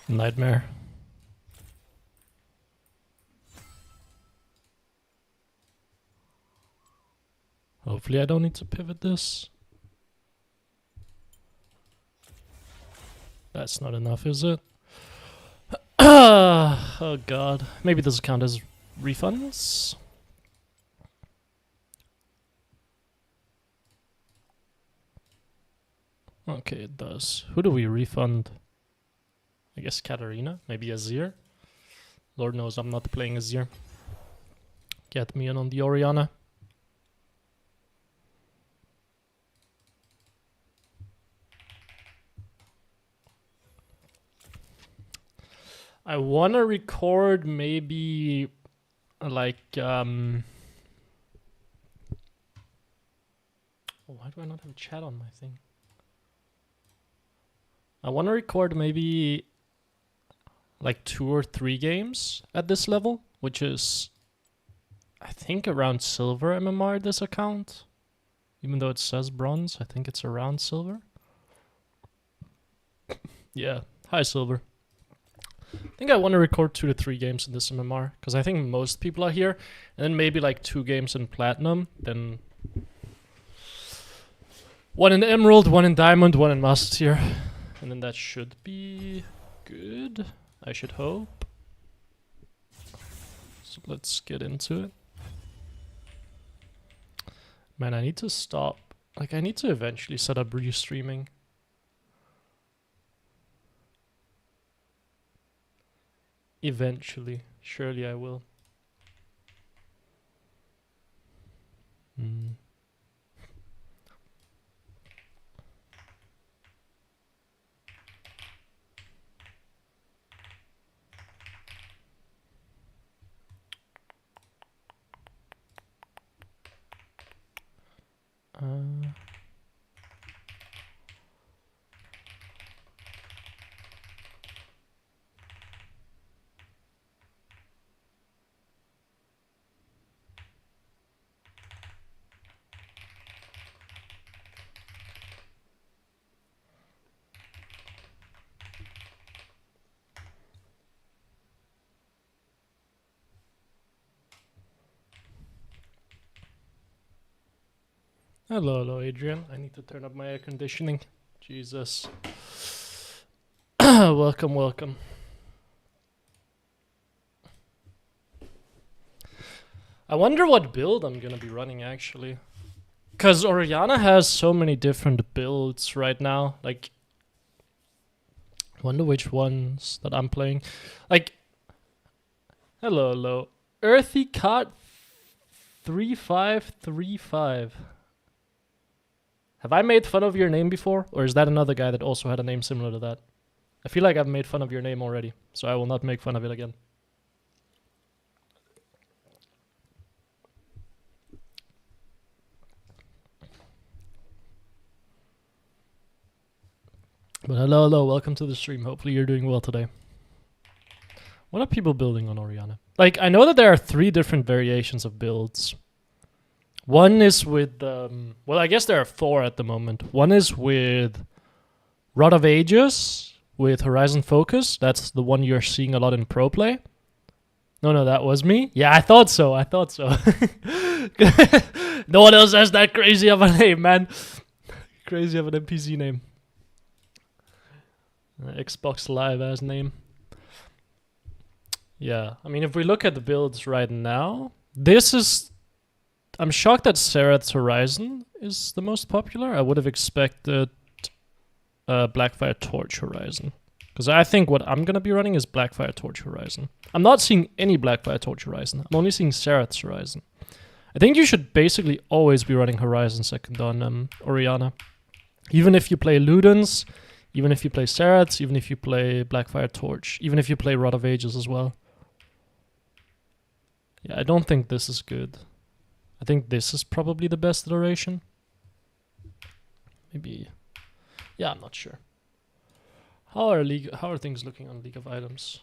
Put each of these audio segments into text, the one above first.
Nightmare. Hopefully I don't need to pivot this. That's not enough, is it? Oh god. Maybe this will count as refunds? Okay, it does. Who do we refund? I guess Katarina? Maybe Azir? Lord knows I'm not playing Azir. Get me in on the Oriana. I want to record maybe like why do I not have chat on my thing? I want to record maybe like 2 or 3 games at this level, which is I think around silver MMR this account. Even though it says bronze, I think it's around silver. Yeah, high silver. I think I want to record 2 to 3 games in this MMR, because I think most people are here, and then maybe like 2 games in Platinum, then 1 in Emerald, 1 in Diamond, 1 in Master Tier, and then that should be good, I should hope. So let's get into it. Man, I need to stop, like I need to eventually set up restreaming. Eventually. Surely I will. Hello, Adrian. I need to turn up my air conditioning. Jesus. Welcome. I wonder what build I'm gonna be running, actually. Because Oriana has so many different builds right now. Like, wonder which ones that I'm playing. Like, hello. Earthy Cut 3535. Have I made fun of your name before? Or is that another guy that also had a name similar to that? I feel like I've made fun of your name already, so I will not make fun of it again. But hello, welcome to the stream. Hopefully you're doing well today. What are people building on Oriana? Like, I know that there are 3 different variations of builds. One is with, well, I guess there are 4 at the moment. One is with Rod of Ages, with Horizon Focus. That's the one you're seeing a lot in pro play. No, that was me. Yeah, I thought so. No one else has that crazy of a name, man. Crazy of an NPC name. Xbox Live as name. Yeah, I mean, if we look at the builds right now, this is... I'm shocked that Serath's Horizon is the most popular. I would have expected Blackfire Torch Horizon. Because I think what I'm going to be running is Blackfire Torch Horizon. I'm not seeing any Blackfire Torch Horizon. I'm only seeing Serath's Horizon. I think you should basically always be running Horizon second on Oriana. Even if you play Ludens, even if you play Serath's, even if you play Blackfire Torch, even if you play Rod of Ages as well. Yeah, I don't think this is good. I think this is probably the best iteration. Maybe. Yeah, I'm not sure. How are things looking on League of Items?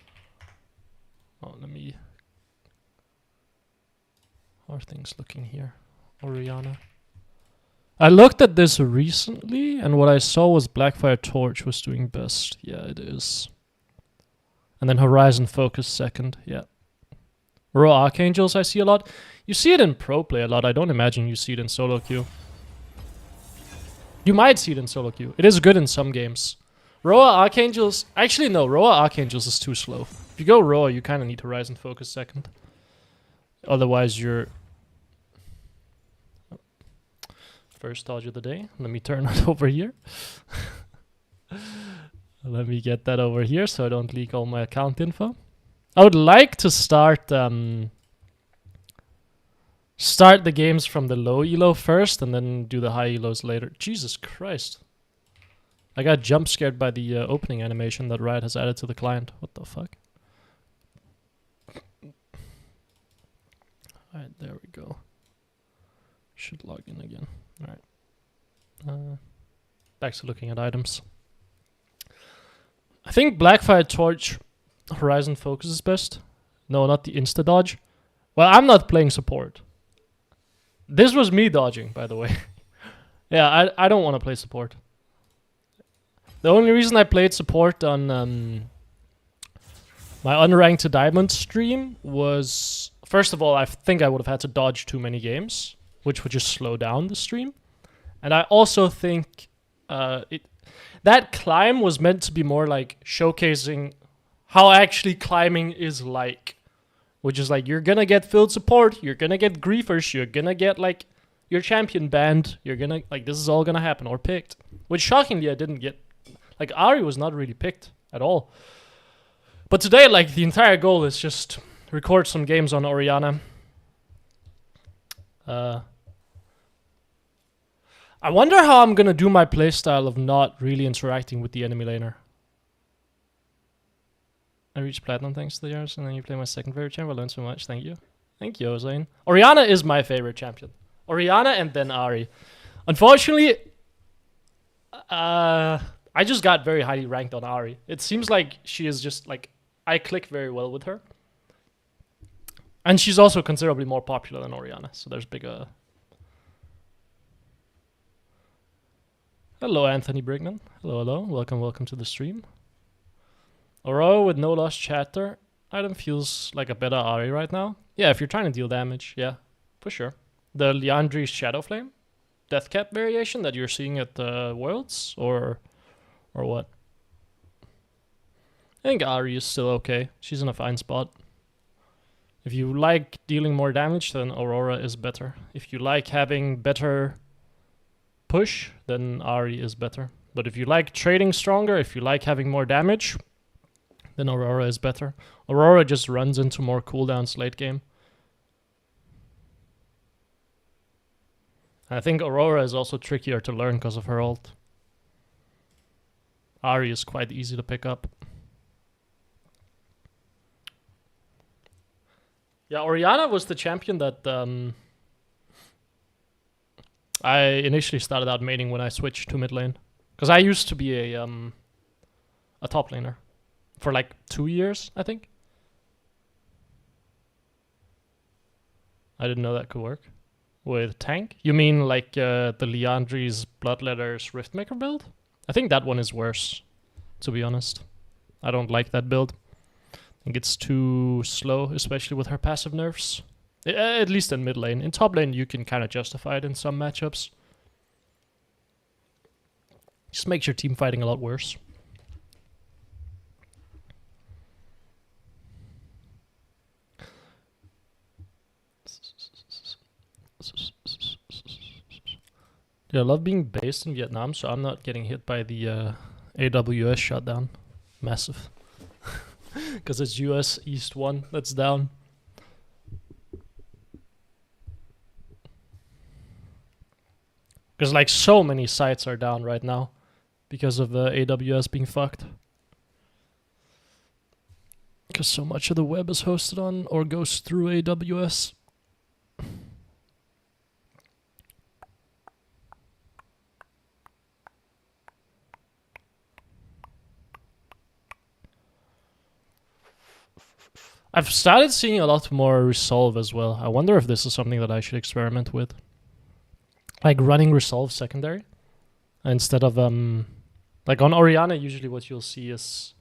Oh, how are things looking here? Oriana. I looked at this recently, and what I saw was Blackfire Torch was doing best. Yeah, it is. And then Horizon Focus second, yeah. Raw Archangels I see a lot. You see it in pro play a lot. I don't imagine you see it in solo queue. You might see it in solo queue. It is good in some games. Roa Archangels... Actually, no. Roa Archangels is too slow. If you go Roa, you kind of need Horizon Focus second. Otherwise, you're... First dodge of the day. Let me turn it over here. Let me get that over here so I don't leak all my account info. I would like to start... start the games from the low elo first and then do the high elos later. Jesus Christ. I got jump scared by the opening animation that Riot has added to the client. What the fuck? Alright, there we go. Should log in again. Alright. Back to looking at items. I think Blackfire Torch Horizon Focus is best. No, not the insta dodge. Well, I'm not playing support. This was me dodging, by the way. Yeah, I don't want to play support. The only reason I played support on my Unranked to Diamond stream was... First of all, I think I would have had to dodge too many games, which would just slow down the stream. And I also think that climb was meant to be more like showcasing how actually climbing is like. Which is like, you're gonna get filled support, you're gonna get griefers, you're gonna get like your champion banned, you're gonna, like, this is all gonna happen, or picked. Which shockingly I didn't get. Like, Ahri was not really picked at all. But today, like, the entire goal is just record some games on Oriana. I wonder how I'm gonna do my playstyle of not really interacting with the enemy laner. I reached platinum thanks to the years, and then you play my second favorite champion. I learned so much. Thank you. Thank you, Zane. Oriana is my favorite champion. Oriana and then Ahri. Unfortunately, I just got very highly ranked on Ahri. It seems like she is just like, I click very well with her. And she's also considerably more popular than Oriana, so there's bigger... Hello, Anthony Brigman. Hello, hello. Welcome, welcome to the stream. Aurora with no lost chatter item feels like a better Ahri right now. Yeah, if you're trying to deal damage, yeah, for sure. The Liandry's Shadow Flame death cap variation that you're seeing at the Worlds, or what? I think Ahri is still okay. She's in a fine spot. If you like dealing more damage, then Aurora is better. If you like having better push, then Ahri is better. But if you like trading stronger, if you like having more damage, then Aurora is better. Aurora just runs into more cooldowns late game. I think Aurora is also trickier to learn because of her ult. Ahri is quite easy to pick up. Yeah, Oriana was the champion that I initially started out maining when I switched to mid lane. Because I used to be a top laner. For like 2 years, I think. I didn't know that could work. With tank? You mean like the Liandry's Bloodletter's Riftmaker build? I think that one is worse, to be honest. I don't like that build. I think it's too slow, especially with her passive nerfs. At least in mid lane. In top lane, you can kind of justify it in some matchups. Just makes your team fighting a lot worse. Yeah, I love being based in Vietnam, so I'm not getting hit by the AWS shutdown. Massive. Because it's US East 1 that's down. Because like so many sites are down right now because of AWS being fucked. Because so much of the web is hosted on or goes through AWS. I've started seeing a lot more Resolve as well. I wonder if this is something that I should experiment with. Like running Resolve secondary. Instead of, like on Oriana, usually what you'll see is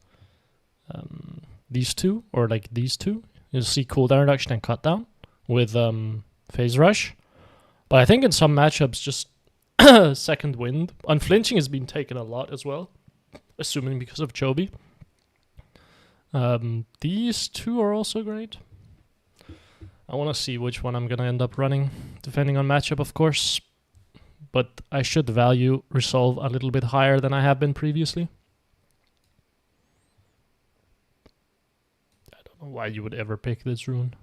these two, or like these two. You'll see cooldown reduction and cut down with phase rush. But I think in some matchups, just second wind. Unflinching has been taken a lot as well, assuming because of Chobi. These two are also great. I want to see which one I'm going to end up running, depending on matchup, of course. But I should value Resolve a little bit higher than I have been previously. I don't know why you would ever pick this rune.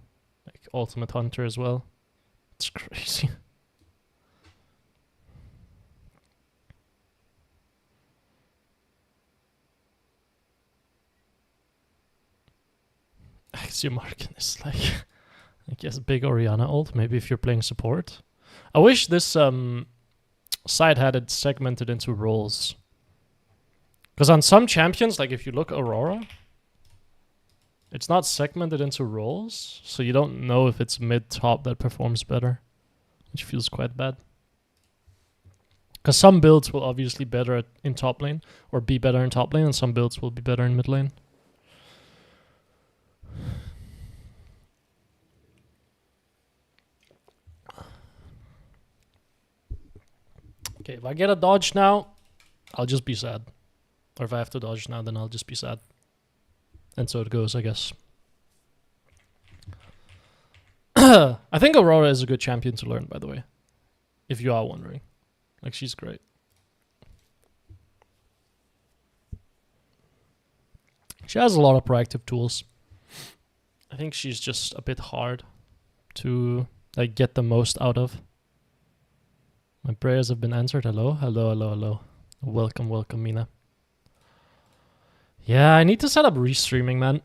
Like Ultimate Hunter as well. It's crazy. Axiomarkin is like, I guess, big Oriana ult. Maybe if you're playing support. I wish this side had it segmented into roles. Because on some champions, like if you look Aurora, it's not segmented into roles, so you don't know if it's mid-top that performs better, which feels quite bad. Because some builds will obviously better in top lane, or be better in top lane, and some builds will be better in mid lane. Okay, if I get a dodge now, I'll just be sad. Or if I have to dodge now, then I'll just be sad. And so it goes, I guess. I think Aurora is a good champion to learn, by the way. If you are wondering. Like, she's great. She has a lot of proactive tools. I think she's just a bit hard to like get the most out of. My prayers have been answered. Hello, hello, hello, hello. Welcome, welcome, Mina. Yeah, I need to set up restreaming, man.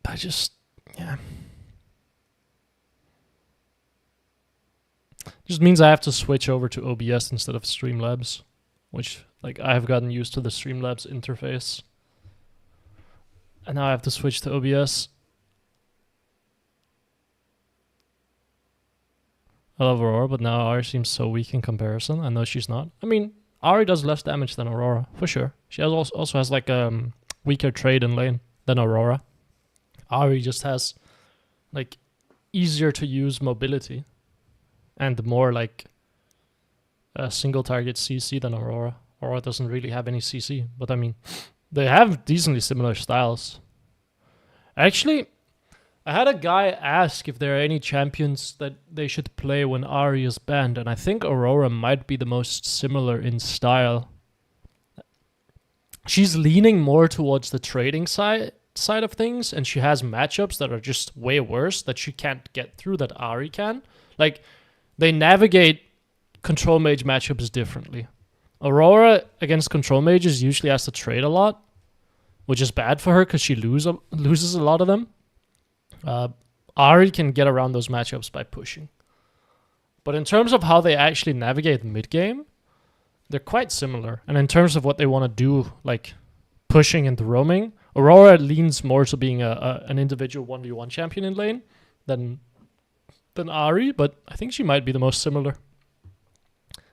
I just, yeah. Just means I have to switch over to OBS instead of Streamlabs, which, like, I have gotten used to the Streamlabs interface. And now I have to switch to OBS. I love Aurora, but now Ari seems so weak in comparison. I know she's not. I mean, Ari does less damage than Aurora, for sure. She has also has like a weaker trade in lane than Aurora. Ari just has like easier to use mobility and more like a single target CC than Aurora. Aurora doesn't really have any CC, but I mean, they have decently similar styles. Actually, I had a guy ask if there are any champions that they should play when Ahri is banned, and I think Aurora might be the most similar in style. She's leaning more towards the trading side of things, and she has matchups that are just way worse that she can't get through that Ahri can. Like, they navigate control mage matchups differently. Aurora against control mages usually has to trade a lot, which is bad for her because she loses a lot of them. Ahri can get around those matchups by pushing. But in terms of how they actually navigate mid-game, they're quite similar. And in terms of what they want to do, like pushing and roaming, Aurora leans more to being an individual 1v1 champion in lane than Ahri, but I think she might be the most similar.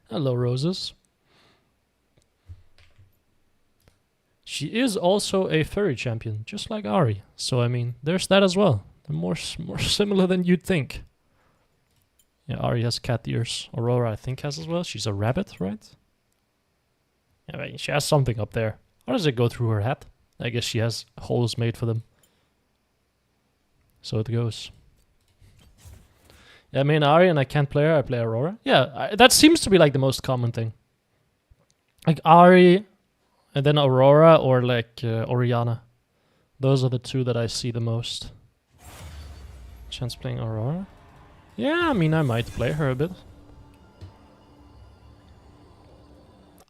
Hello, Roses. She is also a furry champion, just like Ahri. So, I mean, there's that as well. They're more similar than you'd think. Yeah, Ahri has cat ears. Aurora, I think, has as well. She's a rabbit, right? Yeah, I mean, she has something up there. How does it go through her hat? I guess she has holes made for them. So it goes. Yeah, I mean, Ahri and I can't play her. I play Aurora. Yeah, that seems to be like the most common thing. Like Ahri, and then Aurora, or like Oriana. Those are the two that I see the most. Chance playing Aurora? Yeah, I mean, I might play her a bit.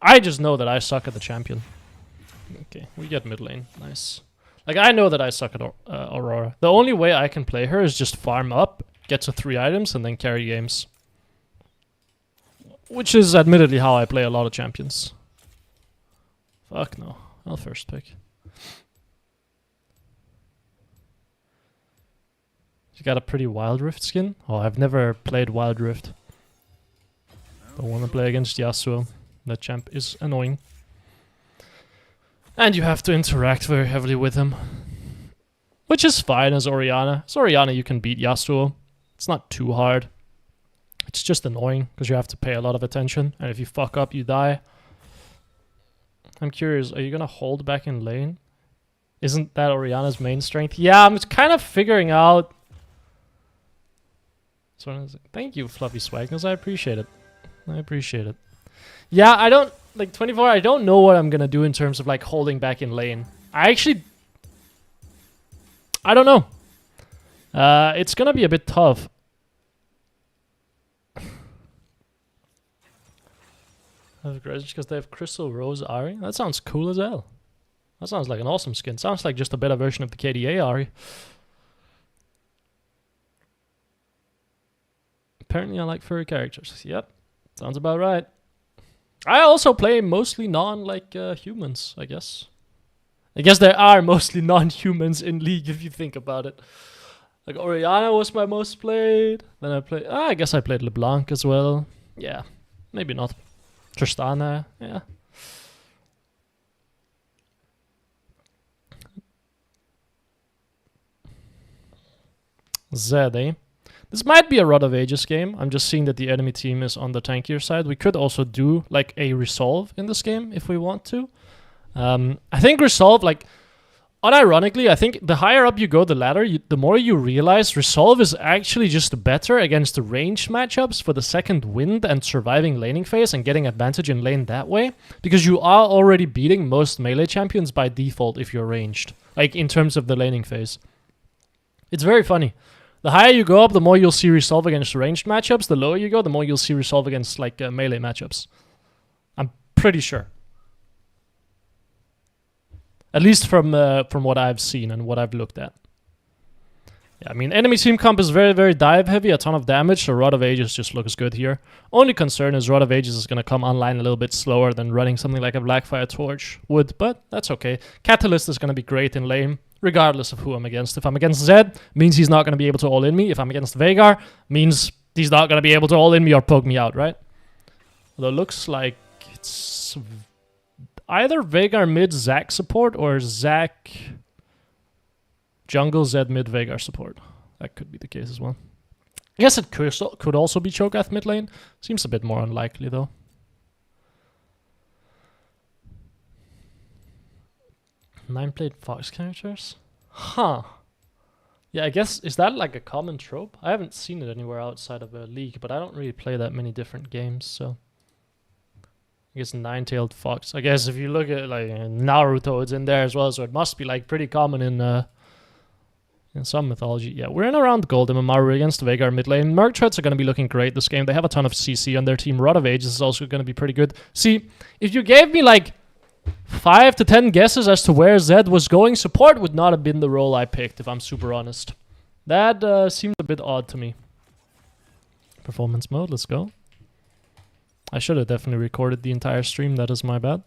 I just know that I suck at the champion. Okay, we get mid lane. Nice. Like, I know that I suck at Aurora. The only way I can play her is just farm up, get to 3 items, and then carry games. Which is admittedly how I play a lot of champions. Fuck no. I'll first pick. You got a pretty Wild Rift skin? Oh, I've never played Wild Rift. Don't want to play against Yasuo. That champ is annoying. And you have to interact very heavily with him. Which is fine as Oriana. As Oriana you can beat Yasuo. It's not too hard. It's just annoying because you have to pay a lot of attention. And if you fuck up, you die. I'm curious, are you gonna hold back in lane? Isn't that Oriana's main strength? Yeah, I'm kind of figuring out. So thank you, Fluffy Swagness. I appreciate it. I appreciate it. Yeah, I don't like 24. I don't know what I'm gonna do in terms of like holding back in lane. I don't know. It's gonna be a bit tough. Because they have Crystal Rose Ari. That sounds cool as hell. That sounds like an awesome skin. Sounds like just a better version of the KDA Ari. Apparently I like furry characters. Yep. Sounds about right. I also play mostly humans, I guess. I guess there are mostly non-humans in League if you think about it. Like Oriana was my most played. Then I guess I played LeBlanc as well. Yeah. Maybe not. Tristana, yeah. Zed, eh? This might be a Rod of Ages game. I'm just seeing that the enemy team is on the tankier side. We could also do like a resolve in this game if we want to. I think resolve, like, unironically, I think the higher up you go the ladder, the more you realize resolve is actually just better against the ranged matchups for the second wind and surviving laning phase and getting advantage in lane that way. Because you are already beating most melee champions by default if you're ranged. Like, in terms of the laning phase. It's very funny. The higher you go up, the more you'll see resolve against ranged matchups. The lower you go, the more you'll see resolve against like melee matchups. I'm pretty sure. At least from what I've seen and what I've looked at. Yeah, I mean, enemy team comp is very, very dive heavy, a ton of damage, so Rod of Ages just looks good here. Only concern is Rod of Ages is going to come online a little bit slower than running something like a Blackfire Torch would, but that's okay. Catalyst is going to be great in lane, regardless of who I'm against. If I'm against Zed, means he's not going to be able to all-in me. If I'm against Veigar, means he's not going to be able to all-in me or poke me out, right? Although it looks like it's either Veigar mid Zac support or Zac jungle Zed mid Veigar support. That could be the case as well. I guess it could also be Cho'Gath mid lane. Seems a bit more unlikely though. Nine played Fox characters? Huh. Yeah, I guess, is that like a common trope? I haven't seen it anywhere outside of a League, but I don't really play that many different games, so... I guess nine-tailed fox. I guess if you look at like Naruto, it's in there as well, so it must be like pretty common in some mythology. Yeah, we're in around gold MMR. We're against Veigar mid lane. Merc Treads are going to be looking great this game. They have a ton of CC on their team. Rod of Ages is also going to be pretty good. See, if you gave me like 5 to 10 guesses as to where Zed was going, support would not have been the role I picked, if I'm super honest. That seemed a bit odd to me. Performance mode, let's go. I should have definitely recorded the entire stream, that is my bad.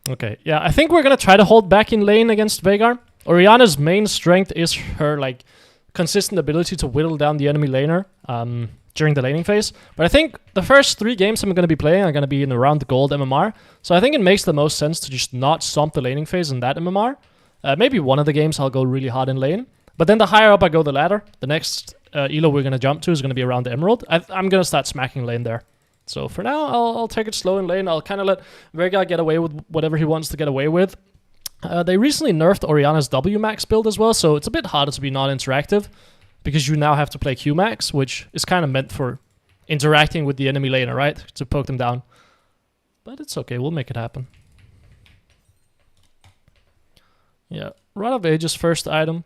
Okay, yeah, I think we're gonna try to hold back in lane against Veigar. Oriana's main strength is her, like, consistent ability to whittle down the enemy laner during the laning phase. But I think the first 3 games I'm gonna be playing are gonna be in around the gold MMR. So I think it makes the most sense to just not stomp the laning phase in that MMR. Maybe one of the games I'll go really hard in lane. But then the higher up I go the ladder, the next elo we're going to jump to is going to be around the Emerald. I'm going to start smacking lane there. So for now, I'll take it slow in lane. I'll kind of let Veigar get away with whatever he wants to get away with. They recently nerfed Oriana's WMAX build as well, so it's a bit harder to be non-interactive because you now have to play Qmax, which is kind of meant for interacting with the enemy laner, right? To poke them down. But it's okay, we'll make it happen. Yeah, Rod of Ages first item.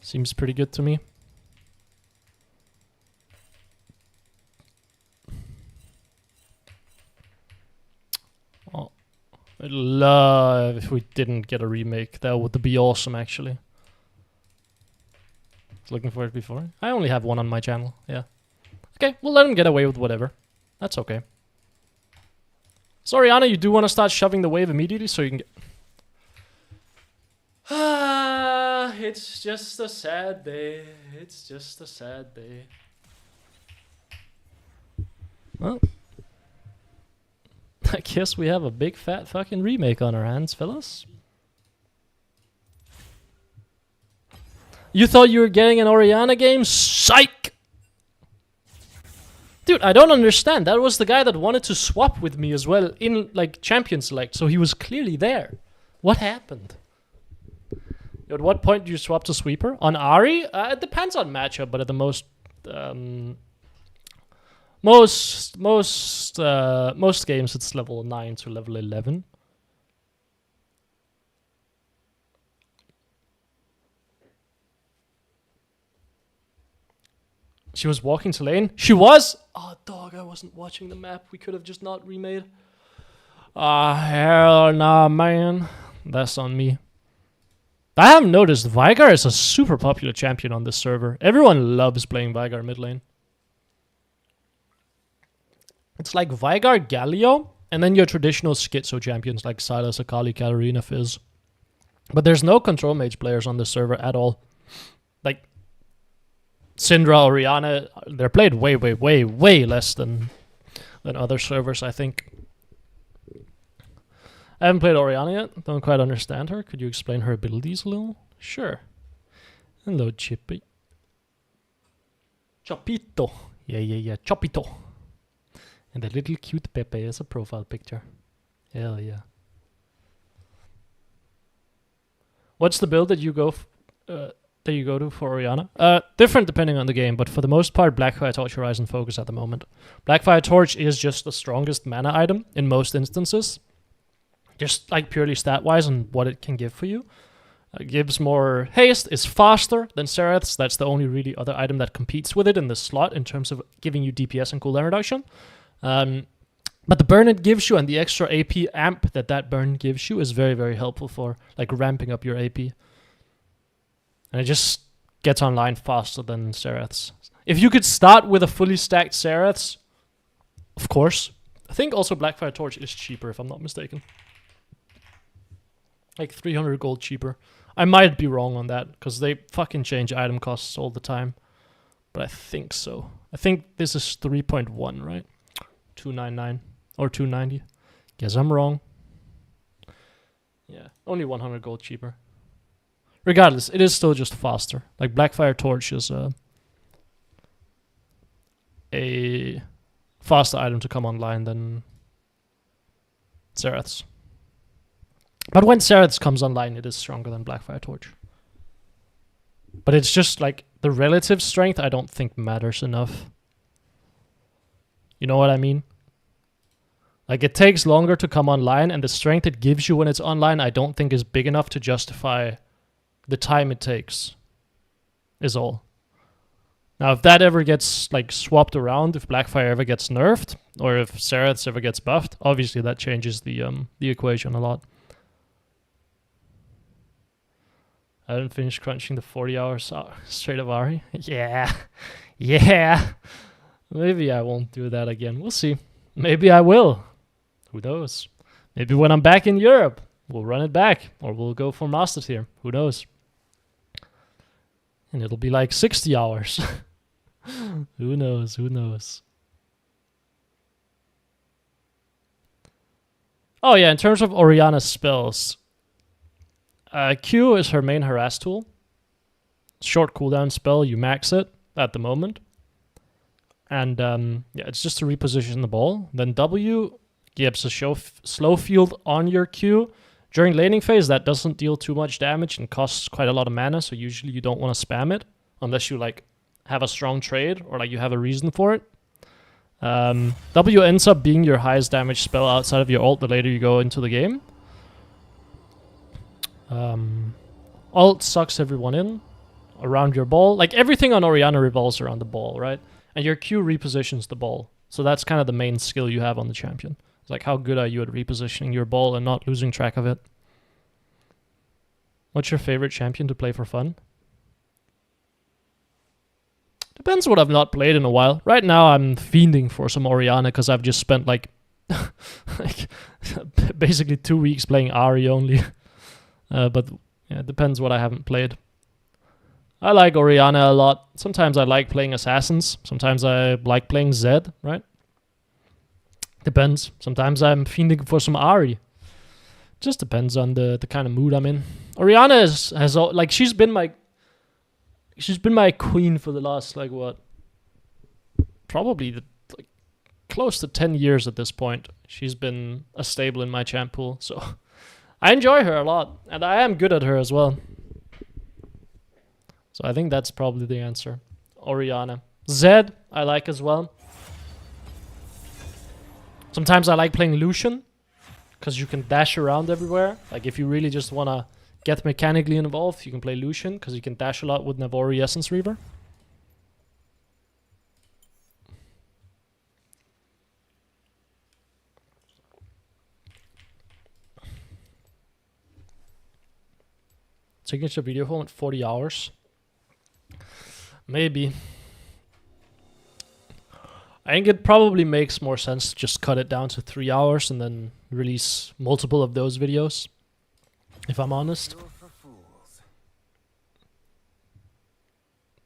Seems pretty good to me. Oh, I'd love if we didn't get a remake. That would be awesome, actually. I was looking for it before. I only have one on my channel, yeah. Okay, we'll let him get away with whatever. That's okay. So, Oriana, you do want to start shoving the wave immediately so you can get... it's just a sad day. It's just a sad day. Well, I guess we have a big fat fucking remake on our hands, fellas. You thought you were getting an Oriana game? Psych! Dude, I don't understand. That was the guy that wanted to swap with me as well in, like, Champion Select, so he was clearly there. What happened? At what point do you swap to Sweeper? On Ahri? It depends on matchup, but at the most games it's level 9 to level 11. She was walking to lane. She was? Oh, dog, I wasn't watching the map. We could have just not remade. Ah, hell nah, man. That's on me. I have noticed Veigar is a super popular champion on this server. Everyone loves playing Veigar mid lane. It's like Veigar, Galio, and then your traditional Schizo champions like Sylas, Akali, Katarina, Fizz. But there's no control mage players on this server at all. Like, Syndra, Oriana, they're played way less than other servers, I think. I haven't played Oriana yet. Don't quite understand her. Could you explain her abilities a little? Sure. Hello, Chippy. Chopito. Yeah. Chopito. And a little cute Pepe as a profile picture. Hell yeah. What's the build that you go to for Oriana? Different depending on the game, but for the most part, Blackfire Torch, Horizon focus at the moment. Blackfire Torch is just the strongest mana item in most instances. Just like purely stat-wise and what it can give for you. It gives more haste, is faster than Sereth's. That's the only really other item that competes with it in the slot in terms of giving you DPS and cooldown reduction. But the burn it gives you and the extra AP amp that burn gives you is very, very helpful for like ramping up your AP. And it just gets online faster than Sereth's. If you could start with a fully stacked Sereth's, of course. I think also Blackfire Torch is cheaper if I'm not mistaken. Like 300 gold cheaper. I might be wrong on that, because they fucking change item costs all the time. But I think so. I think this is 3.1, right? 299 or 290. Guess I'm wrong. Yeah, only 100 gold cheaper. Regardless, it is still just faster. Like Blackfire Torch is a faster item to come online than Sereth's. But when Sereth's comes online, it is stronger than Blackfire Torch. But it's just like the relative strength I don't think matters enough. You know what I mean? Like it takes longer to come online, and the strength it gives you when it's online I don't think is big enough to justify the time it takes. Is all. Now if that ever gets like swapped around, if Blackfire ever gets nerfed, or if Sereth's ever gets buffed, obviously that changes the equation a lot. I haven't finished crunching the 40 hours straight of Ahri. Yeah. Maybe I won't do that again. We'll see. Maybe I will. Who knows? Maybe when I'm back in Europe, we'll run it back. Or we'll go for Master Tier. Who knows? And it'll be like 60 hours. Who knows? Oh yeah, in terms of Oriana's spells, Q is her main harass tool. Short cooldown spell, you max it at the moment. And yeah, it's just to reposition the ball. Then W gives a slow field on your Q. During laning phase, that doesn't deal too much damage and costs quite a lot of mana, so usually you don't want to spam it unless you like have a strong trade or like you have a reason for it. W ends up being your highest damage spell outside of your ult the later you go into the game. Ult sucks everyone in around your ball. Like everything on Oriana revolves around the ball, right? And your Q repositions the ball. So that's kind of the main skill you have on the champion. It's like how good are you at repositioning your ball and not losing track of it? What's your favorite champion to play for fun? Depends what I've not played in a while. Right now I'm fiending for some Oriana because I've just spent like, like basically 2 weeks playing Ahri only. But yeah, it depends what I haven't played. I like Oriana a lot. Sometimes I like playing Assassins. Sometimes I like playing Zed, right? Depends. Sometimes I'm fiending for some Ahri. Just depends on the kind of mood I'm in. Oriana has like she's been my queen for the last like what? Probably like close to 10 years at this point. She's been a staple in my champ pool, so I enjoy her a lot, and I am good at her as well. So I think that's probably the answer. Oriana. Zed, I like as well. Sometimes I like playing Lucian, because you can dash around everywhere. Like if you really just want to get mechanically involved, you can play Lucian, because you can dash a lot with Navori Essence Reaver. Signature video format 40 hours. Maybe. I think it probably makes more sense to just cut it down to 3 hours and then release multiple of those videos, if I'm honest.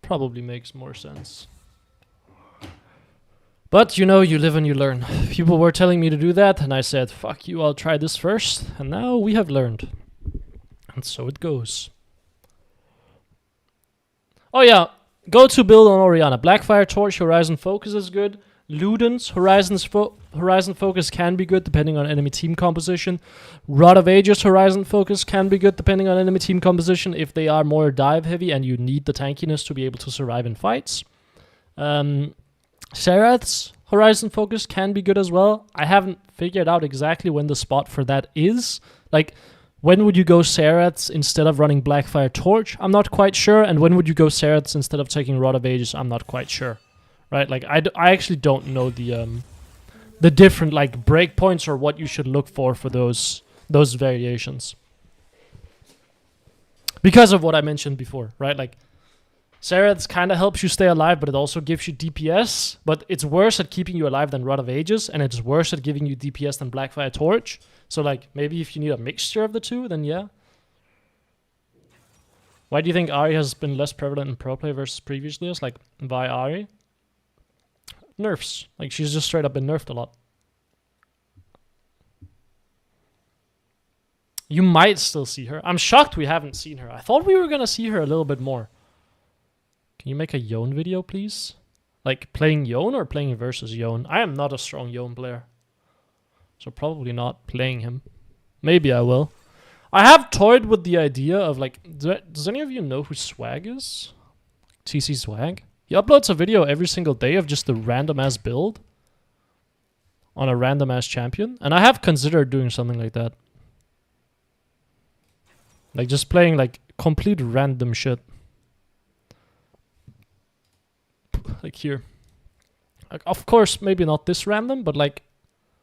Probably makes more sense. But, you know, you live and you learn. People were telling me to do that, and I said, fuck you, I'll try this first. And now we have learned. And so it goes. Oh yeah, go to build on Oriana. Blackfire Torch, Horizon Focus is good. Ludens, Horizon Focus can be good depending on enemy team composition. Rod of Ages, Horizon Focus can be good depending on enemy team composition if they are more dive heavy and you need the tankiness to be able to survive in fights. Serath's Horizon Focus can be good as well. I haven't figured out exactly when the spot for that is. Like, when would you go Serath's instead of running Blackfire Torch? I'm not quite sure. And when would you go Serath's instead of taking Rod of Ages? I'm not quite sure. Right? Like, I actually don't know the different, like, breakpoints or what you should look for those variations. Because of what I mentioned before, right? Like, Serath's kind of helps you stay alive, but it also gives you DPS. But it's worse at keeping you alive than Rod of Ages, and it's worse at giving you DPS than Blackfire Torch. So, like, maybe if you need a mixture of the two, then yeah. Why do you think Ahri has been less prevalent in pro play versus previous years? Like, Vi Ahri? Nerfs. Like, she's just straight up been nerfed a lot. You might still see her. I'm shocked we haven't seen her. I thought we were gonna see her a little bit more. Can you make a Yone video, please? Like, playing Yone or playing versus Yone? I am not a strong Yone player. So probably not playing him. Maybe I will. I have toyed with the idea of, like... Does any of you know who Swag is? TC Swag? He uploads a video every single day of just a random-ass build. On a random-ass champion. And I have considered doing something like that. Like, just playing, like, complete random shit. Like, here. Like, of course, maybe not this random, but, like...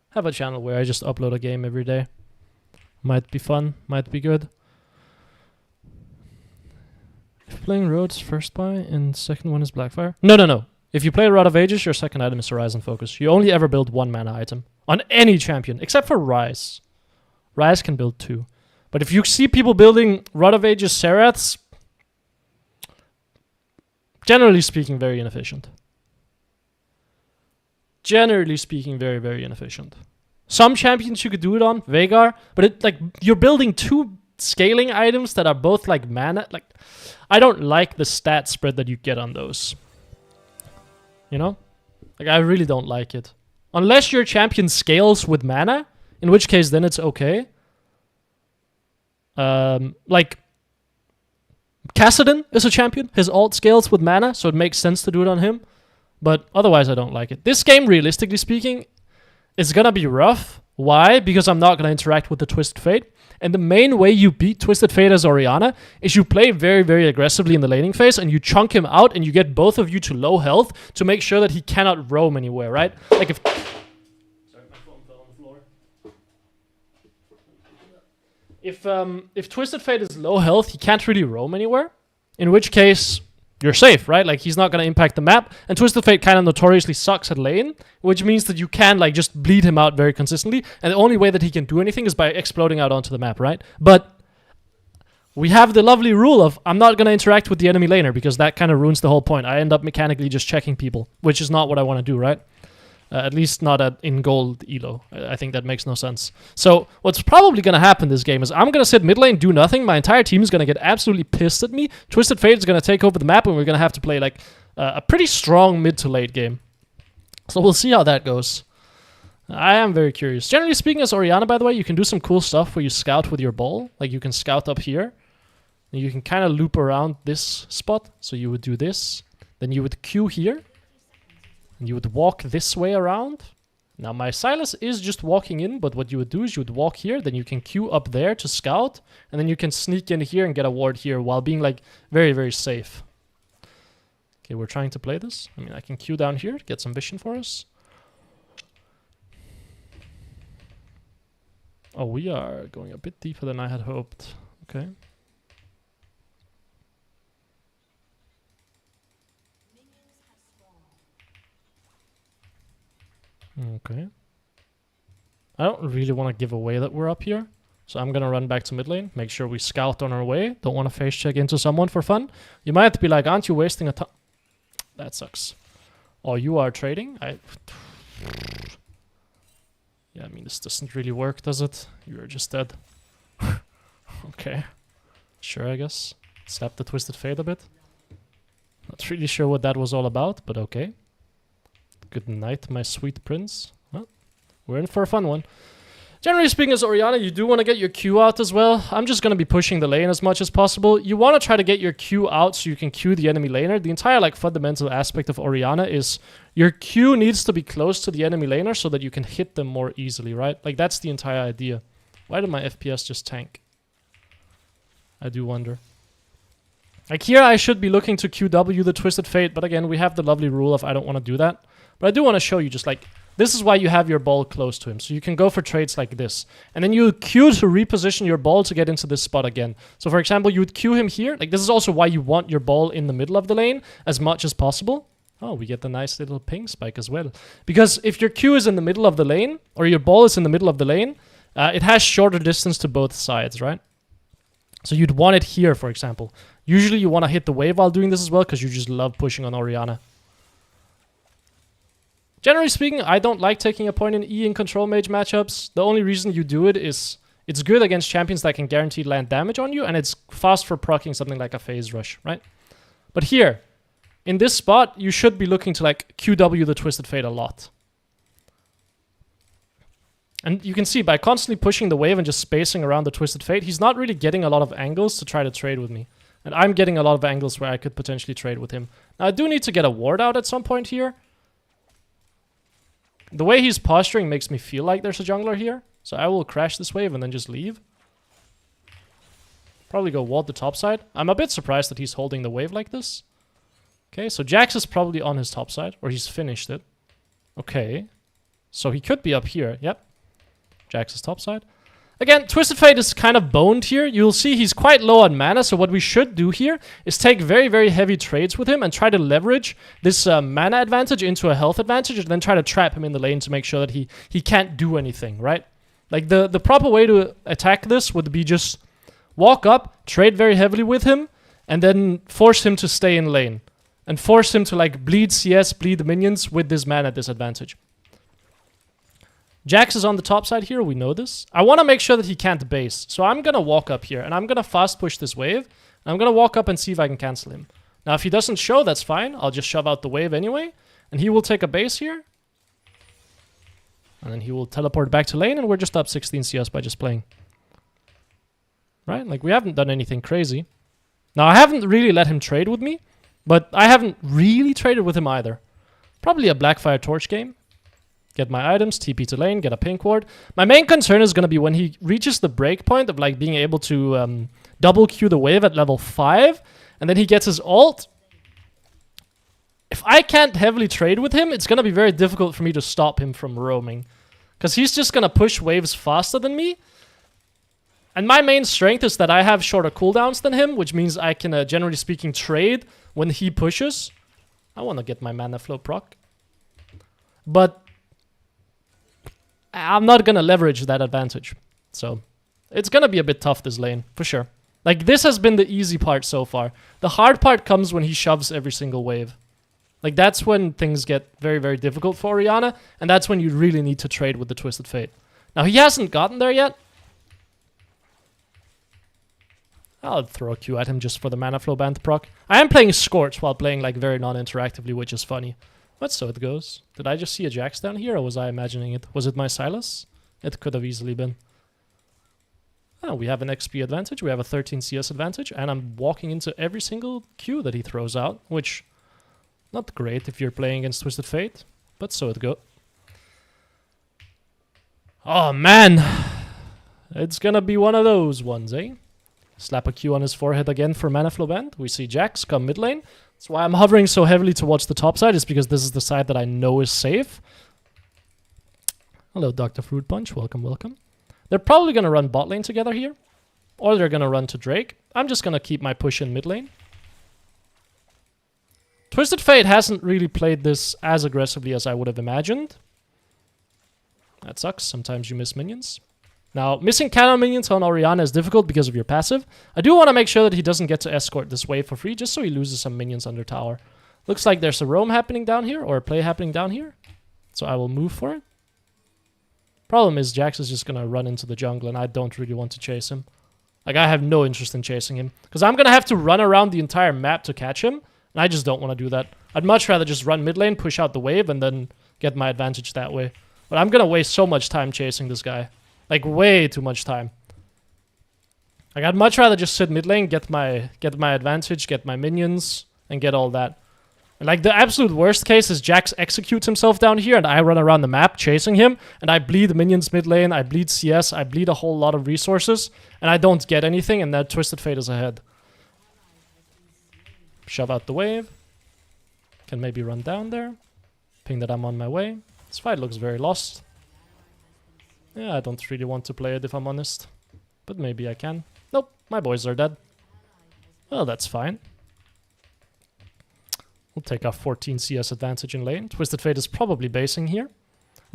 Have a channel where I just upload a game every day. Might be fun, might be good. If playing Rhodes first buy and second one is Blackfire? No. If you play Rod of Ages, your second item is Horizon Focus. You only ever build one mana item. On any champion, except for Ryze. Ryze can build two. But if you see people building Rod of Ages Seraths, generally speaking, very inefficient. Generally speaking, very, very inefficient. Some champions you could do it on, Veigar, but it like you're building two scaling items that are both like mana. Like, I don't like the stat spread that you get on those. You know? Like, I really don't like it. Unless your champion scales with mana, in which case then it's okay. Like, Kassadin is a champion. His ult scales with mana, so it makes sense to do it on him. But otherwise, I don't like it. This game, realistically speaking, is gonna be rough. Why? Because I'm not gonna interact with the Twisted Fate. And the main way you beat Twisted Fate as Oriana is you play very, very aggressively in the laning phase and you chunk him out and you get both of you to low health to make sure that he cannot roam anywhere, right? Like if... Sorry, my phone fell on the floor. If Twisted Fate is low health, he can't really roam anywhere. In which case... you're safe, right? Like, he's not going to impact the map. And Twisted Fate kind of notoriously sucks at lane, which means that you can, like, just bleed him out very consistently. And the only way that he can do anything is by exploding out onto the map, right? But we have the lovely rule of, I'm not going to interact with the enemy laner, because that kind of ruins the whole point. I end up mechanically just checking people, which is not what I want to do, right? At least not in gold elo. I think that makes no sense. So what's probably going to happen this game is I'm going to sit mid lane, do nothing. My entire team is going to get absolutely pissed at me. Twisted Fate is going to take over the map, and we're going to have to play like a pretty strong mid to late game. So we'll see how that goes. I am very curious. Generally speaking, as Oriana, by the way, you can do some cool stuff where you scout with your ball. Like you can scout up here. And you can kind of loop around this spot. So you would do this. Then you would Q here. And you would walk this way around. Now my Silas is just walking in, but what you would do is you would walk here. Then you can Q up there to scout. And then you can sneak in here and get a ward here while being like very, very safe. Okay, we're trying to play this. I mean, I can Q down here, get some vision for us. Oh, we are going a bit deeper than I had hoped. Okay. Okay. I don't really want to give away that we're up here. So I'm going to run back to mid lane. Make sure we scout on our way. Don't want to face check into someone for fun. You might be like, aren't you wasting a ton? That sucks. Oh, you are trading? Yeah, I mean, this doesn't really work, does it? You're just dead. Okay. Sure, I guess. Sap the Twisted Fate a bit. Not really sure what that was all about, but okay. Good night, my sweet prince. Well, we're in for a fun one. Generally speaking, as Oriana, you do want to get your Q out as well. I'm just going to be pushing the lane as much as possible. You want to try to get your Q out so you can Q the enemy laner. The entire like fundamental aspect of Oriana is your Q needs to be close to the enemy laner so that you can hit them more easily, right? Like that's the entire idea. Why did my FPS just tank? I do wonder. Like here I should be looking to QW the Twisted Fate, but again, we have the lovely rule of I don't want to do that. But I do want to show you just like, this is why you have your ball close to him. So you can go for trades like this. And then you Q to reposition your ball to get into this spot again. So for example, you would Q him here. Like this is also why you want your ball in the middle of the lane as much as possible. Oh, we get the nice little ping spike as well. Because if your Q is in the middle of the lane, or your ball is in the middle of the lane, it has shorter distance to both sides, right? So you'd want it here, for example. Usually you want to hit the wave while doing this as well, because you just love pushing on Oriana. Generally speaking, I don't like taking a point in E in control mage matchups. The only reason you do it is it's good against champions that can guaranteed land damage on you, and it's fast for proccing something like a phase rush, right? But here, in this spot, you should be looking to like QW the Twisted Fate a lot. And you can see by constantly pushing the wave and just spacing around the Twisted Fate, he's not really getting a lot of angles to try to trade with me. And I'm getting a lot of angles where I could potentially trade with him. Now, I do need to get a ward out at some point here. The way he's posturing makes me feel like there's a jungler here. So I will crash this wave and then just leave. Probably go ward the top side. I'm a bit surprised that he's holding the wave like this. Okay, so Jax is probably on his top side. Or he's finished it. Okay. So he could be up here. Yep. Jax is top side. Again, Twisted Fate is kind of boned here. You'll see he's quite low on mana, so what we should do here is take very, very heavy trades with him and try to leverage this mana advantage into a health advantage and then try to trap him in the lane to make sure that he can't do anything, right? Like, the proper way to attack this would be just walk up, trade very heavily with him, and then force him to stay in lane. And force him to, like, bleed CS, bleed the minions with this mana disadvantage. Jax is on the top side here, we know this. I want to make sure that he can't base. So I'm going to walk up here, and I'm going to fast push this wave. And I'm going to walk up and see if I can cancel him. Now, if he doesn't show, that's fine. I'll just shove out the wave anyway. And he will take a base here. And then he will teleport back to lane, and we're just up 16 CS by just playing. Right? Like, we haven't done anything crazy. Now, I haven't really let him trade with me, but I haven't really traded with him either. Probably a Blackfire Torch game. Get my items, TP to lane, get a pink ward. My main concern is going to be when he reaches the breakpoint of like being able to double Q the wave at level 5, and then he gets his ult. If I can't heavily trade with him, it's going to be very difficult for me to stop him from roaming. Because he's just going to push waves faster than me. And my main strength is that I have shorter cooldowns than him, which means I can, generally speaking, trade when he pushes. I want to get my mana flow proc. But I'm not going to leverage that advantage. So it's going to be a bit tough this lane, for sure. Like, this has been the easy part so far. The hard part comes when he shoves every single wave. Like, that's when things get very, very difficult for Oriana, and that's when you really need to trade with the Twisted Fate. Now, he hasn't gotten there yet. I'll throw a Q at him just for the mana flow band proc. I am playing Scorch while playing, like, very non-interactively, which is funny. But so it goes. Did I just see a Jax down here, or was I imagining it? Was it my Silas? It could have easily been. Oh, we have an XP advantage, we have a 13 CS advantage, and I'm walking into every single Q that he throws out, which... not great if you're playing against Twisted Fate, but so it go. Oh, man! It's gonna be one of those ones, eh? Slap a Q on his forehead again for mana flow band. We see Jax come mid lane. That's why I'm hovering so heavily towards the top side, is because this is the side that I know is safe. Hello, Dr. Fruit Punch. Welcome, welcome. They're probably going to run bot lane together here. Or they're going to run to Drake. I'm just going to keep my push in mid lane. Twisted Fate hasn't really played this as aggressively as I would have imagined. That sucks. Sometimes you miss minions. Now, missing cannon minions on Oriana is difficult because of your passive. I do want to make sure that he doesn't get to escort this wave for free, just so he loses some minions under tower. Looks like there's a roam happening down here, or a play happening down here. So I will move for it. Problem is, Jax is just going to run into the jungle, and I don't really want to chase him. Like, I have no interest in chasing him. Because I'm going to have to run around the entire map to catch him, and I just don't want to do that. I'd much rather just run mid lane, push out the wave, and then get my advantage that way. But I'm going to waste so much time chasing this guy. Like, way too much time. Like, I'd much rather just sit mid lane, get my advantage, get my minions, and get all that. And, like, the absolute worst case is Jax executes himself down here, and I run around the map chasing him, and I bleed minions mid lane, I bleed CS, I bleed a whole lot of resources, and I don't get anything, and that Twisted Fate is ahead. Shove out the wave. Can maybe run down there. Ping that I'm on my way. This fight looks very lost. Yeah, I don't really want to play it if I'm honest. But maybe I can. Nope, my boys are dead. Well, that's fine. We'll take our 14 CS advantage in lane. Twisted Fate is probably basing here.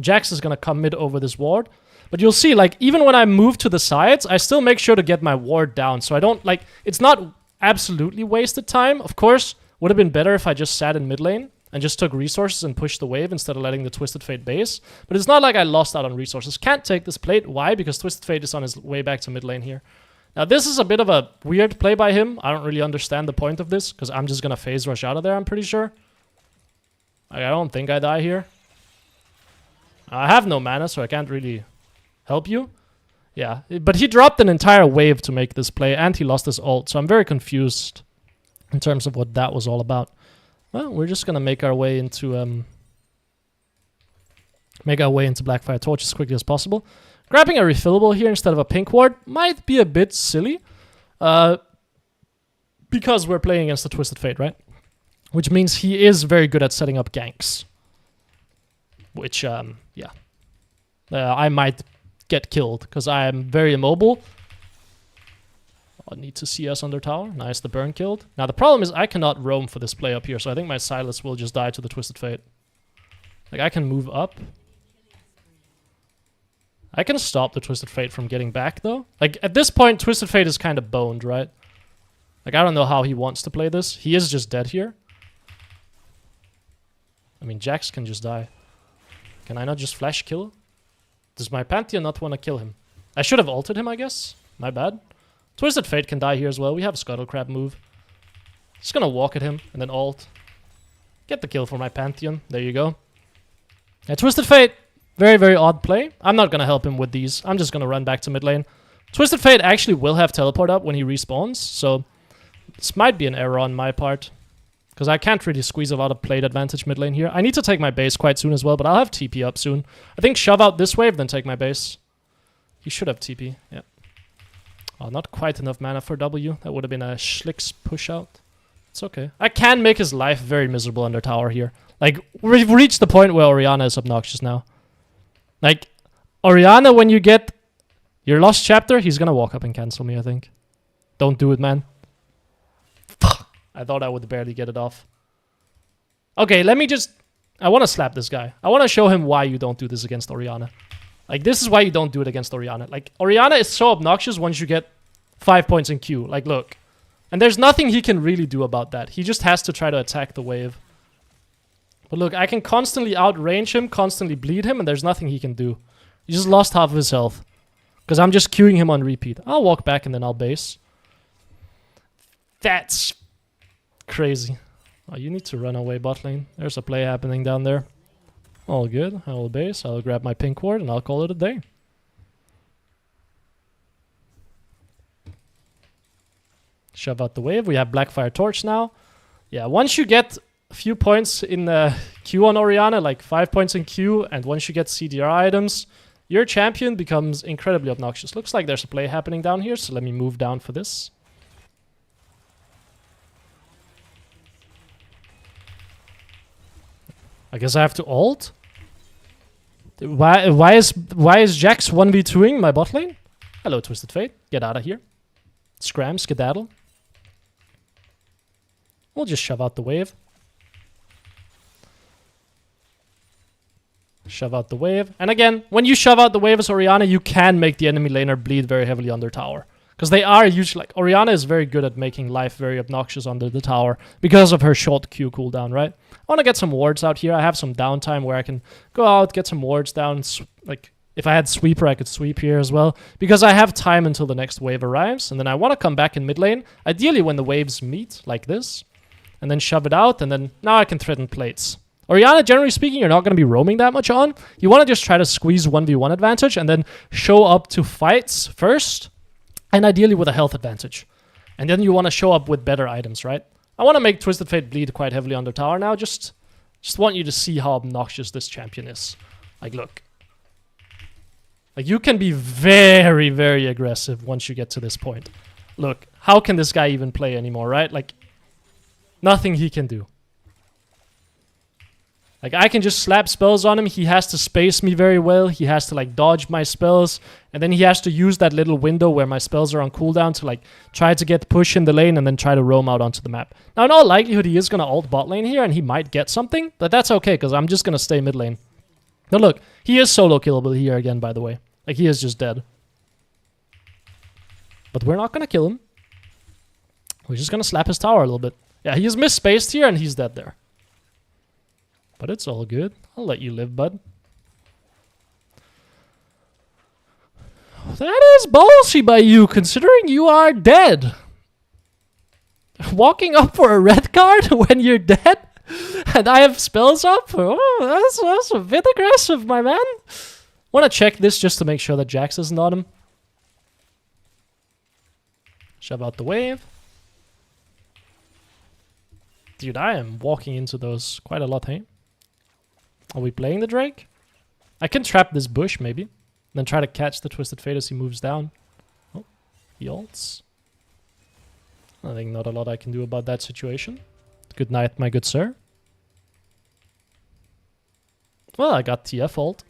Jax is going to come mid over this ward. But you'll see, like, even when I move to the sides, I still make sure to get my ward down. So I don't, like, it's not absolutely wasted time. Of course, would have been better if I just sat in mid lane and just took resources and pushed the wave instead of letting the Twisted Fate base. But it's not like I lost out on resources. Can't take this plate. Why? Because Twisted Fate is on his way back to mid lane here. Now, this is a bit of a weird play by him. I don't really understand the point of this, because I'm just going to phase rush out of there, I'm pretty sure. Like, I don't think I die here. I have no mana, so I can't really help you. Yeah, but he dropped an entire wave to make this play, and he lost his ult, so I'm very confused in terms of what that was all about. Well, we're just gonna make our way into Blackfire Torch as quickly as possible. Grabbing a refillable here instead of a pink ward might be a bit silly, because we're playing against the Twisted Fate, right? Which means he is very good at setting up ganks. Which, yeah. I might get killed, because I am very immobile. I need to see us under tower. Nice, the burn killed. Now, the problem is I cannot roam for this play up here, so I think my Silas will just die to the Twisted Fate. Like, I can move up. I can stop the Twisted Fate from getting back, though. Like, at this point, Twisted Fate is kind of boned, right? Like, I don't know how he wants to play this. He is just dead here. I mean, Jax can just die. Can I not just flash kill? Does my Pantheon not want to kill him? I should have altered him, I guess. My bad. Twisted Fate can die here as well. We have a Scuttle Crab move. Just gonna walk at him and then ult. Get the kill for my Pantheon. There you go. Yeah, Twisted Fate. Very, very odd play. I'm not gonna help him with these. I'm just gonna run back to mid lane. Twisted Fate actually will have teleport up when he respawns, so this might be an error on my part. Because I can't really squeeze a lot of plate advantage mid lane here. I need to take my base quite soon as well, but I'll have TP up soon. I think shove out this wave, then take my base. He should have TP, yeah. Oh, not quite enough mana for W. That would have been a Schlick's push out. It's okay. I can make his life very miserable under tower here. Like, we've reached the point where Oriana is obnoxious now. Like, Oriana, when you get your lost chapter, he's gonna walk up and cancel me, I think. Don't do it, man. I thought I would barely get it off. Okay, let me just... I want to slap this guy. I want to show him why you don't do this against Oriana. Like, this is why you don't do it against Oriana. Like, Oriana is so obnoxious once you get 5 points in Q. Like, look. And there's nothing he can really do about that. He just has to try to attack the wave. But look, I can constantly outrange him, constantly bleed him, and there's nothing he can do. He just lost half of his health. Because I'm just queuing him on repeat. I'll walk back and then I'll base. That's crazy. Oh, you need to run away bot lane. There's a play happening down there. All good. I will base. I'll grab my pink ward and I'll call it a day. Shove out the wave. We have Blackfire Torch now. Yeah, once you get a few points in Q on Oriana, like 5 points in Q, and once you get CDR items, your champion becomes incredibly obnoxious. Looks like there's a play happening down here, so let me move down for this. I guess I have to ult? Why is Jax 1v2ing my bot lane? Hello, Twisted Fate. Get out of here. Scram, skedaddle. We'll just shove out the wave. Shove out the wave. And again, when you shove out the wave as Oriana, you can make the enemy laner bleed very heavily on their tower. Because they are usually... like, Oriana is very good at making life very obnoxious under the tower because of her short Q cooldown, right? I want to get some wards out here. I have some downtime where I can go out, get some wards down. Like, if I had Sweeper, I could sweep here as well. Because I have time until the next wave arrives. And then I want to come back in mid lane. Ideally when the waves meet, like this. And then shove it out. And then now I can threaten plates. Oriana, generally speaking, you're not going to be roaming that much on. You want to just try to squeeze 1v1 advantage and then show up to fights first. And ideally with a health advantage. And then you want to show up with better items, right? I want to make Twisted Fate bleed quite heavily on the tower now. Just want you to see how obnoxious this champion is. Like, look. Like, you can be very, very aggressive once you get to this point. Look, how can this guy even play anymore, right? Like, nothing he can do. Like, I can just slap spells on him. He has to space me very well. He has to, like, dodge my spells. And then he has to use that little window where my spells are on cooldown to, like, try to get push in the lane and then try to roam out onto the map. Now, in all likelihood, he is going to ult bot lane here and he might get something. But that's okay, because I'm just going to stay mid lane. Now, look. He is solo killable here again, by the way. Like, he is just dead. But we're not going to kill him. We're just going to slap his tower a little bit. Yeah, he is misspaced here and he's dead there. But it's all good. I'll let you live, bud. That is ballsy by you, considering you are dead. Walking up for a red card when you're dead? And I have spells up? Oh, that's a bit aggressive, my man. Want to check this just to make sure that Jax isn't on him. Shove out the wave. Dude, I am walking into those quite a lot, hey? Are we playing the Drake? I can trap this bush, maybe. Then try to catch the Twisted Fate as he moves down. Oh, he ults. I think not a lot I can do about that situation. Good night, my good sir. Well, I got TF ult.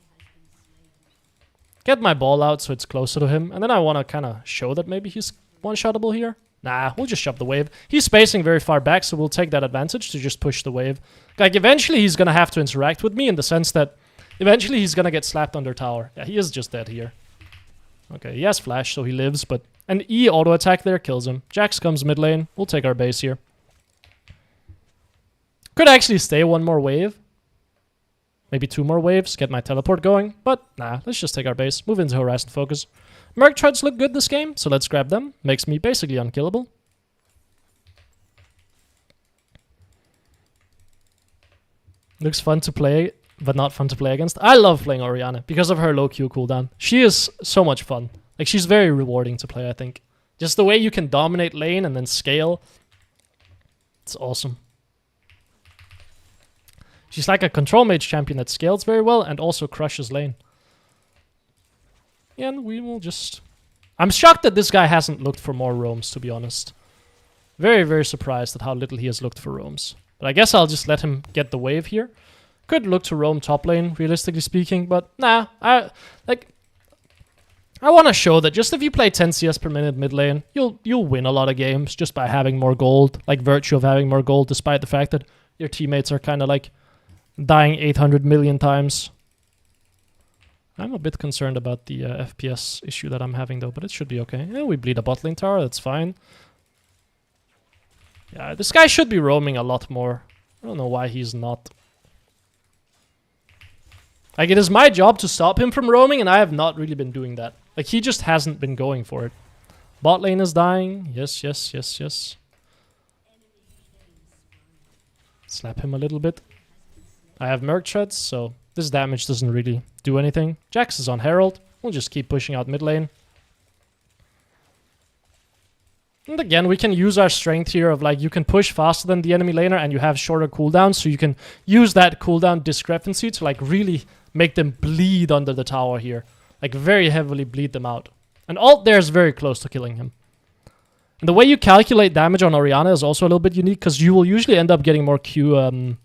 Get my ball out so it's closer to him. And then I want to kind of show that maybe he's one-shottable here. Nah, we'll just shove the wave. He's spacing very far back, so we'll take that advantage to just push the wave. Like, eventually he's going to have to interact with me in the sense that eventually he's going to get slapped under tower. Yeah, he is just dead here. Okay, he has flash, so he lives, but an E auto attack there kills him. Jax comes mid lane. We'll take our base here. Could actually stay one more wave. Maybe 2 more waves, get my teleport going. But nah, let's just take our base. Move into Horizon Focus. Merc treads look good this game, so let's grab them. Makes me basically unkillable. Looks fun to play, but not fun to play against. I love playing Oriana because of her low Q cooldown. She is so much fun. Like, she's very rewarding to play, I think. Just the way you can dominate lane and then scale. It's awesome. She's like a control mage champion that scales very well and also crushes lane. And we will just... I'm shocked that this guy hasn't looked for more roams, to be honest. Very, very surprised at how little he has looked for roams. But I guess I'll just let him get the wave here. Could look to roam top lane, realistically speaking, but nah. I want to show that just if you play 10 CS per minute mid lane, you'll win a lot of games just by having more gold. Like, virtue of having more gold, despite the fact that your teammates are kind of like dying 800 million times. I'm a bit concerned about the FPS issue that I'm having, though, but it should be okay. Yeah, we bleed a bot lane tower, that's fine. Yeah, this guy should be roaming a lot more. I don't know why he's not. Like, it is my job to stop him from roaming, and I have not really been doing that. Like, he just hasn't been going for it. Bot lane is dying. Yes, yes, yes, yes. Slap him a little bit. I have Merc Treads, so this damage doesn't really do anything. Jax is on Herald. We'll just keep pushing out mid lane. And again, we can use our strength here of like, you can push faster than the enemy laner and you have shorter cooldowns, so you can use that cooldown discrepancy to like really make them bleed under the tower here. Like very heavily bleed them out. And ult there is very close to killing him. And the way you calculate damage on Oriana is also a little bit unique, because you will usually end up getting more Q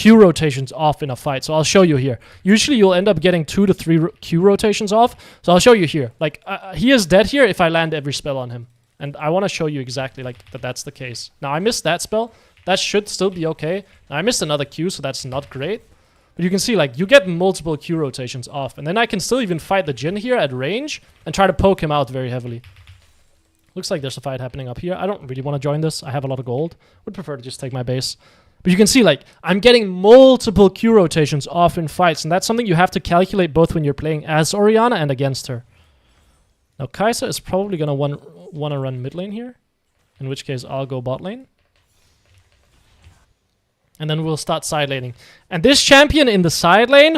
rotations off in a fight. So I'll show you here. Usually you'll end up getting 2 to 3 Q rotations off. So I'll show you here. Like he is dead here if I land every spell on him. And I want to show you exactly like that's the case. Now I missed that spell. That should still be okay. Now I missed another Q, so that's not great. But you can see like you get multiple Q rotations off. And then I can still even fight the Jhin here at range and try to poke him out very heavily. Looks like there's a fight happening up here. I don't really want to join this. I have a lot of gold. Would prefer to just take my base. But you can see, like, I'm getting multiple Q rotations off in fights, and that's something you have to calculate both when you're playing as Oriana and against her. Now, Kai'Sa is probably going to want to run mid lane here, in which case I'll go bot lane. And then we'll start side laning. And this champion in the side lane,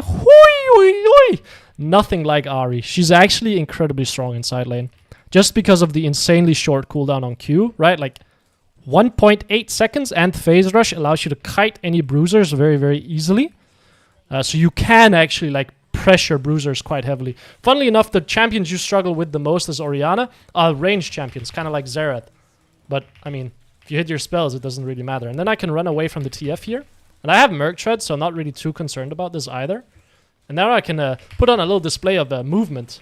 nothing like Ahri. She's actually incredibly strong in side lane. Just because of the insanely short cooldown on Q, right? Like, 1.8 seconds and phase rush allows you to kite any bruisers very, very easily. So you can actually like pressure bruisers quite heavily. Funnily enough, the champions you struggle with the most as Oriana are ranged champions, kind of like Xerath. But, I mean, if you hit your spells, it doesn't really matter. And then I can run away from the TF here. And I have Merc Tread, so I'm not really too concerned about this either. And now I can put on a little display of movement.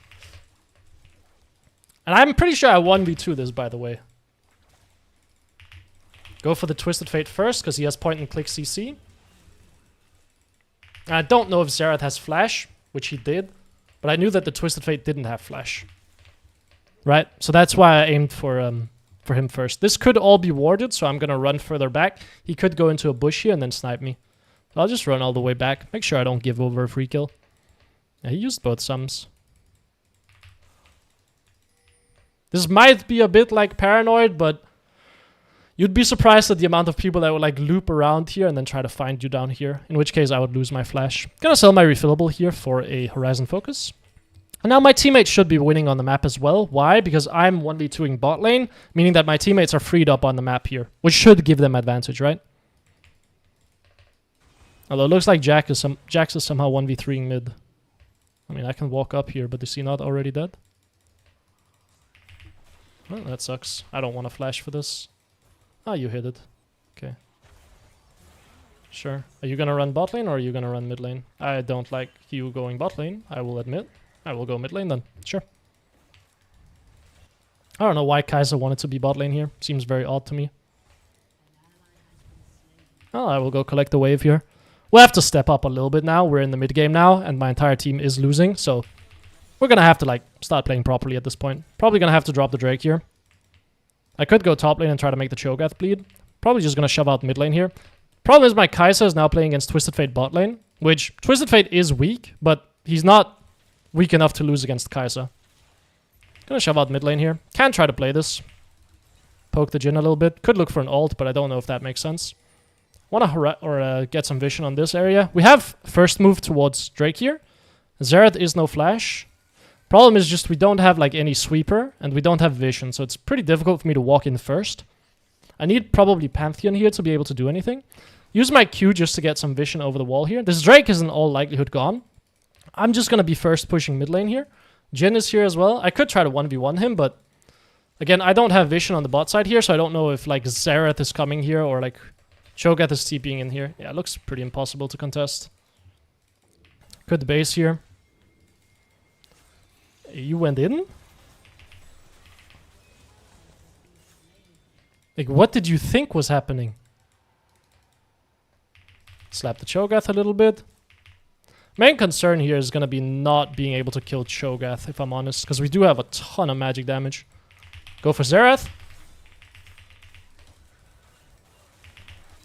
And I'm pretty sure I 1v2 this, by the way. Go for the Twisted Fate first, because he has point and click CC. And I don't know if Xerath has flash, which he did. But I knew that the Twisted Fate didn't have flash. Right? So that's why I aimed for him first. This could all be warded, so I'm going to run further back. He could go into a bush here and then snipe me. So I'll just run all the way back. Make sure I don't give over a free kill. Yeah, he used both sums. This might be a bit like paranoid, but you'd be surprised at the amount of people that would like loop around here and then try to find you down here. In which case I would lose my flash. Gonna sell my refillable here for a Horizon Focus. And now my teammates should be winning on the map as well. Why? Because I'm 1v2ing bot lane, meaning that my teammates are freed up on the map here, which should give them advantage, right? Although it looks like Jax is somehow 1v3ing mid. I mean, I can walk up here, but is he not already dead? Well, that sucks. I don't want to flash for this. Ah, you hit it. Okay. Sure. Are you gonna run bot lane or are you gonna run mid lane? I don't like you going bot lane, I will admit. I will go mid lane then. Sure. I don't know why Kai'Sa wanted to be bot lane here. Seems very odd to me. Oh, I will go collect the wave here. We'll have to step up a little bit now. We're in the mid game now, and my entire team is losing, so we're gonna have to like start playing properly at this point. Probably gonna have to drop the Drake here. I could go top lane and try to make the Cho'Gath bleed. Probably just gonna shove out mid lane here. Problem is my Kai'Sa is now playing against Twisted Fate bot lane, which Twisted Fate is weak, but he's not weak enough to lose against Kai'Sa. Gonna shove out mid lane here. Can try to play this. Poke the Jhin a little bit. Could look for an ult, but I don't know if that makes sense. Want to get some vision on this area. We have first move towards Drake here. Xerath is no flash. Problem is just we don't have like any sweeper and we don't have vision, so it's pretty difficult for me to walk in first. I need probably Pantheon here to be able to do anything. Use my Q just to get some vision over the wall here. This Drake is in all likelihood gone. I'm just going to be first pushing mid lane here. Jhin is here as well. I could try to 1v1 him, but again, I don't have vision on the bot side here, so I don't know if like Xerath is coming here or like Cho'Gath is TPing in here. Yeah, it looks pretty impossible to contest. Could base here. You went in? Like, what did you think was happening? Slap the Cho'Gath a little bit. Main concern here is going to be not being able to kill Cho'Gath, if I'm honest, because we do have a ton of magic damage. Go for Xerath.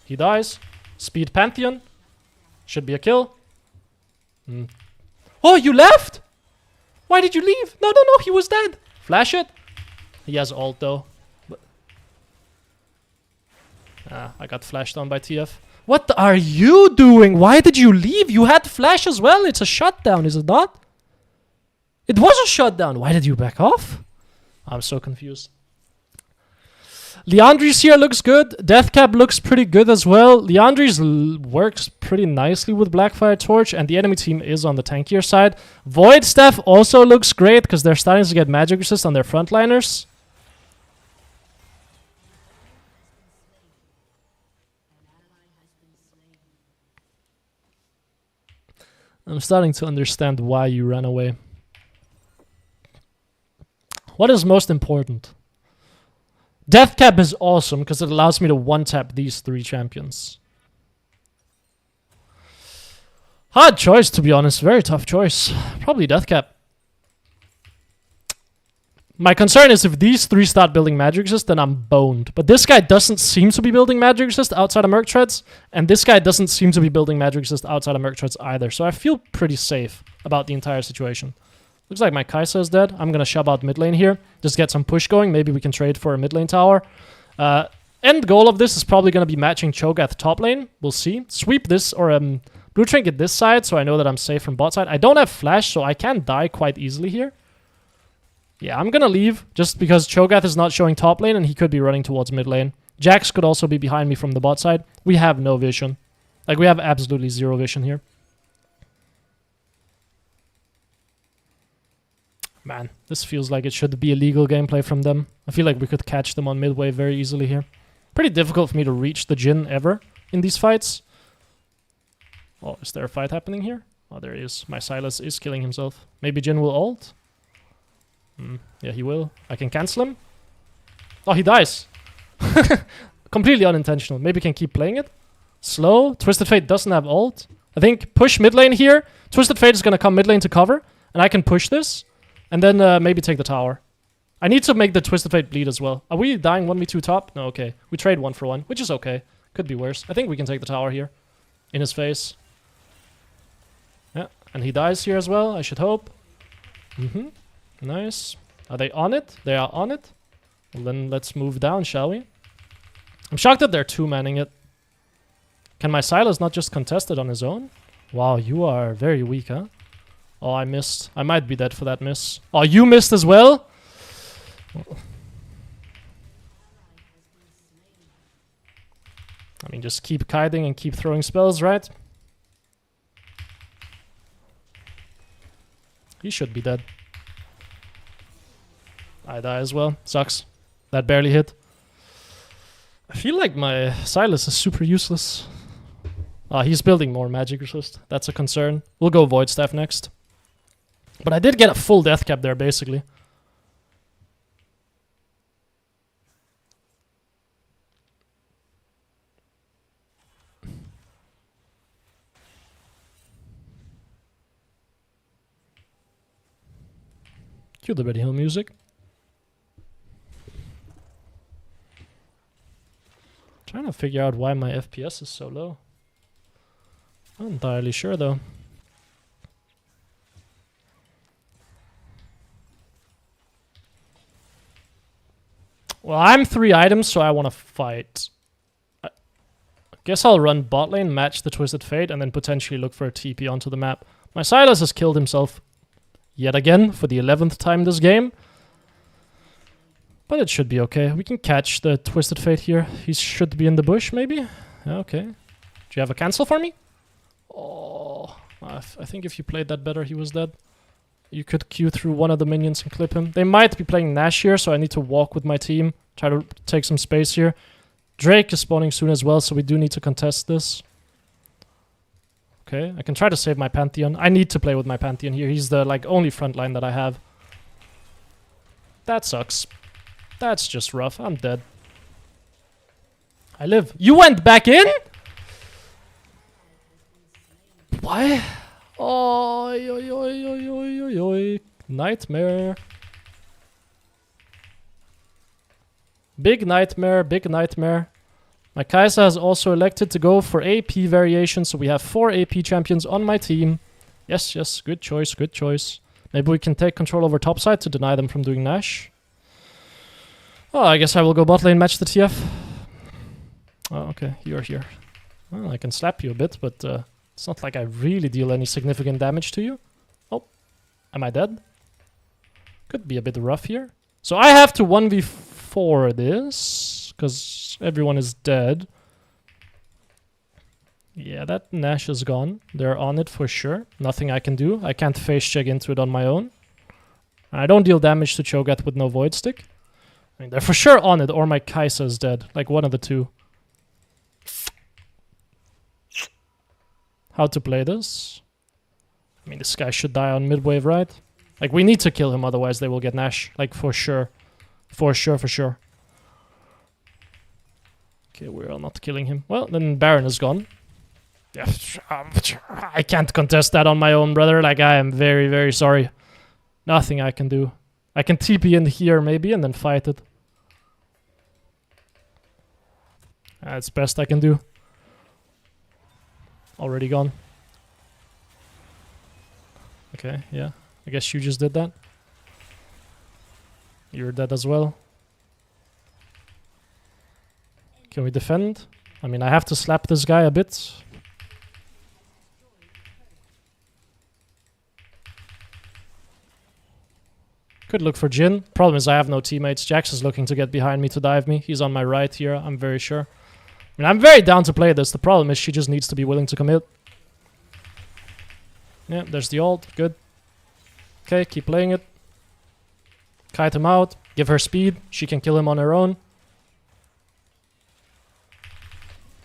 He dies. Speed Pantheon. Should be a kill. Oh, you left? Why did you leave? No, no, no, he was dead. Flash it. He has ult though. I got flashed on by TF. What are you doing? Why did you leave? You had flash as well. It's a shutdown, is it not? It was a shutdown. Why did you back off? I'm so confused. Leandri's here looks good. Deathcap looks pretty good as well. Leandri's works pretty nicely with Blackfire Torch, and the enemy team is on the tankier side. Void Staff also looks great because they're starting to get magic resist on their frontliners. I'm starting to understand why you ran away. What is most important? Deathcap is awesome because it allows me to one-tap these 3 champions. Hard choice, to be honest. Very tough choice. Probably Deathcap. My concern is if these 3 start building magic resist, then I'm boned. But this guy doesn't seem to be building magic resist outside of Merc Treads, and this guy doesn't seem to be building magic resist outside of Merc Treads either. So I feel pretty safe about the entire situation. Looks like my Kai'Sa is dead. I'm gonna shove out mid lane here. Just get some push going. Maybe we can trade for a mid lane tower. End goal of this is probably gonna be matching Cho'Gath top lane. We'll see. Sweep this or blue trinket this side so I know that I'm safe from bot side. I don't have flash, so I can die quite easily here. Yeah, I'm gonna leave just because Cho'Gath is not showing top lane and he could be running towards mid lane. Jax could also be behind me from the bot side. We have no vision. Like, we have absolutely zero vision here. Man, this feels like it should be illegal gameplay from them. I feel like we could catch them on midway very easily here. Pretty difficult for me to reach the Jhin ever in these fights. Oh, is there a fight happening here? Oh, there is. My Sylas is killing himself. Maybe Jhin will ult? Yeah, he will. I can cancel him. Oh, he dies. Completely unintentional. Maybe can keep playing it. Slow. Twisted Fate doesn't have ult. I think push mid lane here. Twisted Fate is going to come mid lane to cover. And I can push this. And then maybe take the tower. I need to make the Twisted Fate bleed as well. Are we dying 1v2 top? No, okay. We trade 1 for 1, which is okay. Could be worse. I think we can take the tower here. In his face. Yeah, and he dies here as well, I should hope. Nice. Are they on it? They are on it. Well, then let's move down, shall we? I'm shocked that they're 2-manning it. Can my Sylas not just contest it on his own? Wow, you are very weak, huh? Oh, I missed. I might be dead for that miss. Oh, you missed as well? I mean, just keep kiting and keep throwing spells, right? He should be dead. I die as well. Sucks. That barely hit. I feel like my Sylas is super useless. Ah, he's building more magic resist. That's a concern. We'll go Void Staff next. But I did get a full death cap there, basically. Cue the Ready Hill music. Trying to figure out why my FPS is so low. Not entirely sure, though. Well, I'm 3 items, so I want to fight. I guess I'll run bot lane, match the Twisted Fate, and then potentially look for a TP onto the map. My Sylas has killed himself yet again for the 11th time this game. But it should be okay. We can catch the Twisted Fate here. He should be in the bush, maybe? Okay. Do you have a cancel for me? Oh, I think if you played that better, he was dead. You could queue through one of the minions and clip him. They might be playing Nash here, so I need to walk with my team. Try to take some space here. Drake is spawning soon as well, so we do need to contest this. Okay, I can try to save my Pantheon. I need to play with my Pantheon here. He's the only frontline that I have. That sucks. That's just rough. I'm dead. I live. You went back in? Why? Oh, oi, oi, oi, oi, oi, oi. Nightmare. Big nightmare, big nightmare. My Kai'Sa has also elected to go for AP variation, so we have 4 AP champions on my team. Yes, yes, good choice, good choice. Maybe we can take control over top side to deny them from doing Nash. Oh, I guess I will go bot lane, match the TF. Oh, okay, you're here. Well, I can slap you a bit, but it's not like I really deal any significant damage to you. Oh, am I dead? Could be a bit rough here. So I have to 1v4 this, because everyone is dead. Yeah, that Nash is gone. They're on it for sure. Nothing I can do. I can't face check into it on my own. I don't deal damage to Cho'Gath with no Void Stick. I mean, they're for sure on it, or my Kai'Sa is dead. Like, one of the two. How to play this? I mean, this guy should die on mid-wave, right? Like, we need to kill him, otherwise they will get Nash. Like, for sure. For sure, for sure. Okay, we're not killing him. Well, then Baron is gone. Yeah, I can't contest that on my own, brother. Like, I am very, very sorry. Nothing I can do. I can TP in here, maybe, and then fight it. That's best I can do. Already gone. Okay, yeah. I guess you just did that. You're dead as well. Can we defend? I mean, I have to slap this guy a bit. Could look for Jhin. Problem is I have no teammates. Jax is looking to get behind me to dive me. He's on my right here, I'm very sure. I mean, I'm very down to play this. The problem is she just needs to be willing to commit. Yeah, there's the ult. Good. Okay, keep playing it. Kite him out. Give her speed. She can kill him on her own.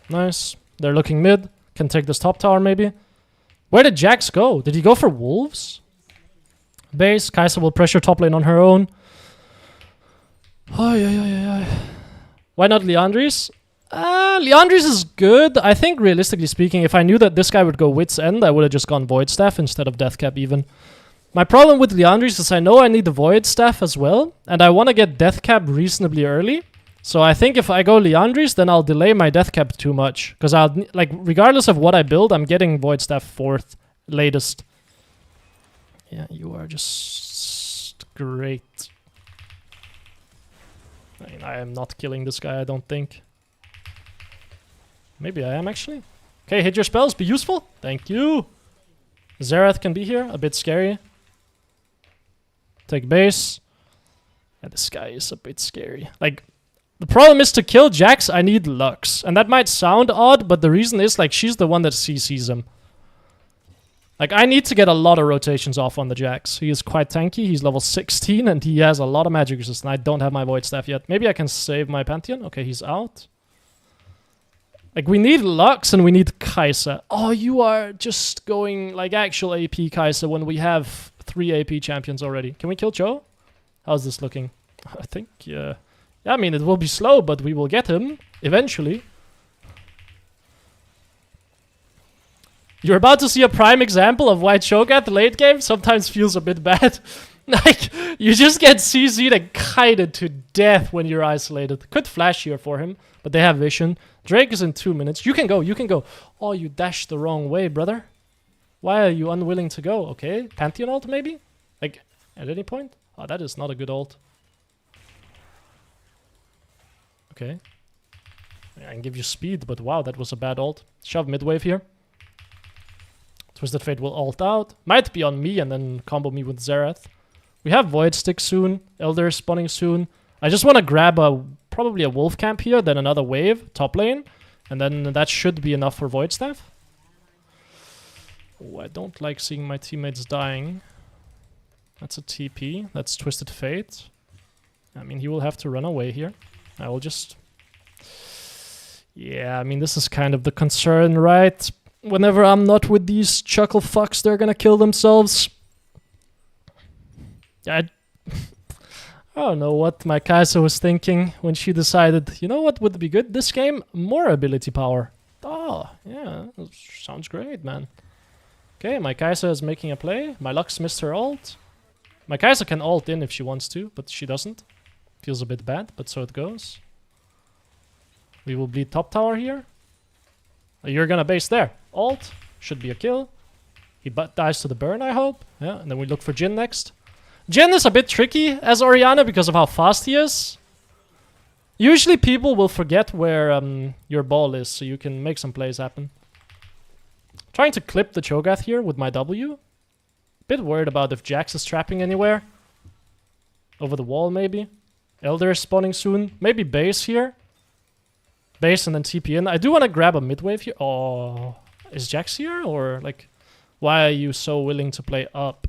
Nice. They're looking mid. Can take this top tower maybe. Where did Jax go? Did he go for wolves? Base. Kai'Sa will pressure top lane on her own. Oh, yeah. Why not Liandry's? Liandry's is good. I think, realistically speaking, if I knew that this guy would go Wit's End, I would have just gone Void Staff instead of Deathcap even. My problem with Liandry's is I know I need the Void Staff as well, and I want to get Deathcap reasonably early. So I think if I go Liandry's, then I'll delay my Deathcap too much. Because I'll, like, regardless of what I build, I'm getting Void Staff 4th, latest. Yeah, you are just great. I mean, I am not killing this guy, I don't think. Maybe I am, actually. Okay, hit your spells, be useful. Thank you. Xerath can be here, a bit scary. Take base. Yeah, this guy is a bit scary. Like, the problem is to kill Jax, I need Lux. And that might sound odd, but the reason is, like, she's the one that CCs him. Like, I need to get a lot of rotations off on the Jax. He is quite tanky. He's level 16, and he has a lot of magic resist, and I don't have my Void Staff yet. Maybe I can save my Pantheon. Okay, he's out. Like, we need Lux, and we need Kai'Sa. Oh, you are just going, like, actual AP Kai'Sa when we have 3 AP champions already. Can we kill Cho? How's this looking? I think, yeah. Yeah, I mean, it will be slow, but we will get him eventually. You're about to see a prime example of why Cho'Gath late game sometimes feels a bit bad. Like, you just get CZ'd and kited to death when you're isolated. Could flash here for him, but they have vision. Drake is in 2 minutes. You can go, you can go. Oh, you dashed the wrong way, brother. Why are you unwilling to go? Okay, Pantheon ult maybe? Like, at any point? Oh, that is not a good ult. Okay. I can give you speed, but wow, that was a bad ult. Shove mid-wave here. Twisted Fate will ult out. Might be on me and then combo me with Xerath. We have Void Stick soon. Elder spawning soon. I just want to grab probably a Wolf Camp here, then another wave, top lane. And then that should be enough for Void Staff. Oh, I don't like seeing my teammates dying. That's a TP. That's Twisted Fate. I mean, he will have to run away here. I will just... Yeah, I mean, this is kind of the concern, right? Whenever I'm not with these chuckle fucks, they're gonna kill themselves. I don't know what my Kai'Sa was thinking when she decided, you know what would be good this game? More ability power. Oh, yeah, sounds great, man. Okay, my Kai'Sa is making a play. My Lux missed her ult. My Kai'Sa can ult in if she wants to, but she doesn't. Feels a bit bad, but so it goes. We will bleed top tower here. You're gonna base there. Ult. Should be a kill. He dies to the burn, I hope. Yeah, and then we look for Jhin next. Jhin is a bit tricky as Oriana because of how fast he is. Usually people will forget where your ball is, so you can make some plays happen. Trying to clip the Cho'Gath here with my W. Bit worried about if Jax is trapping anywhere. Over the wall, maybe. Elder is spawning soon. Maybe base here. Base and then TP in. I do want to grab a mid-wave here. Oh, is Jax here? Or, like, why are you so willing to play up?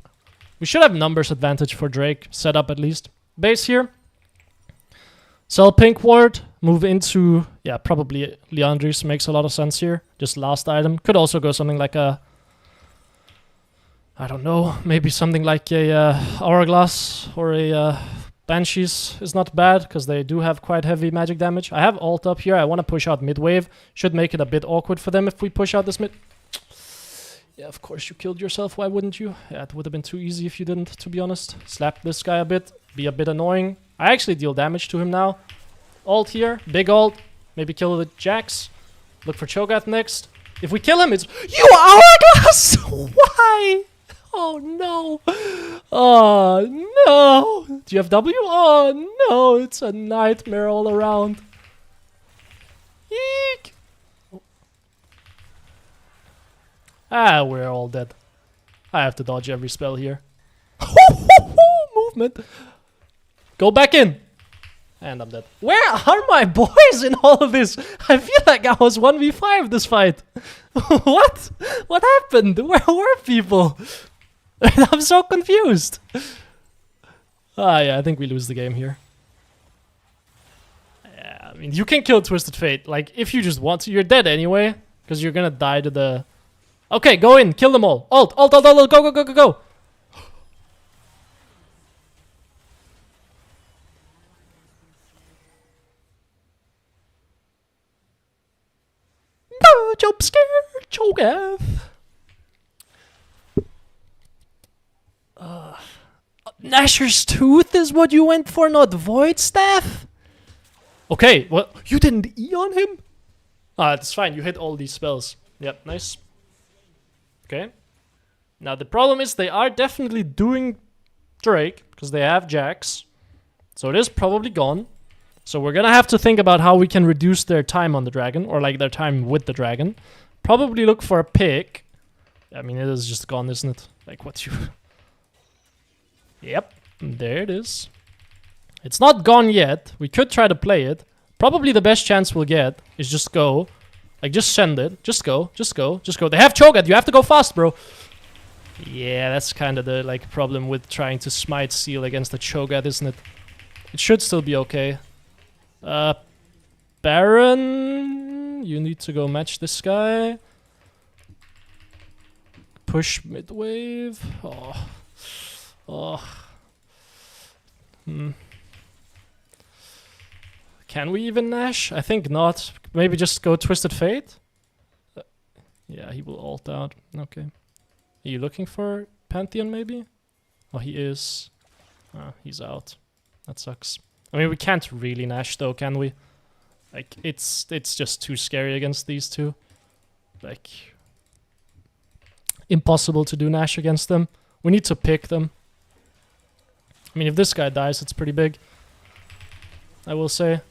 We should have numbers advantage for Drake. Set up at least. Base here. Sell pink ward. Move into... Yeah, probably Liandry's makes a lot of sense here. Just last item. Could also go something like a... I don't know. Maybe something like a Hourglass or a Banshees is not bad, because they do have quite heavy magic damage. I have ult up here. I want to push out mid-wave. Should make it a bit awkward for them if we push out this mid... Yeah, of course you killed yourself. Why wouldn't you? Yeah, it would have been too easy if you didn't, to be honest. Slap this guy a bit. Be a bit annoying. I actually deal damage to him now. Ult here. Big ult. Maybe kill the Jax. Look for Cho'Gath next. If we kill him, it's... You Hourglass! Why? Oh, no. Oh, no. Do you have W? Oh, no. It's a nightmare all around. Eek. Ah, we're all dead. I have to dodge every spell here. Movement. Go back in. And I'm dead. Where are my boys in all of this? I feel like I was 1v5 this fight. What? What happened? Where were people? I'm so confused. Ah, yeah, I think we lose the game here. Yeah, I mean, you can kill Twisted Fate. Like, if you just want to. You're dead anyway. Because you're gonna die to the... Okay, go in. Kill them all. Ult, ult, ult, ult, go, go, go, go, go. No, jump scare. Cho'Gath. Nashor's Tooth is what you went for, not Void Staff? Okay, well, you didn't E on him? Ah, it's fine. You hit all these spells. Yep, nice. Okay. Now, the problem is they are definitely doing Drake, because they have Jax. So it is probably gone. So we're gonna have to think about how we can reduce their time on the dragon, or like their time with the dragon. Probably look for a pick. I mean, it is just gone, isn't it? Like, what you... Yep, there it is. It's not gone yet. We could try to play it. Probably the best chance we'll get is just go. Like, just send it. Just go, just go, just go. They have Cho'Gath. You have to go fast, bro. Yeah, that's kind of the, like, problem with trying to smite seal against the Cho'Gath, isn't it? It should still be okay. Baron, you need to go match this guy. Push mid-wave. Oh. Oh. Can we even Nash? I think not. Maybe just go Twisted Fate? Yeah, he will ult out. Okay. Are you looking for Pantheon, maybe? Oh, he is. Ah, he's out. That sucks. I mean, we can't really Nash, though, can we? Like, it's just too scary against these two. Like, impossible to do Nash against them. We need to pick them. I mean, if this guy dies, it's pretty big. I will say.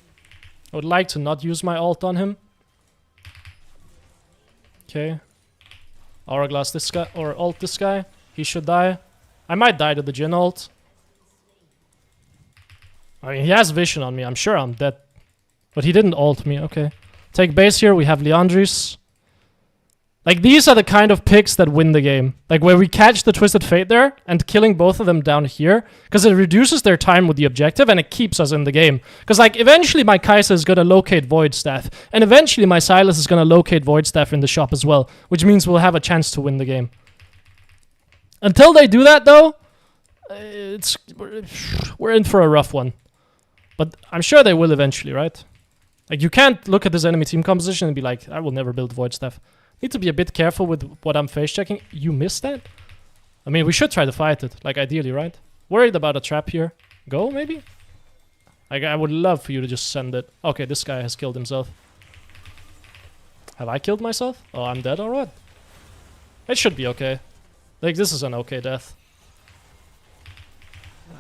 I would like to not use my ult on him. Okay. Hourglass this guy, or ult this guy. He should die. I might die to the Jhin ult. I mean, he has vision on me. I'm sure I'm dead. But he didn't ult me. Okay. Take base here. We have Liandry's. Like, these are the kind of picks that win the game. Like, where we catch the Twisted Fate there and killing both of them down here. Because it reduces their time with the objective and it keeps us in the game. Because, like, eventually my Kai'Sa is going to locate Void Staff. And eventually my Sylas is going to locate Void Staff in the shop as well. Which means we'll have a chance to win the game. Until they do that, though, we're in for a rough one. But I'm sure they will eventually, right? Like, you can't look at this enemy team composition and be like, I will never build Void Staff. Need to be a bit careful with what I'm face checking. You missed that? I mean, we should try to fight it. Like, ideally, right? Worried about a trap here. Go, maybe? Like, I would love for you to just send it. Okay, this guy has killed himself. Have I killed myself? Oh, I'm dead or what? It should be okay. Like, this is an okay death.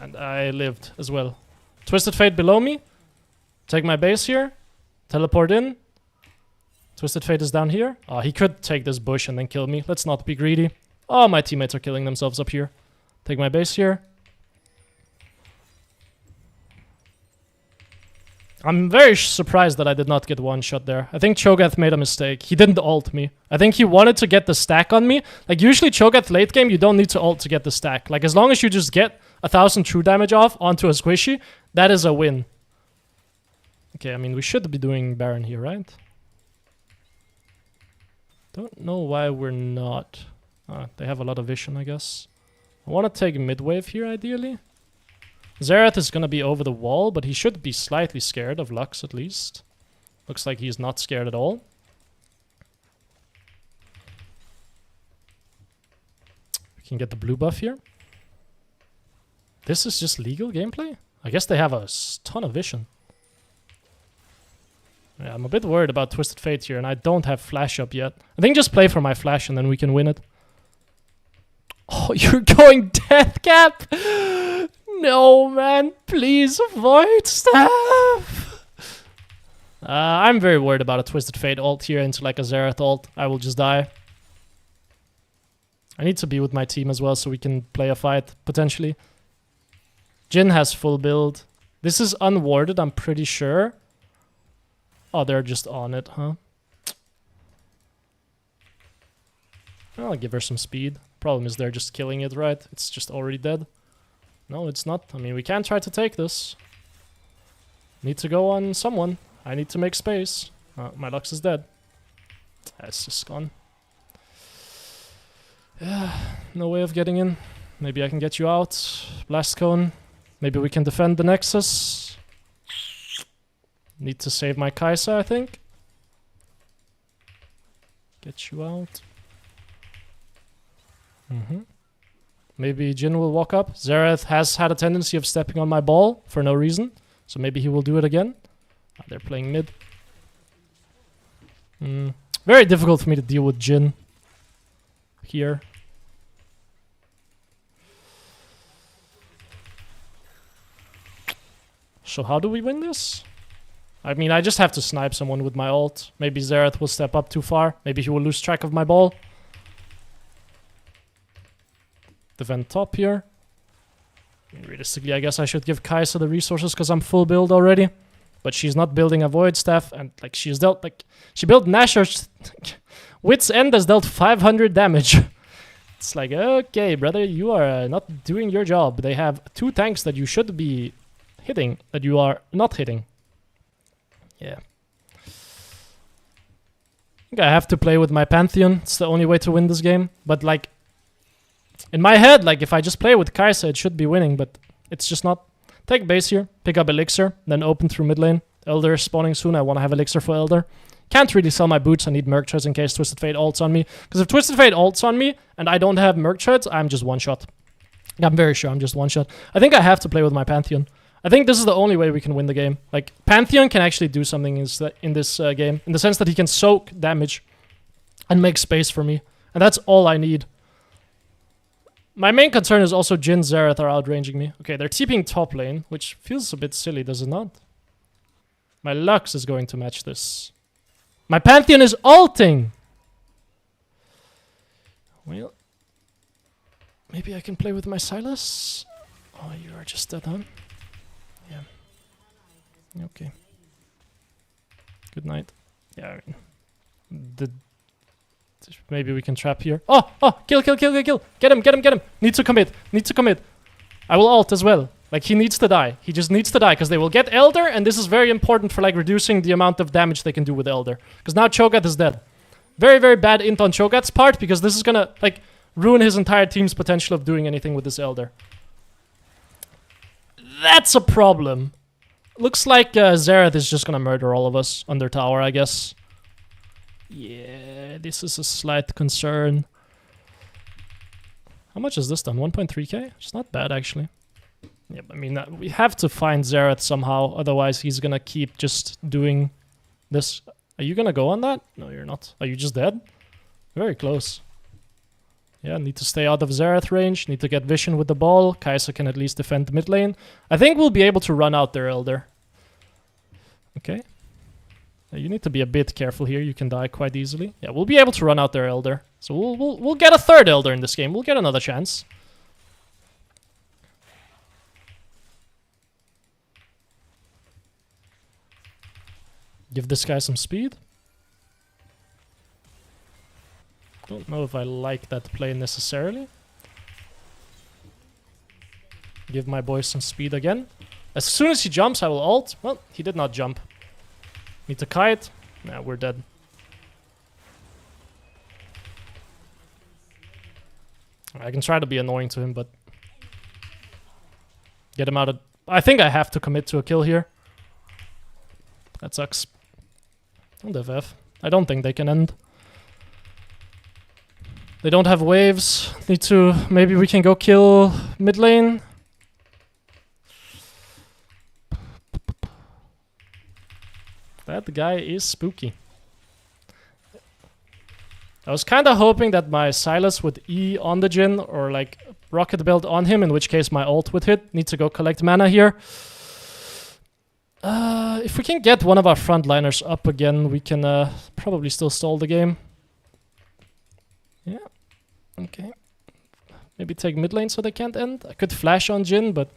And I lived as well. Twisted Fate below me. Take my base here. Teleport in. Twisted Fate is down here. Oh, he could take this bush and then kill me. Let's not be greedy. Oh, my teammates are killing themselves up here. Take my base here. I'm very surprised that I did not get one shot there. I think Cho'Gath made a mistake. He didn't ult me. I think he wanted to get the stack on me. Like, usually Cho'Gath late game, you don't need to ult to get the stack. Like, as long as you just get 1,000 true damage off onto a squishy, that is a win. Okay, I mean, we should be doing Baron here, right? Don't know why we're not. They have a lot of vision, I guess. I want to take mid-wave here, ideally. Xerath is going to be over the wall, but he should be slightly scared of Lux, at least. Looks like he's not scared at all. We can get the blue buff here. This is just legal gameplay? I guess they have a ton of vision. Yeah, I'm a bit worried about Twisted Fate here, and I don't have flash up yet. I think just play for my flash, and then we can win it. Oh, you're going death cap! No, man, please avoid staff. I'm very worried about a Twisted Fate ult here into like a Xerath ult. I will just die. I need to be with my team as well so we can play a fight, potentially. Jhin has full build. This is unwarded, I'm pretty sure. Oh, they're just on it, huh? I'll give her some speed. Problem is they're just killing it, right? It's just already dead. No, it's not. I mean, we can try to take this. Need to go on someone. I need to make space. My Lux is dead. It's just gone. Yeah, no way of getting in. Maybe I can get you out. Blast Cone. Maybe we can defend the Nexus. Need to save my Kai'Sa, I think. Get you out. Maybe Jhin will walk up. Xerath has had a tendency of stepping on my ball for no reason. So maybe he will do it again. They're playing mid. Very difficult for me to deal with Jhin here. So how do we win this? I mean, I just have to snipe someone with my ult. Maybe Xerath will step up too far. Maybe he will lose track of my ball. Defend top here. I mean, realistically, I guess I should give Kai'Sa the resources because I'm full build already. But she's not building a Void Staff, and like she's dealt like she built Nashor's Wit's End has dealt 500 damage. It's like, okay, brother, you are not doing your job. They have 2 tanks that you should be hitting that you are not hitting. Yeah. I think I have to play with my Pantheon. It's the only way to win this game. But like in my head, like if I just play with Kai'Sa, it should be winning, but it's just not. Take base here, pick up Elixir, then open through mid lane. Elder is spawning soon. I want to have Elixir for Elder. Can't really sell my boots. I need Merc Treads in case Twisted Fate ults on me. Because if Twisted Fate ults on me and I don't have Merc Treads, I'm just one shot. I'm very sure I'm just one shot. I think I have to play with my Pantheon. I think this is the only way we can win the game. Like, Pantheon can actually do something in this game. In the sense that he can soak damage and make space for me. And that's all I need. My main concern is also Jhin, Xerath are outranging me. Okay, they're TPing top lane, which feels a bit silly, does it not? My Lux is going to match this. My Pantheon is ulting! Well, maybe I can play with my Sylas? Oh, you are just dead, huh? Yeah. Okay. Good night. Yeah, I mean... Maybe we can trap here. Oh! Kill! Get him! Need to commit. I will ult as well. Like, he needs to die. He just needs to die, because they will get Elder, and this is very important for, like, reducing the amount of damage they can do with Elder. Because now Cho'Gath is dead. Very, very bad int on Cho'Gath's part, because this is gonna, like, ruin his entire team's potential of doing anything with this Elder. That's a problem. Looks like Xerath is just gonna murder all of us under tower, I guess. Yeah, this is a slight concern. How much is this done? 1.3k? It's not bad, actually. Yeah, I mean, we have to find Xerath somehow, otherwise he's gonna keep just doing this. Are you gonna go on that? No, you're not. Are you just dead? Very close. Yeah, need to stay out of Xerath range. Need to get vision with the ball. Kai'Sa can at least defend the mid lane. I think we'll be able to run out their Elder. Okay. You need to be a bit careful here. You can die quite easily. Yeah, we'll be able to run out their Elder. So we'll get a third Elder in this game. We'll get another chance. Give this guy some speed. Don't know if I like that play necessarily. Give my boy some speed again. As soon as he jumps, I will ult. Well, he did not jump. Need to kite. Nah, we're dead. I can try to be annoying to him, but... Get him out of... I think I have to commit to a kill here. That sucks. Don't FF. I don't think they can end. They don't have waves. Need to... Maybe we can go kill mid lane. That guy is spooky. I was kind of hoping that my Sylas would E on the Jhin or like rocket build on him, in which case my ult would hit. Need to go collect mana here. If we can get one of our frontliners up again, we can probably still stall the game. Yeah. Okay. Maybe take mid lane so they can't end. I could flash on Jhin, but...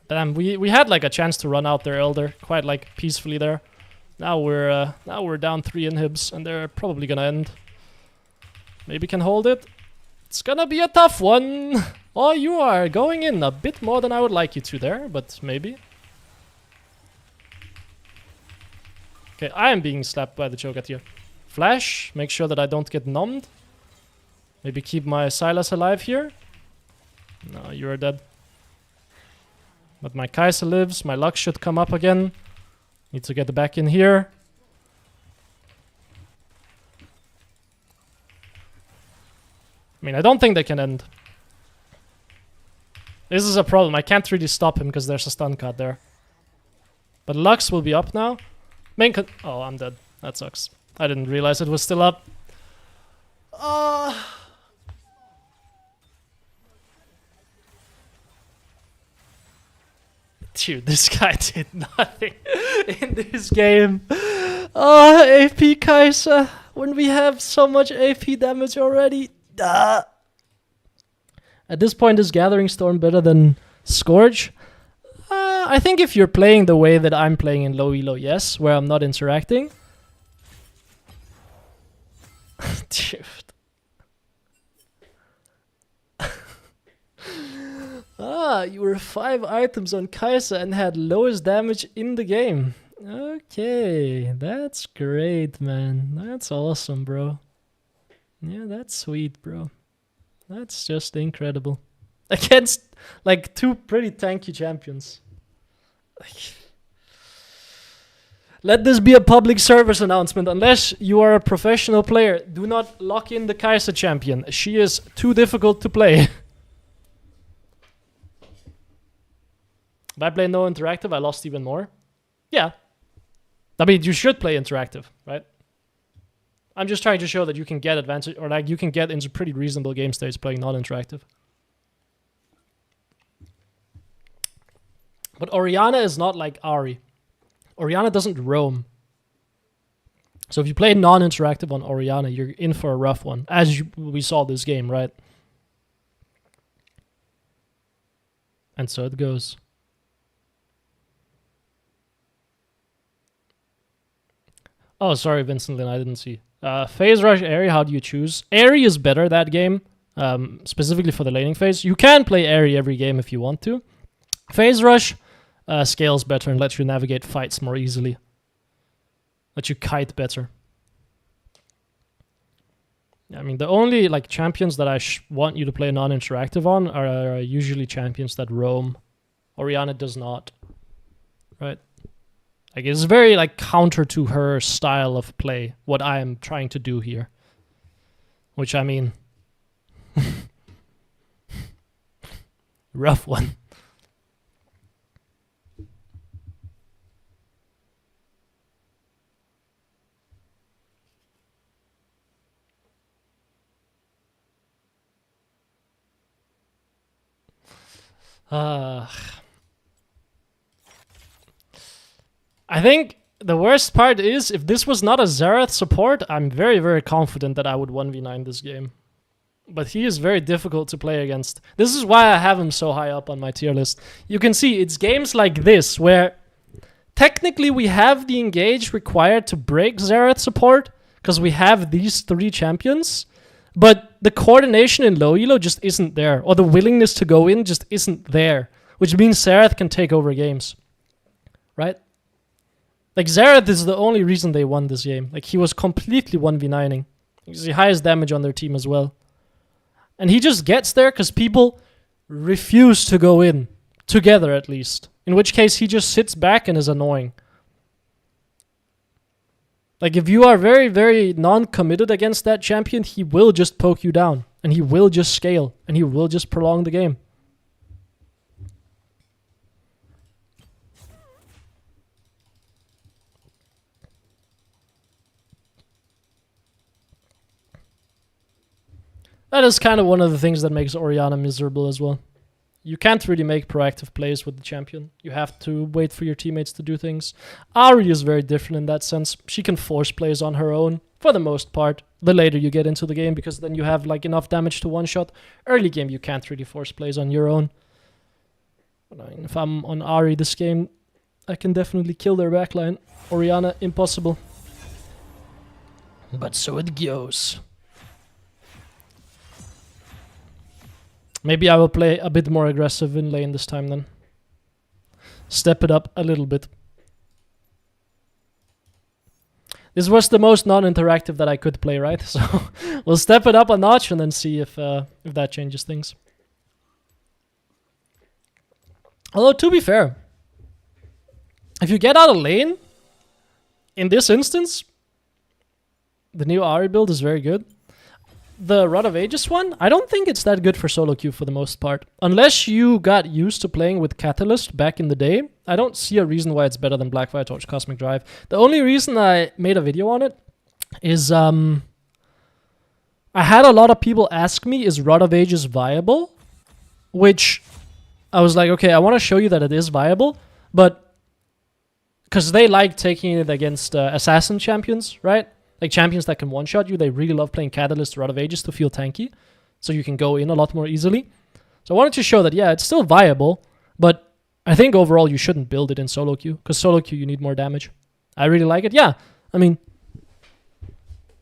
Damn, we had like a chance to run out their Elder quite like peacefully there. Now we're down 3 inhibs and they're probably gonna end. Maybe can hold it. It's gonna be a tough one. Oh, you are going in a bit more than I would like you to there, but maybe. Okay, I am being slapped by the Cho'Gath here. Flash, make sure that I don't get numbed. Maybe keep my Sylas alive here. No, you are dead. But my Kai'Sa lives, my Lux should come up again. Need to get back in here. I mean, I don't think they can end. This is a problem. I can't really stop him because there's a stun cut there. But Lux will be up now. Oh, I'm dead. That sucks. I didn't realize it was still up. Dude, this guy did nothing in this game. AP Kai'Sa. When we have so much AP damage already. At this point, is Gathering Storm better than Scourge? I think if you're playing the way that I'm playing in low elo, yes, where I'm not interacting. Dude. You were 5 items on Kai'Sa and had lowest damage in the game. Okay, that's great, man. That's awesome, bro. Yeah, that's sweet, bro. That's just incredible. Against, like, 2 pretty tanky champions. Let this be a public service announcement. Unless you are a professional player, do not lock in the Kai'Sa champion. She is too difficult to play. If I play no interactive, I lost even more. Yeah. I mean, you should play interactive, right? I'm just trying to show that you can get advantage, or like you can get into pretty reasonable game states playing non-interactive. But Oriana is not like Ari. Oriana doesn't roam. So if you play non-interactive on Oriana, you're in for a rough one. As we saw this game, right? And so it goes. Oh, sorry, Vincent Lin, I didn't see. Phase Rush, Airy, how do you choose? Airy is better that game, specifically for the laning phase. You can play Airy every game if you want to. Phase Rush scales better and lets you navigate fights more easily. Lets you kite better. I mean, the only like champions that I want you to play non-interactive on are usually champions that roam. Oriana does not. Right? Like, it's very, like, counter to her style of play, what I am trying to do here. Which, I mean... rough one. I think the worst part is, if this was not a Xerath support, I'm very, very confident that I would 1v9 this game. But he is very difficult to play against. This is why I have him so high up on my tier list. You can see it's games like this where technically we have the engage required to break Xerath support because we have these 3 champions, but the coordination in low elo just isn't there, or the willingness to go in just isn't there, which means Xerath can take over games, right? Like, Xerath is the only reason they won this game. Like, he was completely 1v9ing. He's the highest damage on their team as well. And he just gets there because people refuse to go in, together at least. In which case, he just sits back and is annoying. Like, if you are very, very non-committed against that champion, he will just poke you down. And he will just scale. And he will just prolong the game. That is kind of one of the things that makes Oriana miserable as well. You can't really make proactive plays with the champion. You have to wait for your teammates to do things. Ahri is very different in that sense. She can force plays on her own, for the most part, the later you get into the game, because then you have like enough damage to one-shot. Early game, you can't really force plays on your own. But if I'm on Ahri this game, I can definitely kill their backline. Oriana, impossible. But so it goes. Maybe I will play a bit more aggressive in lane this time then. Step it up a little bit. This was the most non-interactive that I could play, right? So we'll step it up a notch and then see if that changes things. Although, to be fair, if you get out of lane, in this instance, the new Ahri build is very good. The Rod of Ages one, I don't think it's that good for solo queue for the most part. Unless you got used to playing with Catalyst back in the day, I don't see a reason why it's better than Blackfire Torch Cosmic Drive. The only reason I made a video on it is I had a lot of people ask me, is Rod of Ages viable? Which I was like, okay, I want to show you that it is viable, but because they like taking it against assassin champions, right? Like champions that can one-shot you, they really love playing Catalyst or Rod of Ages to feel tanky, so you can go in a lot more easily. So I wanted to show that, yeah, it's still viable, but I think overall you shouldn't build it in solo queue, because solo queue you need more damage. I really like it, yeah. I mean,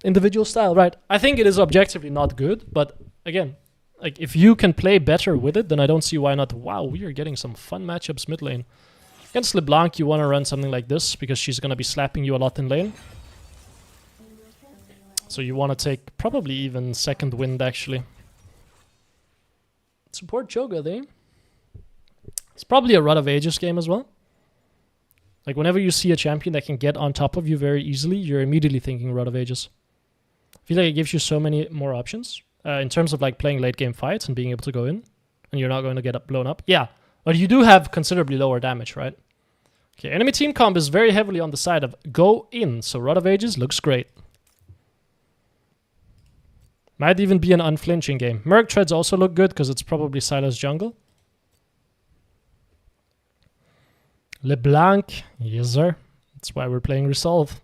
individual style, right? I think it is objectively not good, but again, like if you can play better with it, then I don't see why not. Wow, we are getting some fun matchups mid lane. Against LeBlanc, you want to run something like this, because she's going to be slapping you a lot in lane. So you want to take probably even second wind, actually. Support Choga, they. It's probably a Rod of Ages game as well. Like, whenever you see a champion that can get on top of you very easily, you're immediately thinking Rod of Ages. I feel like it gives you so many more options. In terms of, like, playing late game fights and being able to go in. And you're not going to get blown up. Yeah, but you do have considerably lower damage, right? Okay, enemy team comp is very heavily on the side of go in. So Rod of Ages looks great. Might even be an unflinching game. Merc Treads also look good because it's probably Sylas jungle. LeBlanc, yes sir. That's why we're playing Resolve.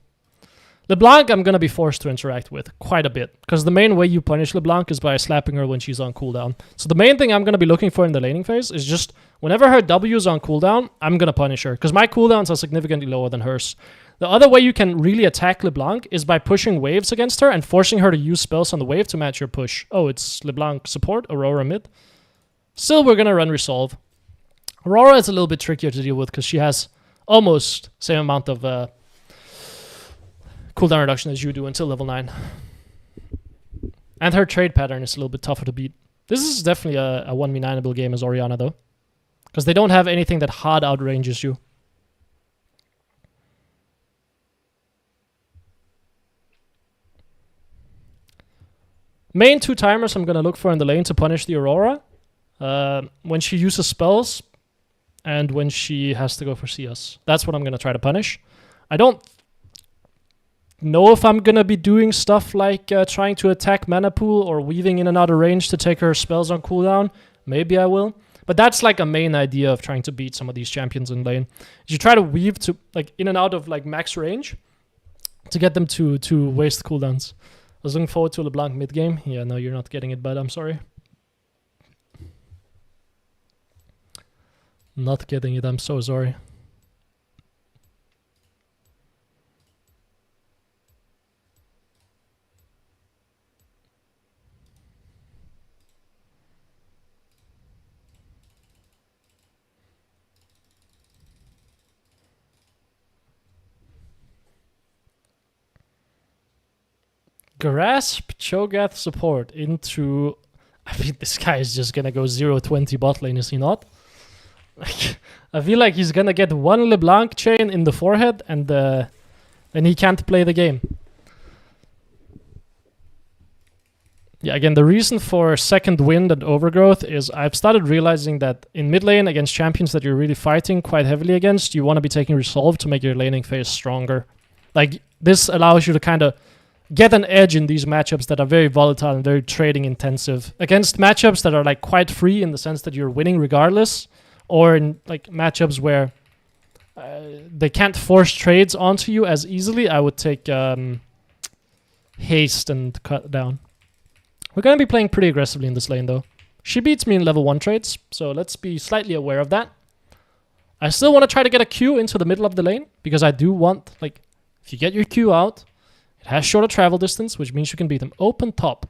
LeBlanc I'm going to be forced to interact with quite a bit, because the main way you punish LeBlanc is by slapping her when she's on cooldown. So the main thing I'm going to be looking for in the laning phase is just whenever her W is on cooldown, I'm going to punish her, because my cooldowns are significantly lower than hers. The other way you can really attack LeBlanc is by pushing waves against her and forcing her to use spells on the wave to match your push. Oh, it's LeBlanc support, Aurora mid. Still, we're going to run Resolve. Aurora is a little bit trickier to deal with because she has almost same amount of cooldown reduction as you do until level 9. And her trade pattern is a little bit tougher to beat. This is definitely a 1v9able game as Oriana though, because they don't have anything that hard outranges you. Main 2 timers I'm going to look for in the lane to punish the Aurora. When she uses spells and when she has to go for CS. That's what I'm going to try to punish. I don't know if I'm going to be doing stuff like trying to attack mana pool or weaving in and out of range to take her spells on cooldown. Maybe I will. But that's like a main idea of trying to beat some of these champions in lane. You try to weave to like in and out of like max range to get them to waste cooldowns. I was looking forward to LeBlanc mid game. Yeah, no, you're not getting it, but I'm sorry. Not getting it, I'm so sorry. Grasp Cho'Gath support into... I mean, this guy is just gonna go 0-20 bot lane, is he not? Like, I feel like he's gonna get one LeBlanc chain in the forehead and then he can't play the game. Yeah, again, the reason for second wind and overgrowth is I've started realizing that in mid lane against champions that you're really fighting quite heavily against, you want to be taking resolve to make your laning phase stronger. Like, this allows you to kind of get an edge in these matchups that are very volatile and very trading intensive against matchups that are like quite free in the sense that you're winning regardless, or in like matchups where they can't force trades onto you as easily. I would take haste and cut down. We're going to be playing pretty aggressively in this lane though. She beats me in level 1 trades, so let's be slightly aware of that. I still want to try to get a Q into the middle of the lane because I do want, like, if you get your Q out, it has shorter travel distance, which means you can beat them open top.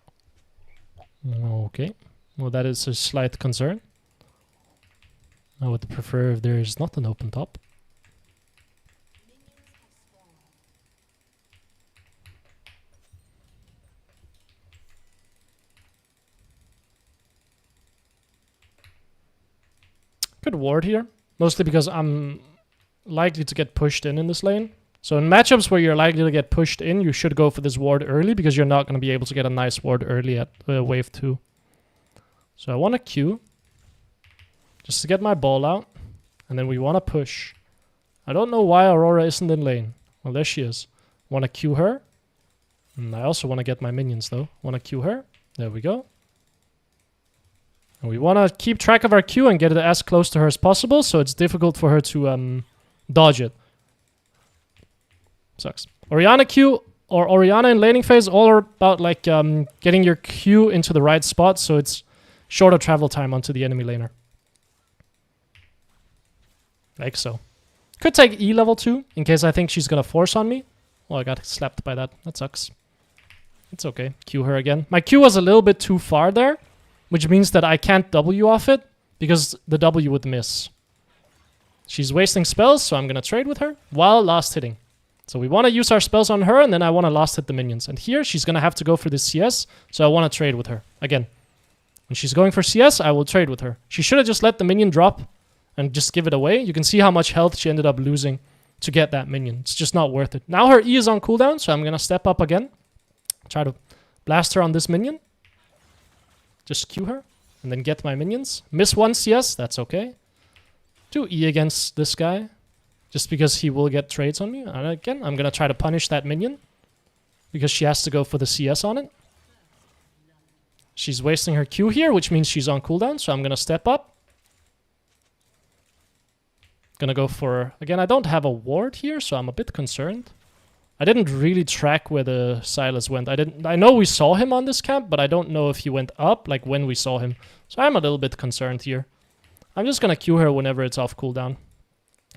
Okay. Well, that is a slight concern. I would prefer if there is not an open top. Good ward here. Mostly because I'm likely to get pushed in this lane. So in matchups where you're likely to get pushed in, you should go for this ward early because you're not going to be able to get a nice ward early at wave 2. So I want a Q. Just to get my ball out. And then we want to push. I don't know why Aurora isn't in lane. Well, there she is. Want to Q her. And I also want to get my minions though. Want to Q her. There we go. And we want to keep track of our Q and get it as close to her as possible so it's difficult for her to dodge it. Sucks. Oriana Q or Oriana in laning phase all are about like getting your Q into the right spot so it's shorter travel time onto the enemy laner. Like so. Could take E level 2 in case I think she's gonna force on me. Well, I got slapped by that. That sucks. It's okay. Q her again. My Q was a little bit too far there, which means that I can't W off it because the W would miss. She's wasting spells, so I'm gonna trade with her while last hitting. So we want to use our spells on her, and then I want to last hit the minions. And here, she's going to have to go for this CS, so I want to trade with her. Again, when she's going for CS, I will trade with her. She should have just let the minion drop and just give it away. You can see how much health she ended up losing to get that minion. It's just not worth it. Now her E is on cooldown, so I'm going to step up again. Try to blast her on this minion. Just Q her, and then get my minions. Miss one CS, that's okay. Do E against this guy. Just because he will get trades on me. And again, I'm going to try to punish that minion. Because she has to go for the CS on it. She's wasting her Q here, which means she's on cooldown. So I'm going to step up. Going to go for... Again, I don't have a ward here, so I'm a bit concerned. I didn't really track where the Silas went. I know we saw him on this camp, but I don't know if he went up, like when we saw him. So I'm a little bit concerned here. I'm just going to Q her whenever it's off cooldown.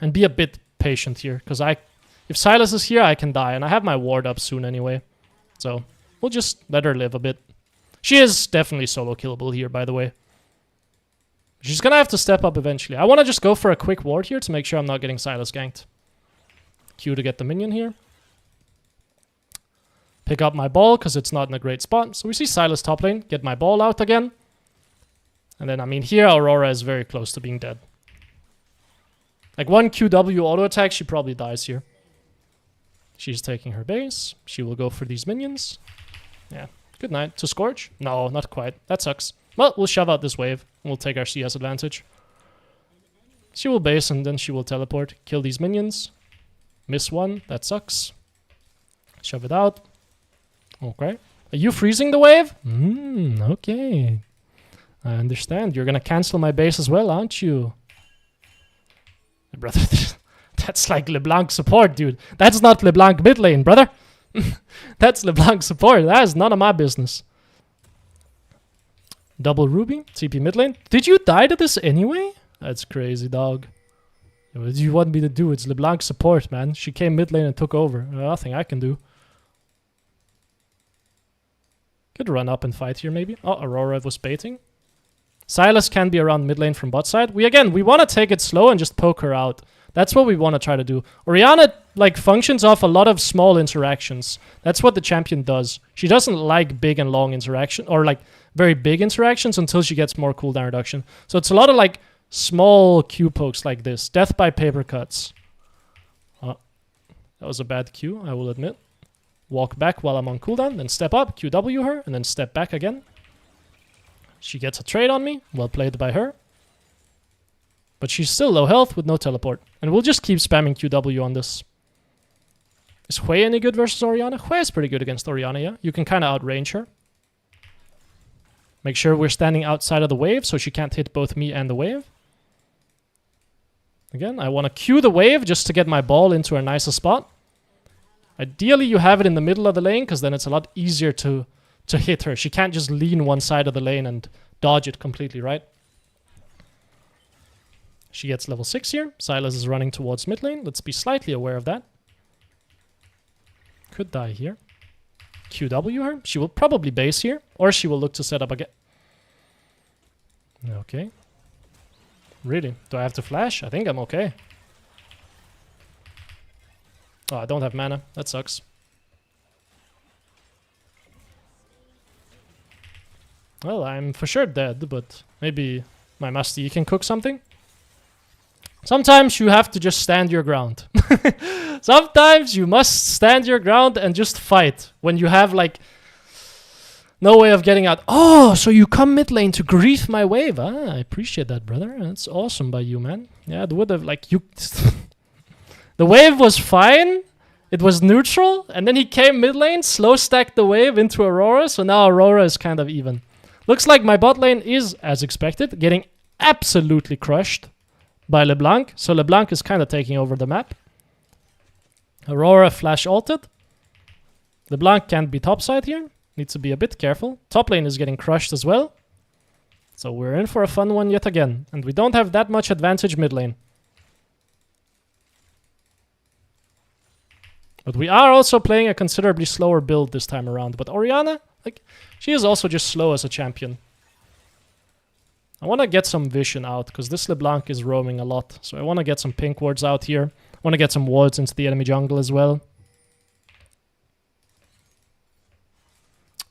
And be a bit patient here, because if Silas is here, I can die, and I have my ward up soon anyway. So we'll just let her live a bit. She is definitely solo killable here, by the way. She's gonna have to step up eventually. I want to just go for a quick ward here to make sure I'm not getting Silas ganked. Q to get the minion here. Pick up my ball, because it's not in a great spot. So we see Silas top lane, get my ball out again. And then, I mean, here Aurora is very close to being dead. Like one QW auto attack, she probably dies here. She's taking her base. She will go for these minions. Yeah. Good night. To Scorch? No, not quite. That sucks. Well, we'll shove out this wave. And we'll take our CS advantage. She will base and then she will teleport. Kill these minions. Miss one. That sucks. Shove it out. Okay. Are you freezing the wave? Okay. I understand. You're gonna cancel my base as well, aren't you? Brother, that's like LeBlanc support, dude. That's not LeBlanc mid lane, brother. That's LeBlanc support. That is none of my business. Double Ruby, TP mid lane. Did you die to this anyway? That's crazy, dog. What do you want me to do? It's LeBlanc support, man. She came mid lane and took over. Nothing I can do. Could run up and fight here, maybe. Oh, Aurora was baiting. Sylas can be around mid lane from bot side. We want to take it slow and just poke her out. That's what we want to try to do. Oriana, like, functions off a lot of small interactions. That's what the champion does. She doesn't like big and long interaction, or, like, very big interactions until she gets more cooldown reduction. So it's a lot of, like, small Q pokes like this. Death by paper cuts. Oh, that was a bad Q, I will admit. Walk back while I'm on cooldown, then step up, QW her, and then step back again. She gets a trade on me. Well played by her. But she's still low health with no teleport. And we'll just keep spamming QW on this. Is Hui any good versus Oriana? Hui is pretty good against Oriana, yeah. You can kind of outrange her. Make sure we're standing outside of the wave so she can't hit both me and the wave. Again, I want to Q the wave just to get my ball into a nicer spot. Ideally, you have it in the middle of the lane because then it's a lot easier to hit her. She can't just lean one side of the lane and dodge it completely, right? She gets level 6 here. Sylas is running towards mid lane. Let's be slightly aware of that. Could die here. QW her. She will probably base here, or she will look to set up again. Okay. Really? Do I have to flash? I think I'm okay. Oh, I don't have mana. That sucks. Well, I'm for sure dead, but maybe my Master Yi can cook something. Sometimes you have to just stand your ground. Sometimes you must stand your ground and just fight when you have, like, no way of getting out. Oh, so you come mid lane to grief my wave. Ah, I appreciate that, brother. That's awesome by you, man. Yeah, it would have, like, you... The wave was fine. It was neutral. And then he came mid lane, slow stacked the wave into Aurora. So now Aurora is kind of even. Looks like my bot lane is, as expected, getting absolutely crushed by LeBlanc. So LeBlanc is kind of taking over the map. Aurora flash ulted. LeBlanc can't be topside here. Needs to be a bit careful. Top lane is getting crushed as well. So we're in for a fun one yet again. And we don't have that much advantage mid lane. But we are also playing a considerably slower build this time around. But Oriana, like, she is also just slow as a champion. I want to get some vision out, because this LeBlanc is roaming a lot. So I want to get some pink wards out here. I want to get some wards into the enemy jungle as well.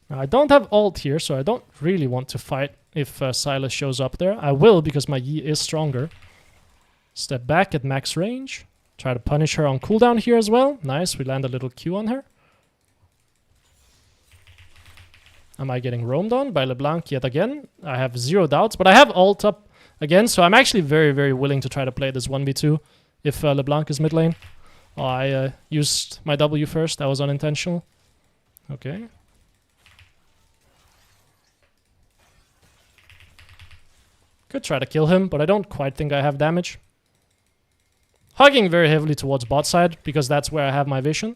Now, I don't have ult here, so I don't really want to fight if Sylas shows up there. I will, because my Yi is stronger. Step back at max range. Try to punish her on cooldown here as well. Nice, we land a little Q on her. Am I getting roamed on by LeBlanc yet again? I have zero doubts, but I have ult up again, so I'm actually very, very willing to try to play this 1v2 if LeBlanc is mid lane. Oh, I used my W first. That was unintentional. Okay. Could try to kill him, but I don't quite think I have damage. Hugging very heavily towards bot side, because that's where I have my vision.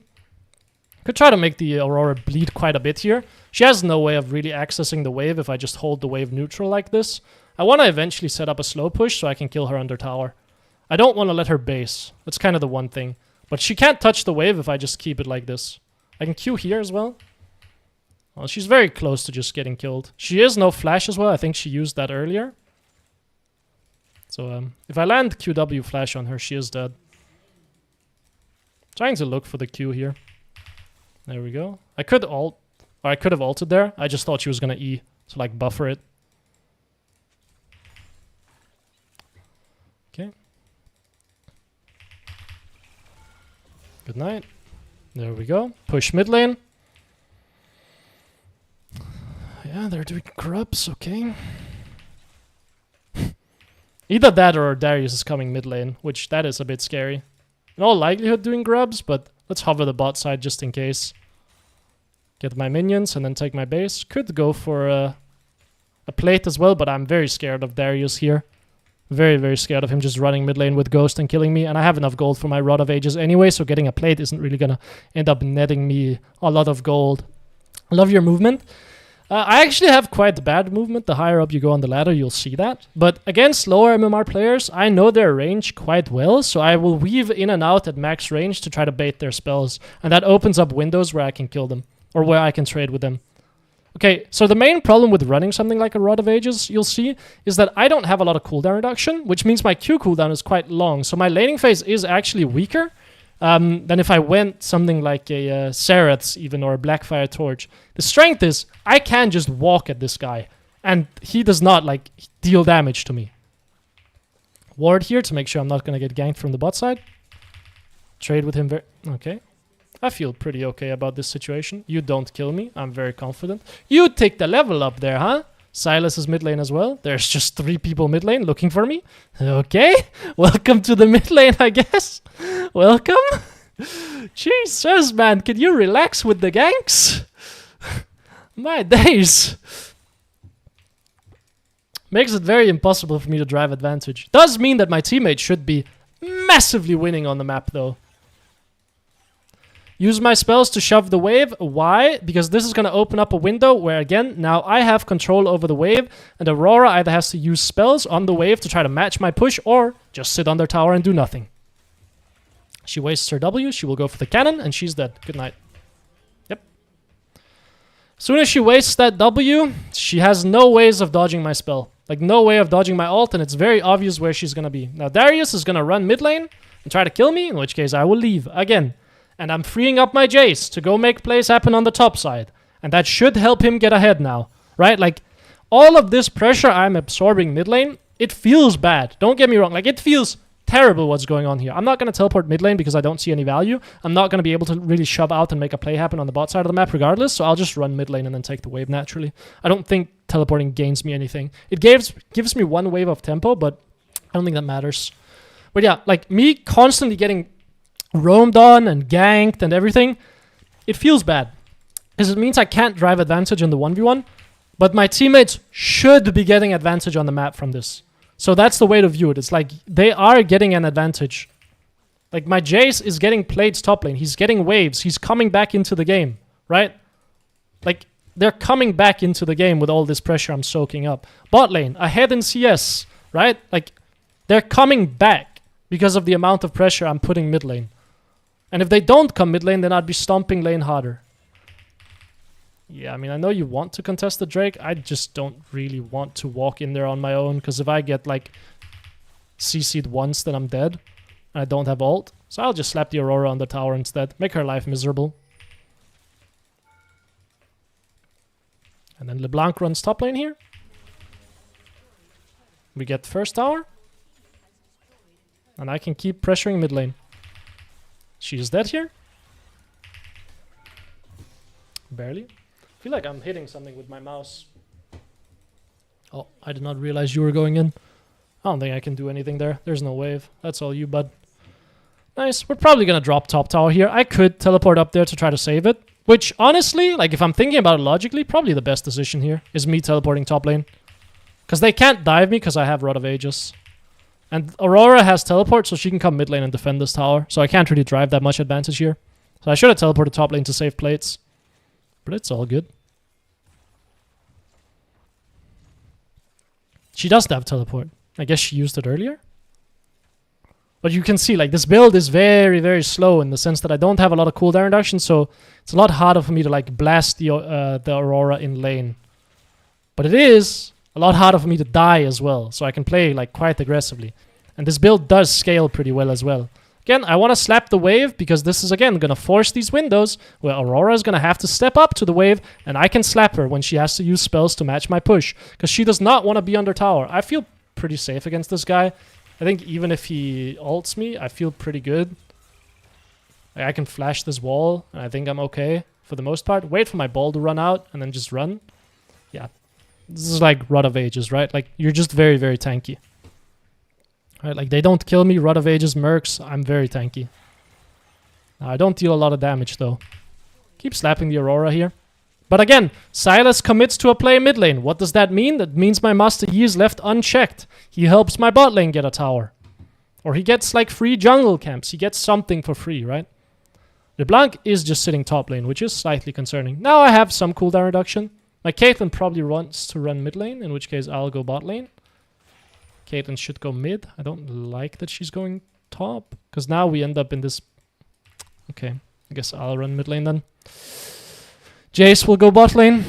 Could try to make the Aurora bleed quite a bit here. She has no way of really accessing the wave if I just hold the wave neutral like this. I want to eventually set up a slow push so I can kill her under tower. I don't want to let her base. That's kind of the one thing. But she can't touch the wave if I just keep it like this. I can Q here as well. Well, she's very close to just getting killed. She is no flash as well. I think she used that earlier. So if I land QW flash on her, she is dead. Trying to look for the Q here. There we go. I could ult, or I could have ulted there. I just thought she was gonna E to like buffer it. Okay. Good night. There we go. Push mid lane. Yeah, they're doing grubs, okay. Either that or Darius is coming mid lane, which that is a bit scary. In all likelihood doing grubs, but let's hover the bot side just in case. Get my minions and then take my base. Could go for a a plate as well, but I'm very scared of Darius here. Very, very scared of him just running mid lane with Ghost and killing me. And I have enough gold for my Rod of Ages anyway, so getting a plate isn't really going to end up netting me a lot of gold. I love your movement. I actually have quite bad movement. The higher up you go on the ladder, you'll see that. But against lower MMR players, I know their range quite well, so I will weave in and out at max range to try to bait their spells. And that opens up windows where I can kill them, or where I can trade with them. Okay, so the main problem with running something like a Rod of Ages, you'll see, is that I don't have a lot of cooldown reduction, which means my Q cooldown is quite long. So my laning phase is actually weaker than if I went something like a Sereth's even, or a Blackfire Torch. The strength is, I can just walk at this guy, and he does not, like, deal damage to me. Ward here to make sure I'm not going to get ganked from the bot side. Trade with him okay. I feel pretty okay about this situation. You don't kill me. I'm very confident. You take the level up there, huh? Silas is mid lane as well. There's just 3 people mid lane looking for me. Okay. Welcome to the mid lane, I guess. Welcome. Jesus, man. Can you relax with the ganks? My days. Makes it very impossible for me to drive advantage. Does mean that my teammates should be massively winning on the map, though. Use my spells to shove the wave. Why? Because this is going to open up a window where, again, now I have control over the wave, and Aurora either has to use spells on the wave to try to match my push, or just sit on their tower and do nothing. She wastes her W, she will go for the cannon, and she's dead. Good night. Yep. As soon as she wastes that W, she has no ways of dodging my spell. Like, no way of dodging my ult, and it's very obvious where she's going to be. Now, Darius is going to run mid lane and try to kill me, in which case I will leave again. And I'm freeing up my Jace to go make plays happen on the top side. And that should help him get ahead now, right? Like, all of this pressure I'm absorbing mid lane, it feels bad. Don't get me wrong. Like, it feels terrible what's going on here. I'm not going to teleport mid lane because I don't see any value. I'm not going to be able to really shove out and make a play happen on the bot side of the map regardless, so I'll just run mid lane and then take the wave naturally. I don't think teleporting gains me anything. It gives me 1 wave of tempo, but I don't think that matters. But yeah, like, me constantly getting roamed on and ganked and everything, it feels bad. Because it means I can't drive advantage in the 1v1, but my teammates should be getting advantage on the map from this. So that's the way to view it. It's like, they are getting an advantage. Like, my Jace is getting played top lane. He's getting waves. He's coming back into the game, right? Like, they're coming back into the game with all this pressure I'm soaking up. Bot lane, ahead in CS, right? Like, they're coming back because of the amount of pressure I'm putting mid lane. And if they don't come mid lane, then I'd be stomping lane harder. Yeah, I mean, I know you want to contest the Drake. I just don't really want to walk in there on my own, because if I get, like, CC'd once, then I'm dead. And I don't have ult. So I'll just slap the Aurora on the tower instead. Make her life miserable. And then LeBlanc runs top lane here. We get first tower. And I can keep pressuring mid lane. She's dead here. Barely. I feel like I'm hitting something with my mouse. Oh, I did not realize you were going in. I don't think I can do anything there. There's no wave. That's all you, bud. Nice. We're probably going to drop top tower here. I could teleport up there to try to save it. Which, honestly, like, if I'm thinking about it logically, probably the best decision here is me teleporting top lane. Because they can't dive me because I have Rod of Ages. And Aurora has teleport, so she can come mid lane and defend this tower. So I can't really drive that much advantage here. So I should have teleported top lane to save plates. But it's all good. She doesn't have teleport. I guess she used it earlier. But you can see, like, this build is very, very slow in the sense that I don't have a lot of cooldown reduction. So it's a lot harder for me to, like, blast the Aurora in lane. But it is a lot harder for me to die as well, so I can play, like, quite aggressively. And this build does scale pretty well as well. Again, I want to slap the wave because this is, again, going to force these windows where Aurora is going to have to step up to the wave, and I can slap her when she has to use spells to match my push, because she does not want to be under tower. I feel pretty safe against this guy. I think even if he ults me, I feel pretty good. Like, I can flash this wall, and I think I'm okay for the most part. Wait for my ball to run out, and then just run. Yeah. This is like Rod of Ages, right? Like, you're just very, very tanky. Right? Like, they don't kill me. Rod of Ages, Mercs, I'm very tanky. Now, I don't deal a lot of damage, though. Keep slapping the Aurora here. But again, Sylas commits to a play mid lane. What does that mean? That means my Master Yi is left unchecked. He helps my bot lane get a tower. Or he gets like free jungle camps. He gets something for free, right? LeBlanc is just sitting top lane, which is slightly concerning. Now I have some cooldown reduction. My Caitlyn probably wants to run mid lane, in which case I'll go bot lane. Caitlyn should go mid. I don't like that she's going top, because now we end up in this... Okay, I guess I'll run mid lane then. Jace will go bot lane.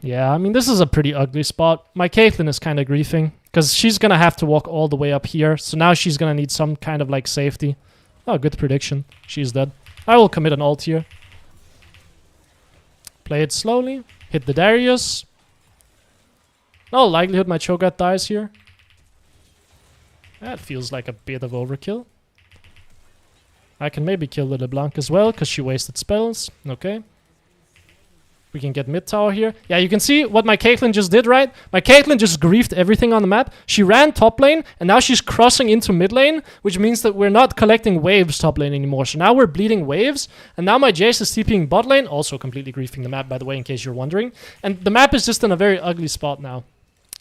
Yeah, I mean, this is a pretty ugly spot. My Caitlyn is kind of griefing, because she's going to have to walk all the way up here, so now she's going to need some kind of like safety. Oh, good prediction. She's dead. I will commit an ult here. Play it slowly. Hit the Darius. No likelihood my Cho'Gath dies here. That feels like a bit of overkill. I can maybe kill the LeBlanc as well, because she wasted spells. Okay. We can get mid tower here. Yeah, you can see what my Caitlyn just did, right? My Caitlyn just griefed everything on the map. She ran top lane, and now she's crossing into mid lane, which means that we're not collecting waves top lane anymore. So now we're bleeding waves, and now my Jace is TPing bot lane, also completely griefing the map, by the way, in case you're wondering. And the map is just in a very ugly spot now,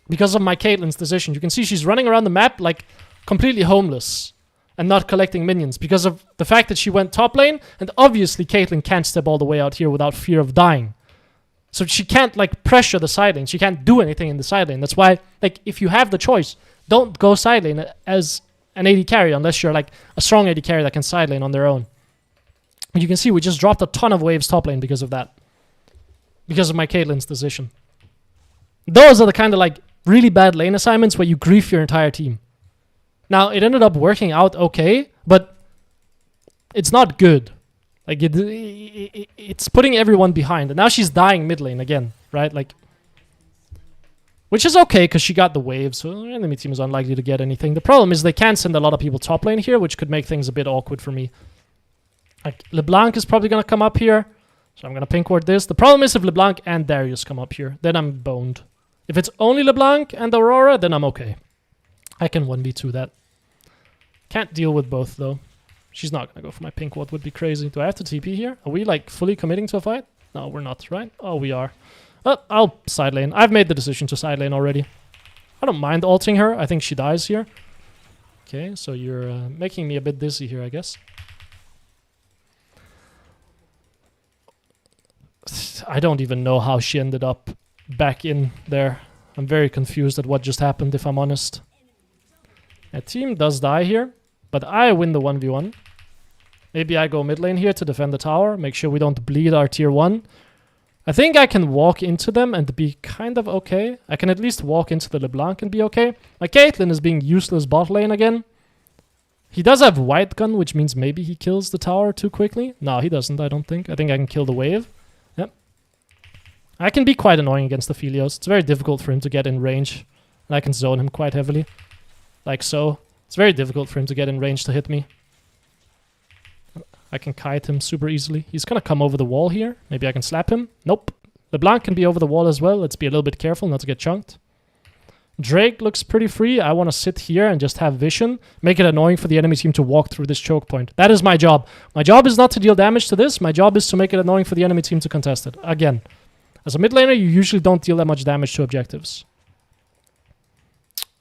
because of my Caitlyn's decision. You can see she's running around the map like completely homeless, and not collecting minions, because of the fact that she went top lane, and obviously Caitlyn can't step all the way out here without fear of dying. So she can't, like, pressure the side lane. She can't do anything in the side lane. That's why, like, if you have the choice, don't go side lane as an AD carry unless you're, like, a strong AD carry that can side lane on their own. And you can see we just dropped a ton of waves top lane because of that. Because of my Caitlyn's decision. Those are the kind of, like, really bad lane assignments where you grief your entire team. Now, it ended up working out okay, but it's not good. Like, it's putting everyone behind. And now she's dying mid lane again, right? Like, which is okay, because she got the wave, so the enemy team is unlikely to get anything. The problem is they can't send a lot of people top lane here, which could make things a bit awkward for me. Like, LeBlanc is probably going to come up here, so I'm going to pink ward this. The problem is if LeBlanc and Darius come up here, then I'm boned. If it's only LeBlanc and Aurora, then I'm okay. I can 1v2 that. Can't deal with both, though. She's not gonna go for my pink ward, would be crazy. Do I have to TP here? Are we, like, fully committing to a fight? No, we're not, right? Oh, we are. I'll side lane. I've made the decision to side lane already. I don't mind ulting her. I think she dies here. Okay, so you're making me a bit dizzy here, I guess. I don't even know how she ended up back in there. I'm very confused at what just happened, if I'm honest. A team does die here, but I win the 1v1. Maybe I go mid lane here to defend the tower, make sure we don't bleed our tier 1. I think I can walk into them and be kind of okay. I can at least walk into the LeBlanc and be okay. My Caitlyn is being useless bot lane again. He does have white gun, which means maybe he kills the tower too quickly. No, he doesn't, I don't think. I think I can kill the wave. Yep. I can be quite annoying against the Philios. It's very difficult for him to get in range. And I can zone him quite heavily. Like so. It's very difficult for him to get in range to hit me. I can kite him super easily. He's gonna come over the wall here. Maybe I can slap him. Nope. LeBlanc can be over the wall as well. Let's be a little bit careful not to get chunked. Drake looks pretty free. I want to sit here and just have vision. Make it annoying for the enemy team to walk through this choke point. That is my job. My job is not to deal damage to this. My job is to make it annoying for the enemy team to contest it. Again, as a mid laner, you usually don't deal that much damage to objectives.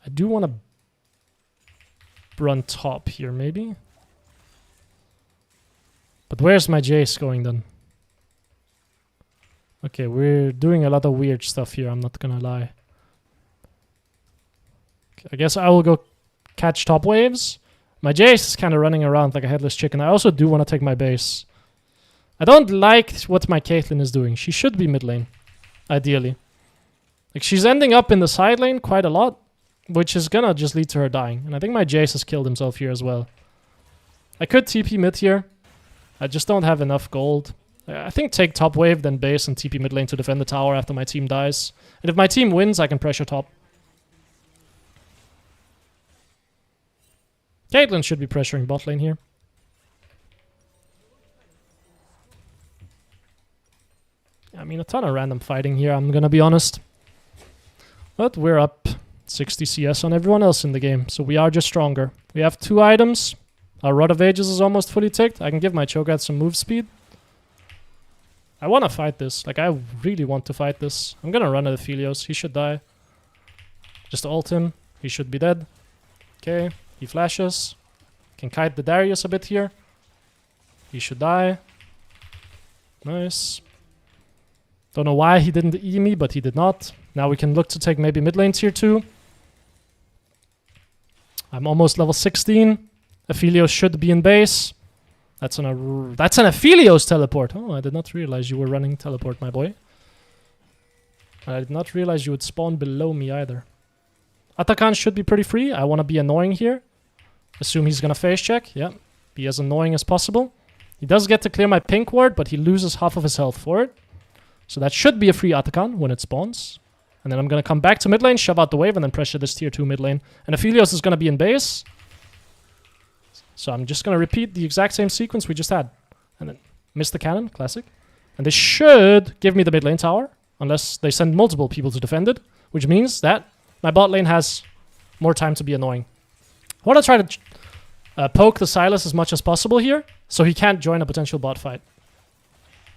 I do want to run top here, maybe. But where's my Jace going then? Okay, we're doing a lot of weird stuff here, I'm not gonna lie. Okay, I guess I will go catch top waves. My Jace is kind of running around like a headless chicken. I also do want to take my base. I don't like what my Caitlyn is doing. She should be mid lane, ideally. Like, she's ending up in the side lane quite a lot, which is gonna just lead to her dying. And I think my Jace has killed himself here as well. I could TP mid here. I just don't have enough gold. I think take top wave, then base, and TP mid lane to defend the tower after my team dies. And if my team wins, I can pressure top. Caitlyn should be pressuring bot lane here. I mean, a ton of random fighting here, I'm gonna be honest. But we're up 60 CS on everyone else in the game, so we are just stronger. We have 2 items. Our Rod of Ages is almost fully ticked. I can give my Cho'Gath some move speed. I want to fight this. Like, I really want to fight this. I'm gonna run at Aphelios. He should die. Just ult him. He should be dead. Okay, he flashes. Can kite the Darius a bit here. He should die. Nice. Don't know why he didn't E me, but he did not. Now we can look to take maybe mid lane tier 2. I'm almost level 16. Aphelios should be in base. That's an Aphelios teleport. Oh, I did not realize you were running teleport, my boy. I did not realize you would spawn below me either. Atakan should be pretty free. I want to be annoying here. Assume he's going to face check. Yeah, be as annoying as possible. He does get to clear my pink ward, but he loses half of his health for it. So that should be a free Atakan when it spawns. And then I'm going to come back to mid lane, shove out the wave, and then pressure this tier 2 mid lane. And Aphelios is going to be in base. So I'm just going to repeat the exact same sequence we just had. And then miss the cannon, classic. And they should give me the mid lane tower, unless they send multiple people to defend it, which means that my bot lane has more time to be annoying. I want to try to poke the Sylas as much as possible here, so he can't join a potential bot fight.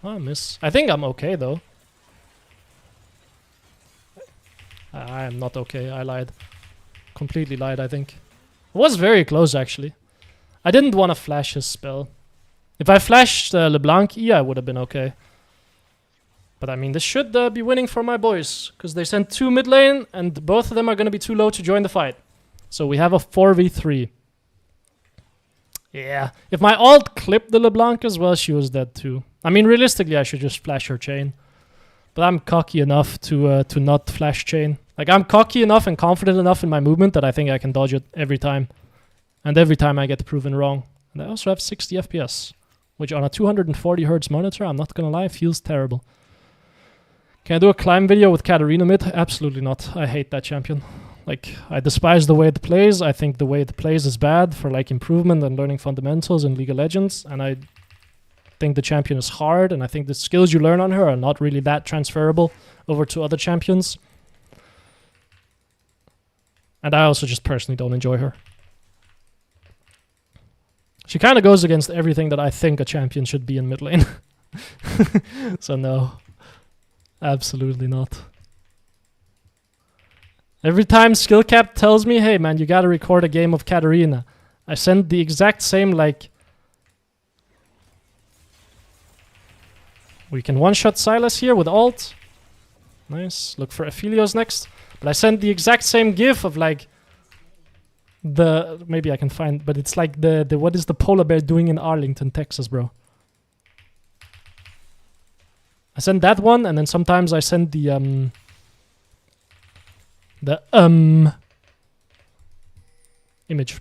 Oh, miss. I think I'm okay, though. I am not okay. I lied. Completely lied, I think. It was very close, actually. I didn't want to flash his spell. If I flashed LeBlanc E, I would have been okay. But I mean, this should be winning for my boys, because they sent 2 mid lane, and both of them are going to be too low to join the fight. So we have a 4v3. Yeah. If my ult clipped the LeBlanc as well, she was dead too. I mean, realistically, I should just flash her chain. But I'm cocky enough to not flash chain. Like, I'm cocky enough and confident enough in my movement that I think I can dodge it every time. And every time I get proven wrong. And I also have 60 FPS. Which on a 240 Hz monitor, I'm not gonna lie, feels terrible. Can I do a climb video with Katarina mid? Absolutely not. I hate that champion. Like, I despise the way it plays. I think the way it plays is bad for, like, improvement and learning fundamentals in League of Legends. And I think the champion is hard, and I think the skills you learn on her are not really that transferable over to other champions. And I also just personally don't enjoy her. She kind of goes against everything that I think a champion should be in mid lane. So no. Absolutely not. Every time skill cap tells me, hey man, you gotta record a game of Katarina, I send the exact same, like, we can one-shot Sylas here with ult. Nice. Look for Aphelios next. But I send the exact same gif of, like, the... Maybe I can find... But it's like the what is the polar bear doing in Arlington, Texas, bro? I send that one, and then sometimes I send the image.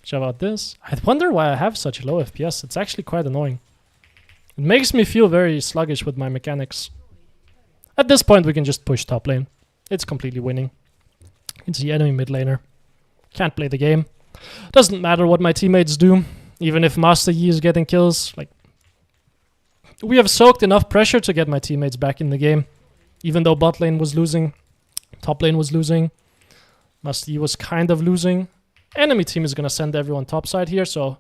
Shove out this. I wonder why I have such low FPS. It's actually quite annoying. It makes me feel very sluggish with my mechanics. At this point, we can just push top lane. It's completely winning. It's the enemy mid laner. Can't play the game. Doesn't matter what my teammates do. Even if Master Yi is getting kills. Like, we have soaked enough pressure to get my teammates back in the game. Even though bot lane was losing. Top lane was losing. Master Yi was kind of losing. Enemy team is going to send everyone topside here, so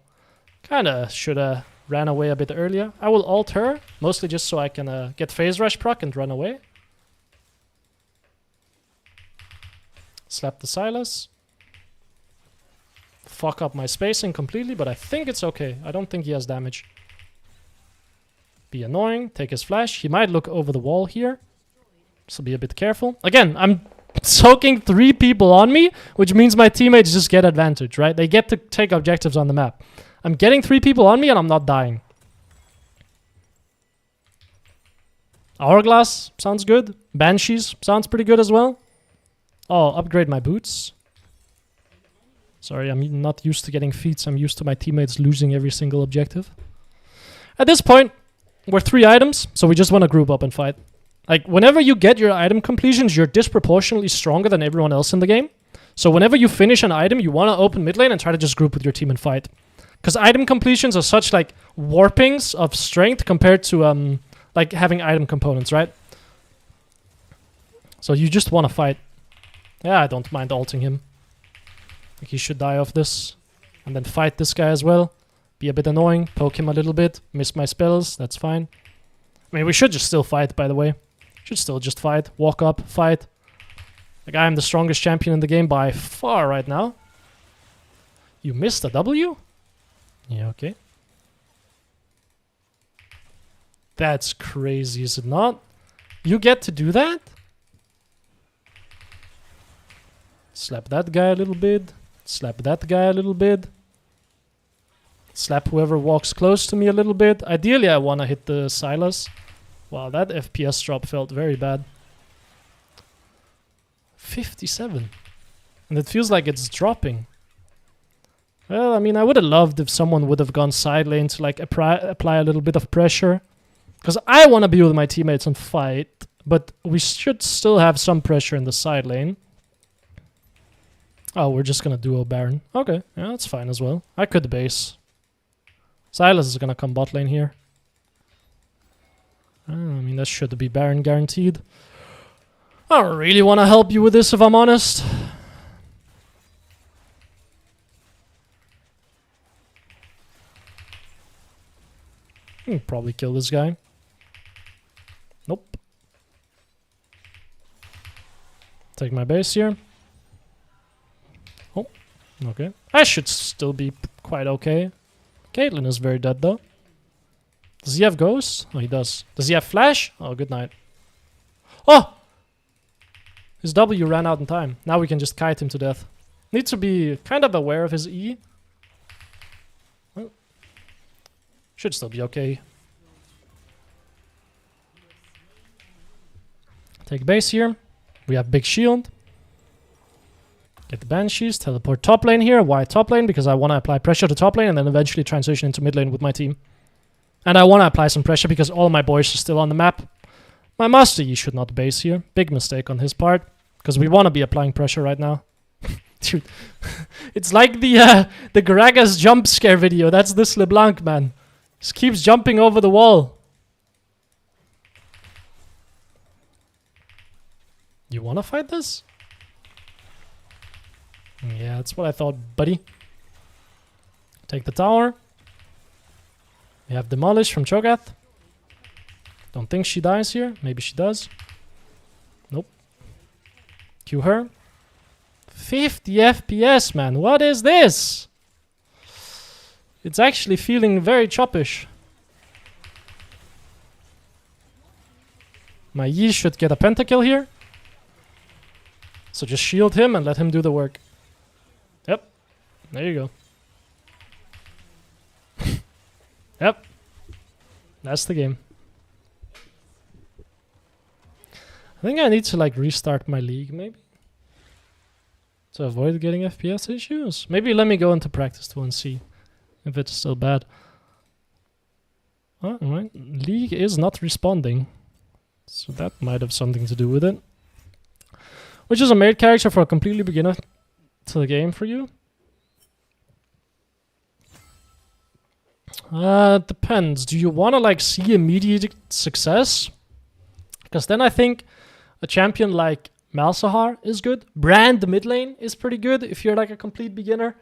kind of should have ran away a bit earlier. I will ult her, mostly just so I can get phase rush proc and run away. Slap the Sylas. Fuck up my spacing completely, but I think it's okay. I don't think he has damage. Be annoying, take his flash. He might look over the wall here, so be a bit careful. Again, I'm soaking 3 people on me, which means my teammates just get advantage, right? They get to take objectives on the map. I'm getting 3 people on me and I'm not dying. Hourglass sounds good. Banshees sounds pretty good as well. Oh, upgrade my boots. Sorry, I'm not used to getting feats. I'm used to my teammates losing every single objective. At this point, we're 3 items, so we just want to group up and fight. Like, whenever you get your item completions, you're disproportionately stronger than everyone else in the game. So whenever you finish an item, you want to open mid lane and try to just group with your team and fight. Because item completions are such, like, warpings of strength compared to, like, having item components, right? So you just want to fight. Yeah, I don't mind ulting him. Like, he should die off this. And then fight this guy as well. Be a bit annoying. Poke him a little bit. Miss my spells. That's fine. I mean, we should just still fight, by the way. Should still just fight. Walk up. Fight. Like, I am the strongest champion in the game by far right now. You missed a W? Yeah, okay. That's crazy, is it not? You get to do that? Slap that guy a little bit. Slap that guy a little bit. Slap whoever walks close to me a little bit. Ideally, I want to hit the Silas. Wow, that FPS drop felt very bad. 57. And it feels like it's dropping. Well, I mean, I would have loved if someone would have gone side lane to like apply a little bit of pressure. Because I want to be with my teammates and fight. But we should still have some pressure in the side lane. Oh, we're just going to duo Baron. Okay, yeah, that's fine as well. I could base. Silas is going to come bot lane here. I mean, that should be Baron guaranteed. I don't really want to help you with this, if I'm honest. Probably kill this guy. Nope. Take my base here. Oh, okay. I should still be quite okay. Caitlyn is very dead though. Does he have ghost? Oh, he does. Does he have flash? Oh, good night. Oh! His W ran out in time. Now we can just kite him to death. Need to be kind of aware of his E. Well, should still be okay. Take base here. We have big shield. Get the banshees. Teleport top lane here. Why top lane? Because I want to apply pressure to top lane and then eventually transition into mid lane with my team. And I want to apply some pressure because all my boys are still on the map. My Master Yi should not base here. Big mistake on his part. Because we want to be applying pressure right now. Dude. It's like the Gragas jump scare video. That's this LeBlanc, man. Just keeps jumping over the wall. You want to fight this? Yeah, that's what I thought, buddy. Take the tower. We have Demolish from Cho'Gath. Don't think she dies here. Maybe she does. Nope. Q her. 50 FPS, man. What is this? It's actually feeling very choppish. My Yi should get a pentakill here. So just shield him and let him do the work. Yep. There you go. Yep. That's the game. I think I need to like restart my league maybe. To avoid getting FPS issues. Maybe let me go into practice 2 and see if it's still bad. Oh, alright. League is not responding. So that might have something to do with it. Which is a made character for a completely beginner to the game for you? Depends. Do you want to like see immediate success? Because then I think a champion like Malzahar is good. Brand mid lane is pretty good if you're like a complete beginner.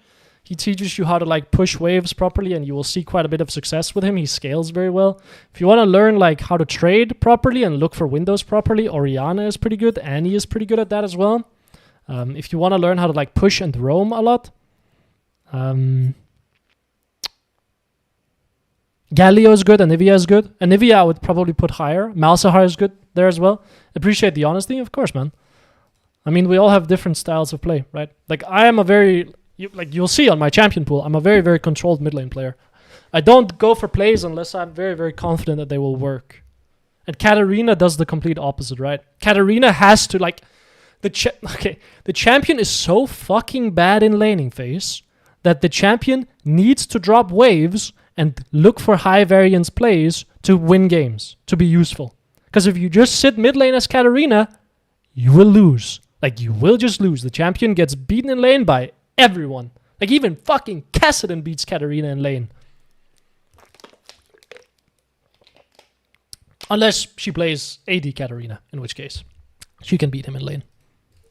He teaches you how to like push waves properly and you will see quite a bit of success with him. He scales very well. If you want to learn like how to trade properly and look for windows properly, Oriana is pretty good. Annie is pretty good at that as well. If you want to learn how to like push and roam a lot, Galio is good, Anivia is good. Anivia I would probably put higher. Malzahar is good there as well. Appreciate the honesty, of course, man. I mean, we all have different styles of play, right? Like, I am a very... you'll see on my champion pool, I'm a very, very controlled mid lane player. I don't go for plays unless I'm very, very confident that they will work. And Katarina does the complete opposite, right? Katarina has to, like... The champion is so fucking bad in laning phase that the champion needs to drop waves and look for high variance plays to win games, to be useful. Because if you just sit mid lane as Katarina, you will lose. Like, you will just lose. The champion gets beaten in lane by everyone. Like, even fucking Kassadin beats Katarina in lane. Unless she plays AD Katarina, in which case she can beat him in lane.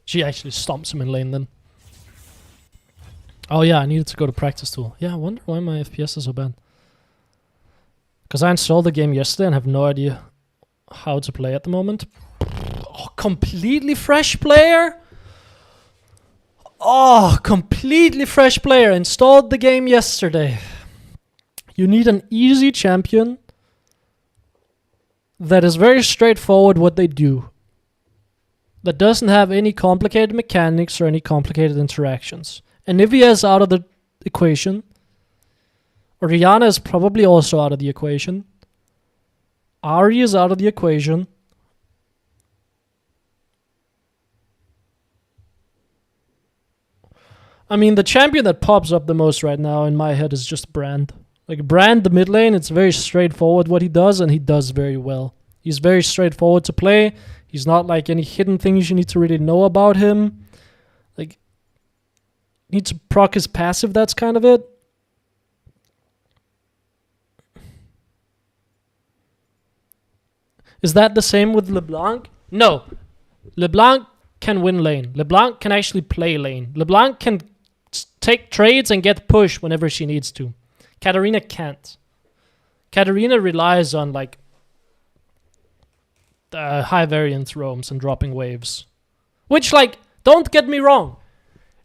She actually stomps him in lane then. Oh yeah, I needed to go to practice tool. Yeah, I wonder why my FPS is so bad. Because I installed the game yesterday and have no idea how to play at the moment. Oh, completely fresh player? Oh, completely fresh player. Installed the game yesterday. You need an easy champion that is very straightforward what they do. That doesn't have any complicated mechanics or any complicated interactions. Anivia is out of the equation. Oriana is probably also out of the equation. Ahri is out of the equation. I mean, the champion that pops up the most right now in my head is just Brand. Like, Brand, the mid lane, it's very straightforward what he does, and he does very well. He's very straightforward to play. He's not like any hidden things you need to really know about him. Like, need to proc his passive, that's kind of it. Is that the same with LeBlanc? No. LeBlanc can win lane. LeBlanc can actually play lane. LeBlanc can take trades and get push whenever she needs to. Katarina can't. Katarina relies on like high variance roams and dropping waves. Which, like, don't get me wrong.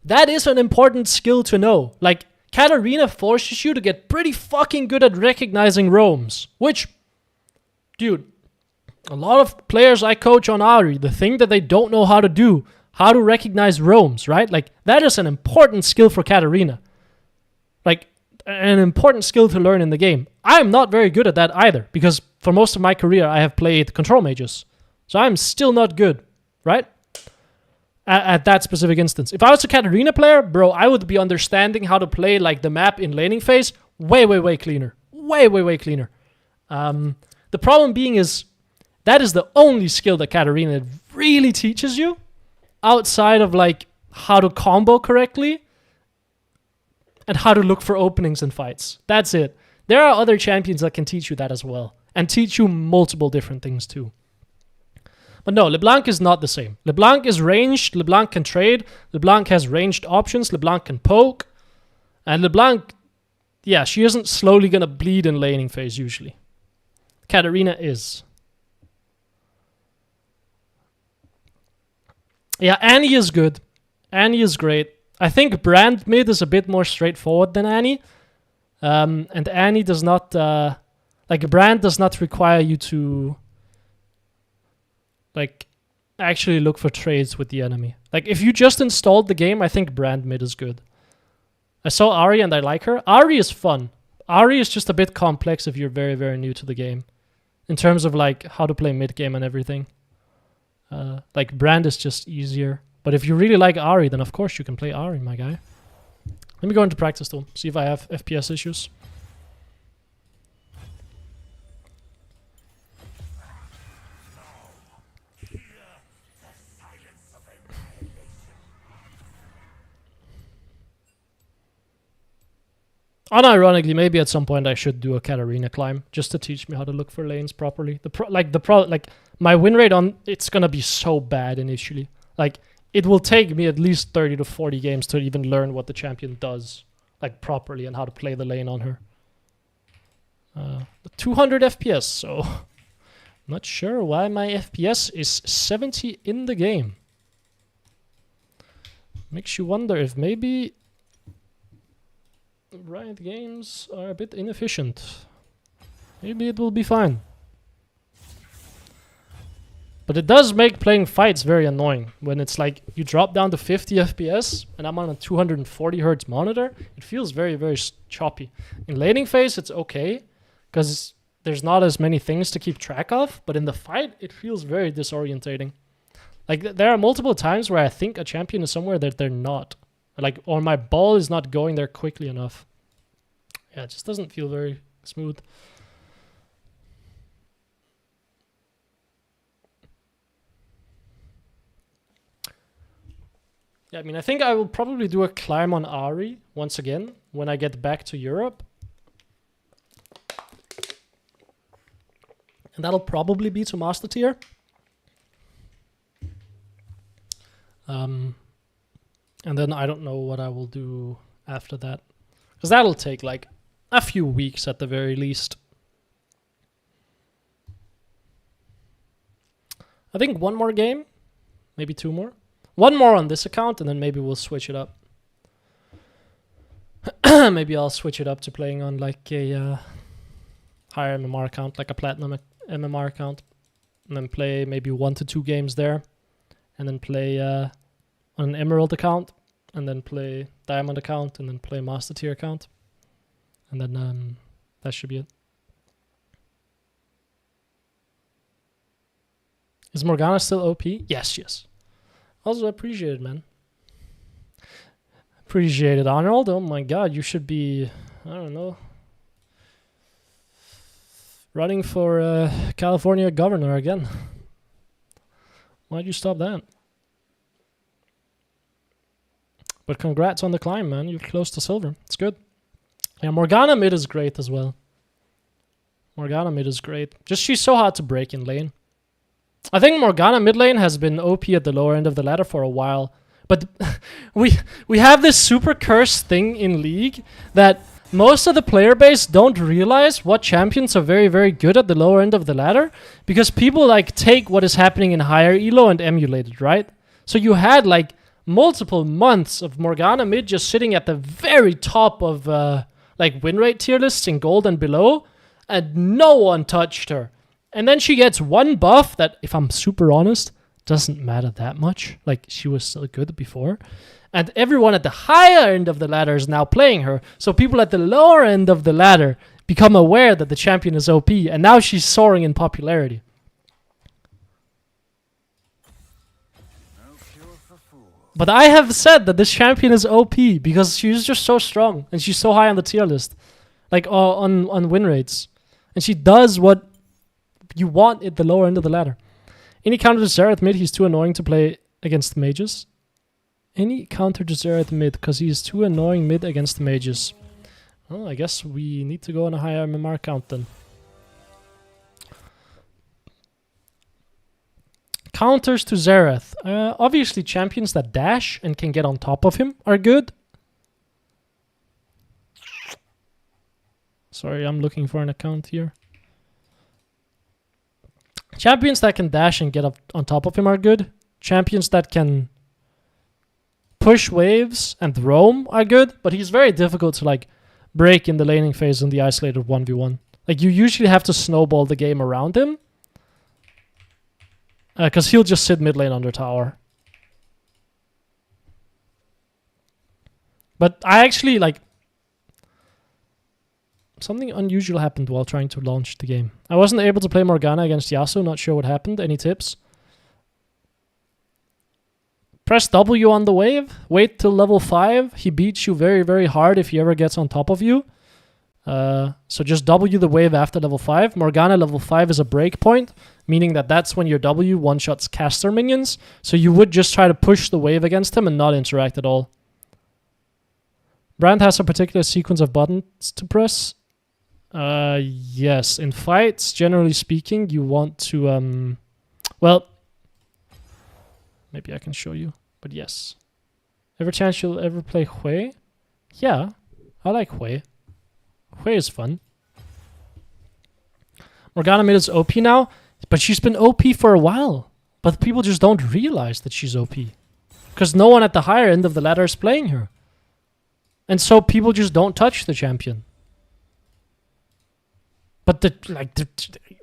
That is an important skill to know. Like, Katarina forces you to get pretty fucking good at recognizing roams. Which, dude, a lot of players I coach on Ahri, the thing that they don't know how to do, how to recognize roams, right? Like, that is an important skill for Katarina. Like, an important skill to learn in the game. I'm not very good at that either, because for most of my career I have played control mages. So I'm still not good, right? At that specific instance. If I was a Katarina player, bro, I would be understanding how to play like the map in laning phase way cleaner. Way cleaner. The problem being is that is the only skill that Katarina really teaches you outside of like how to combo correctly and how to look for openings in fights. That's it. There are other champions that can teach you that as well and teach you multiple different things too. But no, LeBlanc is not the same. LeBlanc is ranged, LeBlanc can trade, LeBlanc has ranged options, LeBlanc can poke, and LeBlanc, yeah, she isn't slowly gonna bleed in laning phase usually. Katarina is. Yeah, Annie is good. Annie is great. I think Brand mid is a bit more straightforward than Annie. And Annie does not, like, Brand does not require you to, like, actually look for trades with the enemy. Like, if you just installed the game, I think Brand mid is good. I saw Ahri and I like her. Ahri is fun. Ahri is just a bit complex if you're very new to the game. In terms of, like, how to play mid game and everything. Like, Brand is just easier. But if you really like Ahri, then of course you can play Ahri, my guy. Let me go into practice though, see if I have FPS issues. Unironically, maybe at some point I should do a Katarina climb just to teach me how to look for lanes properly. Like my win rate on it's gonna be so bad initially. Like, it will take me at least 30 to 40 games to even learn what the champion does, like, properly and how to play the lane on her. 200 FPS, so not sure why my FPS is 70 in the game. Makes you wonder if maybe Riot Games are a bit inefficient. Maybe it will be fine. But it does make playing fights very annoying when it's like you drop down to 50 FPS and I'm on a 240 Hz monitor. It feels very choppy. In laning phase, it's okay because there's not as many things to keep track of. But in the fight, it feels very disorientating. Like, there are multiple times where I think a champion is somewhere that they're not. Like, or my ball is not going there quickly enough. Yeah, it just doesn't feel very smooth. Yeah, I mean, I think I will probably do a climb on Ahri once again when I get back to Europe. And that'll probably be to Master Tier. And then I don't know what I will do after that. Because that'll take like a few weeks at the very least. I think one more game, maybe 2 more. 1 more on this account, and then maybe we'll switch it up. Maybe I'll switch it up to playing on like a higher MMR account, like a platinum MMR account, and then play maybe 1 to 2 games there, and then play on an emerald account, and then play diamond account, and then play master tier account, and then that should be it. Is Morgana still OP? Yes, yes. Also appreciate it, man. Appreciate it, Arnold. Oh my god, you should be, I don't know, running for California governor again. Why'd you stop that? But congrats on the climb, man. You're close to silver. It's good. Yeah, Morgana mid is great as well. Morgana mid is great. Just she's so hard to break in lane. I think Morgana mid lane has been OP at the lower end of the ladder for a while. But we have this super cursed thing in League that most of the player base don't realize what champions are very, very good at the lower end of the ladder, because people like take what is happening in higher elo and emulate it, right? So you had like multiple months of Morgana mid just sitting at the very top of like win rate tier lists in gold and below, and no one touched her. And then she gets one buff that, if I'm super honest, doesn't matter that much. Like, she was still good before. And everyone at the higher end of the ladder is now playing her. So people at the lower end of the ladder become aware that the champion is OP. And now she's soaring in popularity. But I have said that this champion is OP because she's just so strong. And she's so high on the tier list. Like, on win rates. And she does what you want at the lower end of the ladder. Any counter to Xerath mid, he's too annoying to play against the mages. Any counter to Xerath mid, because he's too annoying mid against the mages. Well, I guess we need to go on a higher MMR count then. Counters to Xerath. Obviously, champions that dash and can get on top of him are good. Sorry, I'm looking for an account here. Champions that can dash and get up on top of him are good. Champions that can push waves and roam are good, but he's very difficult to like break in the laning phase in the isolated 1v1. Like, you usually have to snowball the game around him, because he'll just sit mid lane under tower. But I actually like, something unusual happened while trying to launch the game. I wasn't able to play Morgana against Yasuo, not sure what happened. Any tips? Press W on the wave, wait till level 5. He beats you very, very hard if he ever gets on top of you. So just W the wave after level 5. Morgana level 5 is a breakpoint, meaning that that's when your W one-shots caster minions. So you would just try to push the wave against him and not interact at all. Brand has a particular sequence of buttons to press. Yes, in fights, generally speaking, you want to, well, maybe I can show you, but yes. Every chance you'll ever play Hui? Yeah, I like Hui. Hui is fun. Morgana mid is OP now, but she's been OP for a while. But people just don't realize that she's OP. Because no one at the higher end of the ladder is playing her. And so people just don't touch the champion. But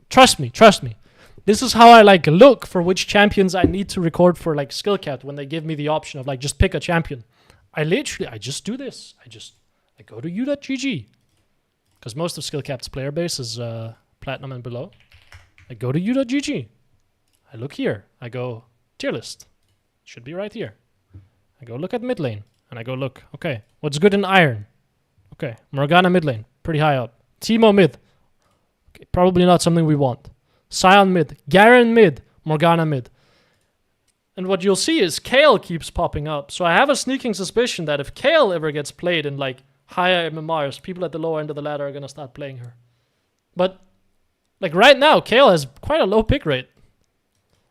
trust me. This is how I like look for which champions I need to record for like skill cap when they give me the option of like just pick a champion. I just do this. I go to u.gg. Because most of skill cap's player base is platinum and below. I go to u.gg. I look here. I go tier list. Should be right here. I go look at mid lane. And I go look. Okay, what's good in iron? Okay, Morgana mid lane. Pretty high up. Teemo mid. Okay, probably not something we want. Sion mid, Garen mid, Morgana mid. And what you'll see is Kayle keeps popping up. So I have a sneaking suspicion that if Kayle ever gets played in like higher MMRs, people at the lower end of the ladder are going to start playing her. But like right now, Kayle has quite a low pick rate.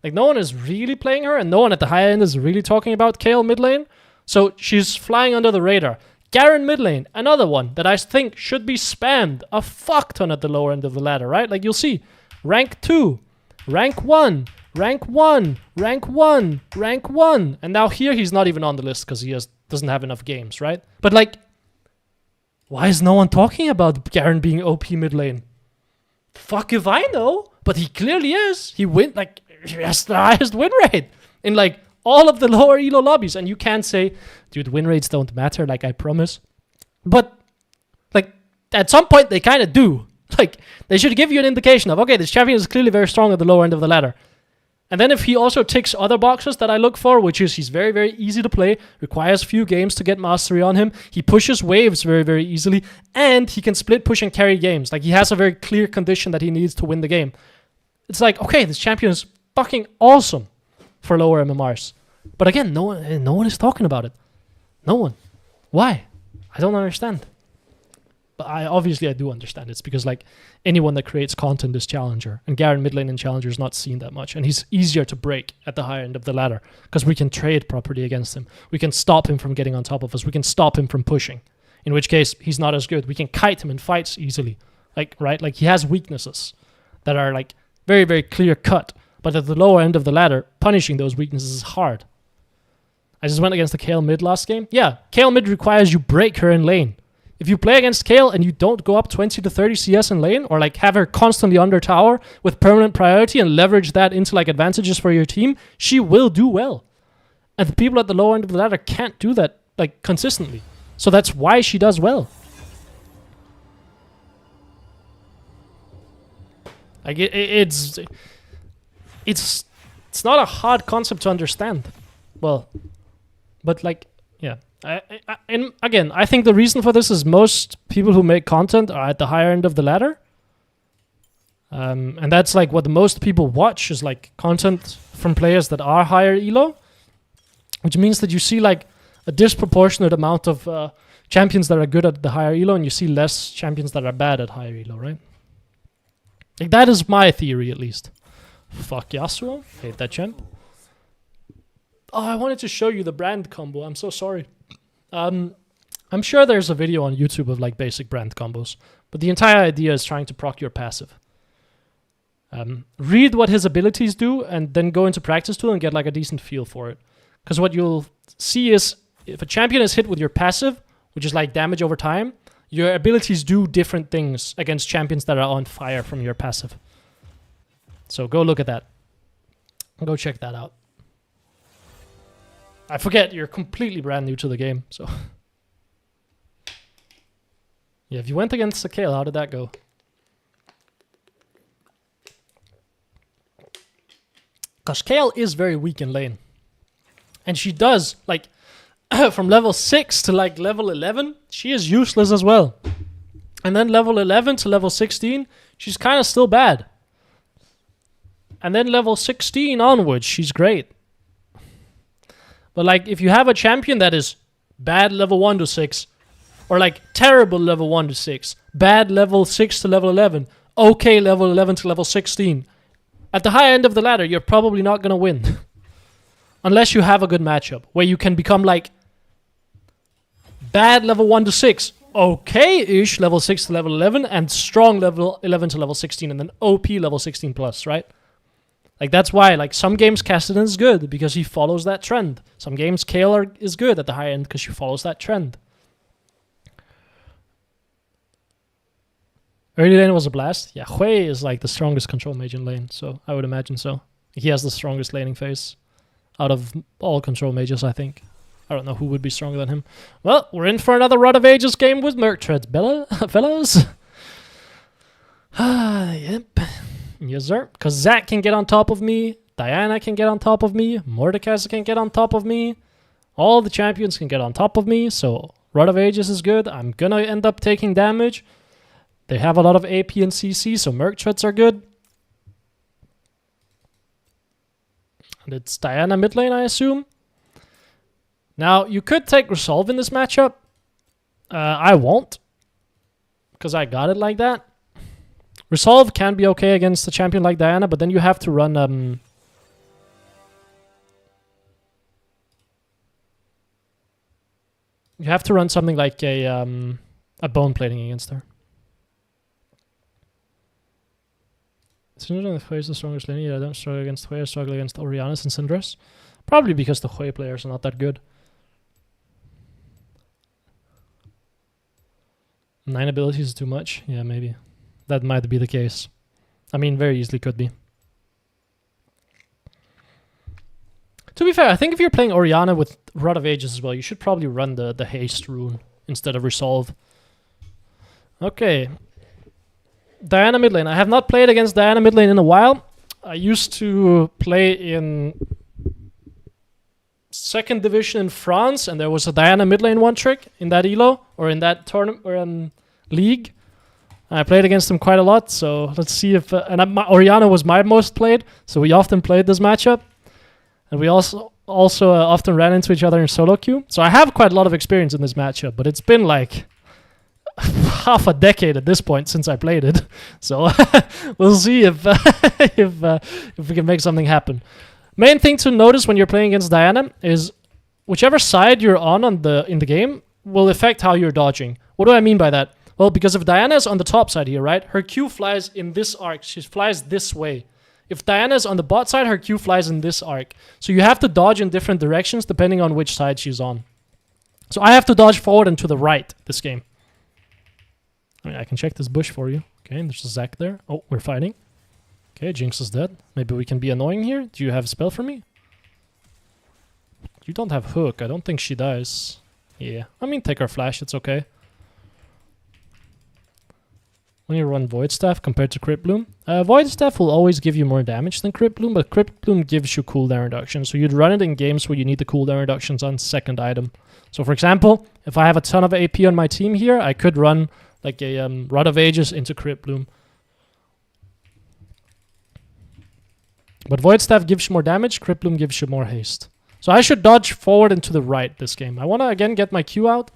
Like no one is really playing her and no one at the higher end is really talking about Kayle mid lane. So she's flying under the radar. Garen mid lane, another one that I think should be spammed a fuck ton at the lower end of the ladder, right? Like you'll see, rank 2, rank 1, rank 1, rank 1, rank 1. And now here he's not even on the list because he doesn't have enough games, right? But like, why is no one talking about Garen being OP mid lane? Fuck if I know, but he clearly is. He has the highest win rate in like all of the lower elo lobbies. And you can't say, dude, win rates don't matter, like I promise. But like at some point they kind of do. Like they should give you an indication of, okay, this champion is clearly very strong at the lower end of the ladder. And then if he also ticks other boxes that I look for, which is he's very, very easy to play, requires few games to get mastery on him, he pushes waves very, very easily, and he can split push and carry games. Like he has a very clear condition that he needs to win the game. It's like, okay, this champion is fucking awesome for lower MMRs. But again, no one is talking about it. No one. Why? I don't understand. But I do understand. It's because like anyone that creates content is challenger, and Garen mid lane and challenger is not seen that much, and he's easier to break at the higher end of the ladder because we can trade properly against him. We can stop him from getting on top of us. We can stop him from pushing. In which case he's not as good. We can kite him in fights easily. Like right, like he has weaknesses that are like very, very clear cut. But at the lower end of the ladder, punishing those weaknesses is hard. I just went against the Kayle mid last game. Yeah, Kayle mid requires you break her in lane. If you play against Kayle and you don't go up 20 to 30 CS in lane, or like have her constantly under tower with permanent priority and leverage that into like advantages for your team, she will do well. And the people at the lower end of the ladder can't do that like consistently. So that's why she does well. Like it's not a hard concept to understand. Well, but like, yeah. And again, I think the reason for this is most people who make content are at the higher end of the ladder. And that's like what most people watch is like content from players that are higher elo. Which means that you see like a disproportionate amount of champions that are good at the higher elo, and you see less champions that are bad at higher elo, right? Like that is my theory at least. Fuck Yasuo. Hate that champ. Oh, I wanted to show you the brand combo. I'm so sorry. I'm sure there's a video on YouTube of like basic brand combos, but the entire idea is trying to proc your passive. Read what his abilities do and then go into practice tool and get like a decent feel for it. Because what you'll see is if a champion is hit with your passive, which is like damage over time, your abilities do different things against champions that are on fire from your passive. So go look at that. Go check that out. I forget, you're completely brand new to the game, so... yeah, if you went against the Kayle, how did that go? Because Kayle is very weak in lane. And she does, like, from level 6 to, like, level 11, she is useless as well. And then level 11 to level 16, she's kind of still bad. And then level 16 onwards, she's great. But like, if you have a champion that is bad level 1 to 6, or like terrible level 1 to 6, bad level 6 to level 11, okay level 11 to level 16, at the high end of the ladder, you're probably not going to win. Unless you have a good matchup, where you can become like bad level 1 to 6, okay-ish level 6 to level 11, and strong level 11 to level 16, and then OP level 16 plus, right? Like, that's why, like, some games Kassadin is good because he follows that trend. Some games Kayle is good at the high end because she follows that trend. Early lane was a blast. Yeah, Hui is, like, the strongest control mage in lane, so I would imagine so. He has the strongest laning phase out of all control mages, I think. I don't know who would be stronger than him. Well, we're in for another Rod of Ages game with Merc Treads, fellas. Yep. Yes, sir. Because Zac can get on top of me. Diana can get on top of me. Mordecai can get on top of me. All the champions can get on top of me. So Rod of Ages is good. I'm going to end up taking damage. They have a lot of AP and CC, so Merc Treads are good. And it's Diana mid lane, I assume. Now, you could take Resolve in this matchup. I won't. Because I got it like that. Resolve can be okay against a champion like Diana, but then you have to run... You have to run something like a bone plating against her. Syndra is the strongest lane. Yeah, I don't struggle against Hui. I struggle against Oriannas and Syndras. Probably because the Hui players are not that good. 9 abilities is too much. Yeah, maybe. That might be the case. I mean, very easily could be. To be fair, I think if you're playing Oriana with Rod of Ages as well, you should probably run the haste rune instead of resolve. Okay. Diana mid lane. I have not played against Diana mid lane in a while. I used to play in 2nd division in France, and there was a Diana mid lane one trick in that elo, or in that tournament, or league. I played against him quite a lot, so let's see if... Oriana was my most played, so we often played this matchup. And we also often ran into each other in solo queue. So I have quite a lot of experience in this matchup, but it's been like half a decade at this point since I played it. So we'll see if we can make something happen. Main thing to notice when you're playing against Diana is whichever side you're on in the game will affect how you're dodging. What do I mean by that? Well, because if Diana is on the top side here, right, her Q flies in this arc. She flies this way. If Diana is on the bot side, her Q flies in this arc. So you have to dodge in different directions depending on which side she's on. So I have to dodge forward and to the right this game. I mean, I can check this bush for you. Okay, there's a Zac there. Oh, we're fighting. Okay, Jinx is dead. Maybe we can be annoying here. Do you have a spell for me? You don't have hook. I don't think she dies. Yeah, I mean, take her flash. It's okay. When you run Void Staff compared to Crypt Bloom, Void Staff will always give you more damage than Crypt Bloom, but Crypt Bloom gives you cooldown reduction. So you'd run it in games where you need the cooldown reductions on 2nd item. So for example, if I have a ton of AP on my team here, I could run like a Rod of Ages into Crypt Bloom. But Void Staff gives you more damage, Crypt Bloom gives you more haste. So I should dodge forward and to the right this game. I want to again get my Q out.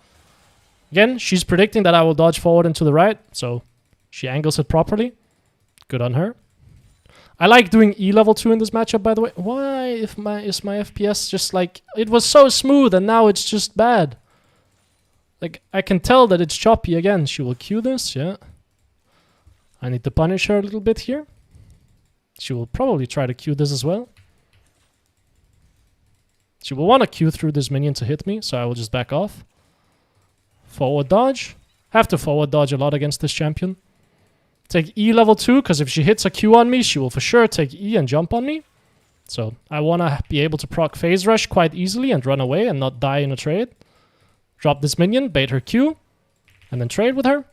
Again, she's predicting that I will dodge forward and to the right, so she angles it properly. Good on her. I like doing E level 2 in this matchup, by the way. Why is my FPS just like... It was so smooth and now it's just bad. Like, I can tell that it's choppy again. She will Q this, yeah. I need to punish her a little bit here. She will probably try to Q this as well. She will want to Q through this minion to hit me, so I will just back off. Forward dodge. Have to forward dodge a lot against this champion. Take E level 2, because if she hits a Q on me, she will for sure take E and jump on me. So I want to be able to proc phase rush quite easily and run away and not die in a trade. Drop this minion, bait her Q, and then trade with her.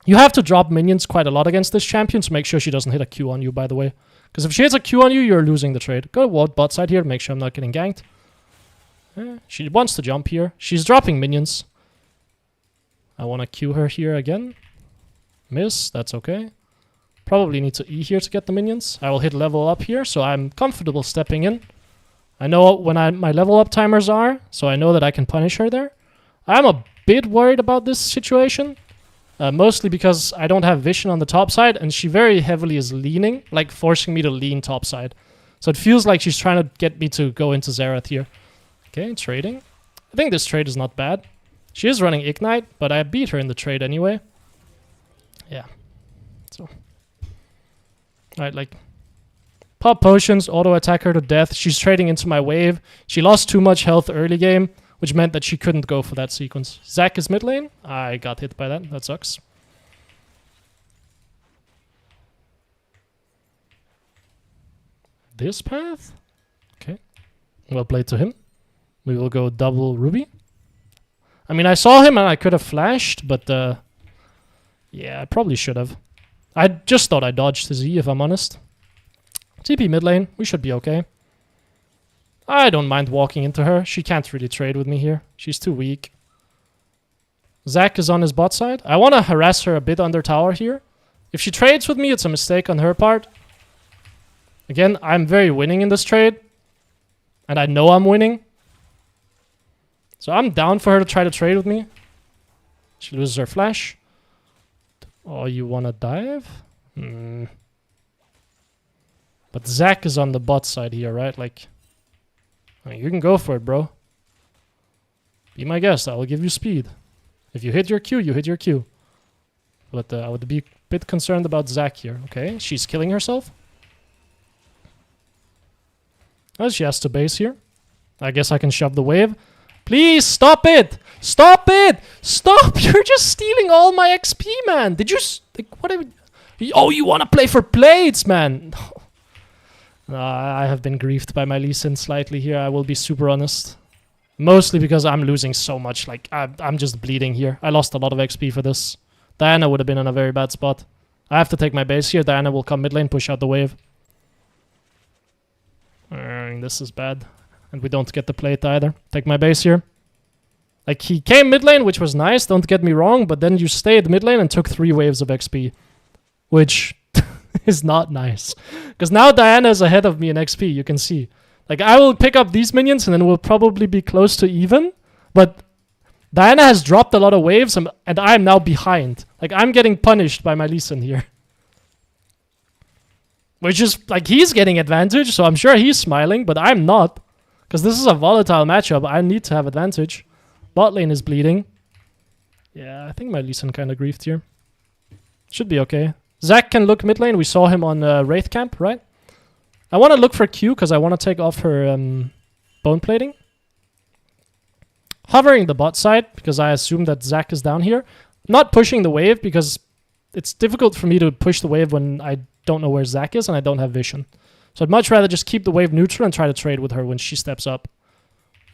You have to drop minions quite a lot against this champion to make sure she doesn't hit a Q on you, by the way. Because if she hits a Q on you, you're losing the trade. Go to bot side here to make sure I'm not getting ganked. She wants to jump here. She's dropping minions. I want to Q her here again. Miss, that's okay. Probably need to E here to get the minions. I will hit level up here, so I'm comfortable stepping in. I know when my level up timers are, so I know that I can punish her there. I'm a bit worried about this situation. Mostly because I don't have vision on the top side, and she very heavily is leaning, like forcing me to lean top side. So it feels like she's trying to get me to go into Xerath here. Okay, trading. I think this trade is not bad. She is running Ignite, but I beat her in the trade anyway. Yeah. So. Alright, like... Pop potions, auto attack her to death. She's trading into my wave. She lost too much health early game, which meant that she couldn't go for that sequence. Zac is mid lane. I got hit by that. That sucks. This path? Okay. Well played to him. We will go double Ruby. I mean, I saw him and I could have flashed, but yeah, I probably should have. I just thought I dodged his E, if I'm honest. TP mid lane. We should be okay. I don't mind walking into her. She can't really trade with me here. She's too weak. Zac is on his bot side. I want to harass her a bit under tower here. If she trades with me, it's a mistake on her part. Again, I'm very winning in this trade. And I know I'm winning. So I'm down for her to try to trade with me. She loses her flash. Oh, you want to dive? But Zac is on the bot side here, right? Like... I mean, you can go for it, bro. Be my guest, I will give you speed. If you hit your Q, you hit your Q. But I would be a bit concerned about Zac here. Okay, she's killing herself. Oh, she has to base here. I guess I can shove the wave. Please, stop it! Stop it! Stop! You're just stealing all my XP, man! Did you... Like, what are you... Oh, you want to play for plates, man! I have been griefed by my Lee Sin slightly here, I will be super honest. Mostly because I'm losing so much, like, I'm just bleeding here. I lost a lot of XP for this. Diana would have been in a very bad spot. I have to take my base here. Diana will come mid lane, push out the wave. This is bad. And we don't get the plate either. Take my base here. Like, he came mid lane, which was nice, don't get me wrong, but then you stayed mid lane and took 3 waves of XP. Which is not nice. Because now Diana is ahead of me in XP, you can see. Like, I will pick up these minions and then we'll probably be close to even. But Diana has dropped a lot of waves and I'm now behind. Like, I'm getting punished by my Lee Sin here. Which is, like, he's getting advantage, so I'm sure he's smiling, but I'm not. Because this is a volatile matchup, I need to have advantage. Bot lane is bleeding. Yeah, I think my Lee Sin kind of griefed here. Should be okay. Zac can look mid lane, we saw him on Wraith Camp, right? I want to look for Q, because I want to take off her bone plating. Hovering the bot side, because I assume that Zac is down here. Not pushing the wave, because it's difficult for me to push the wave when I don't know where Zac is and I don't have vision. So I'd much rather just keep the wave neutral and try to trade with her when she steps up.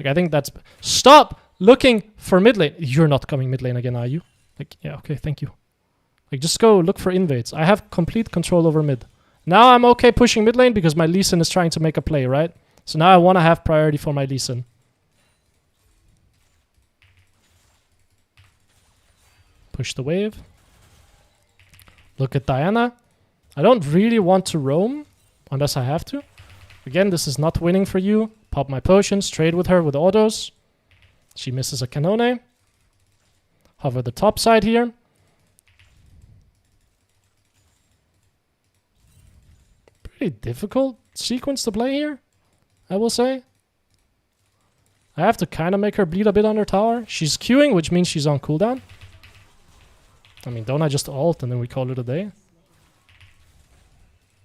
Like, I think that's... Stop looking for mid lane. You're not coming mid lane again, are you? Like, yeah, okay, thank you. Like, just go look for invades. I have complete control over mid. Now I'm okay pushing mid lane because my Lee Sin is trying to make a play, right? So now I want to have priority for my Lee Sin. Push the wave. Look at Diana. I don't really want to roam unless I have to. Again, this is not winning for you. Pop my potions, trade with her with autos. She misses a Canone. Hover the top side here. Pretty difficult sequence to play here, I will say. I have to kind of make her bleed a bit on her tower. She's queuing, which means she's on cooldown. I mean, don't I just ult and then we call it a day?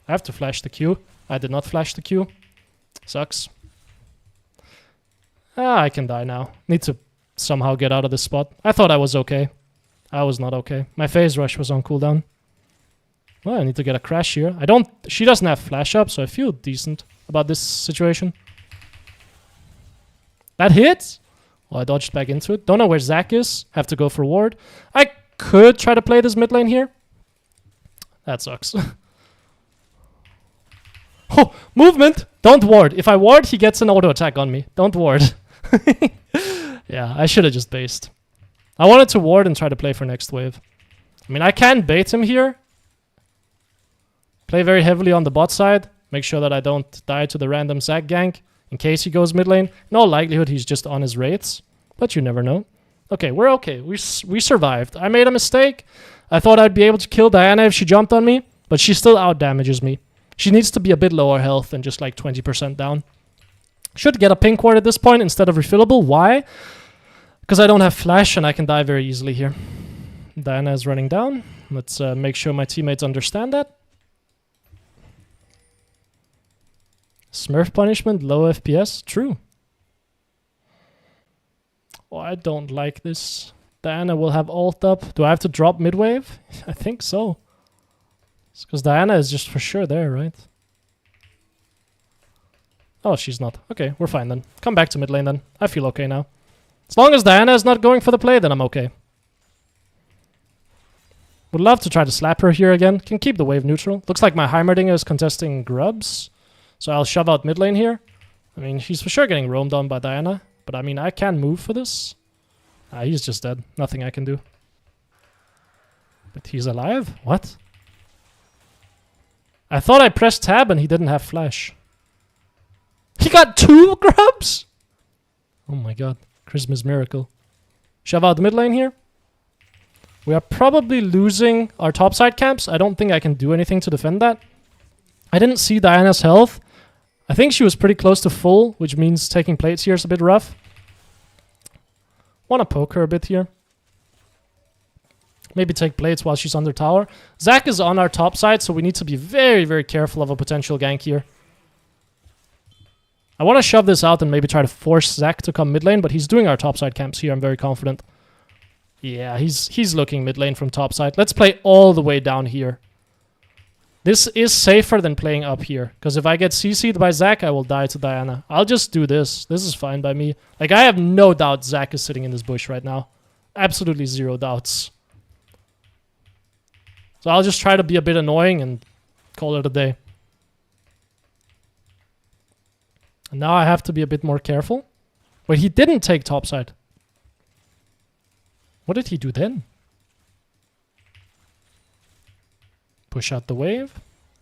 I have to flash the Q. I did not flash the Q. Sucks. Ah, I can die now. Need to somehow get out of this spot. I thought I was okay. I was not okay. My phase rush was on cooldown. Well, I need to get a crash here. She doesn't have flash up, so I feel decent about this situation. That hit? Well, I dodged back into it. Don't know where Zac is. Have to go for ward. I could try to play this mid lane here. That sucks. Oh, movement! Don't ward. If I ward, he gets an auto attack on me. Don't ward. Yeah, I should have just based. I wanted to ward and try to play for next wave. I mean, I can bait him here. Play very heavily on the bot side. Make sure that I don't die to the random Zac gank in case he goes mid lane. In all likelihood, he's just on his wraiths. But you never know. Okay, we're okay. We survived. I made a mistake. I thought I'd be able to kill Diana if she jumped on me. But she still out-damages me. She needs to be a bit lower health than just like 20% down. Should get a pink ward at this point instead of refillable. Why? Because I don't have flash and I can die very easily here. Diana is running down. Let's make sure my teammates understand that. Smurf punishment, low FPS. True. Oh, I don't like this. Diana will have ult up. Do I have to drop mid-wave? I think so. It's because Diana is just for sure there, right? Oh, she's not. Okay, we're fine then. Come back to mid lane then. I feel okay now. As long as Diana is not going for the play, then I'm okay. Would love to try to slap her here again. Can keep the wave neutral. Looks like my Heimerdinger is contesting grubs. So I'll shove out mid lane here. I mean, he's for sure getting roamed on by Diana. But I mean, I can move for this. Ah, he's just dead. Nothing I can do. But he's alive? What? I thought I pressed tab and he didn't have flash. He got 2 grubs? Oh my god. Christmas miracle. Shove out the mid lane here. We are probably losing our topside camps. I don't think I can do anything to defend that. I didn't see Diana's health. I think she was pretty close to full, which means taking plates here is a bit rough. Want to poke her a bit here. Maybe take plates while she's under tower. Zac is on our top side, so we need to be very, very careful of a potential gank here. I want to shove this out and maybe try to force Zac to come mid lane, but he's doing our top side camps here. I'm very confident. Yeah, he's looking mid lane from top side. Let's play all the way down here. This is safer than playing up here, because if I get CC'd by Zac, I will die to Diana. I'll just do this. This is fine by me. Like, I have no doubt Zac is sitting in this bush right now. Absolutely zero doubts. So I'll just try to be a bit annoying and call it a day. And now I have to be a bit more careful. Wait, he didn't take topside. What did he do then? Push out the wave.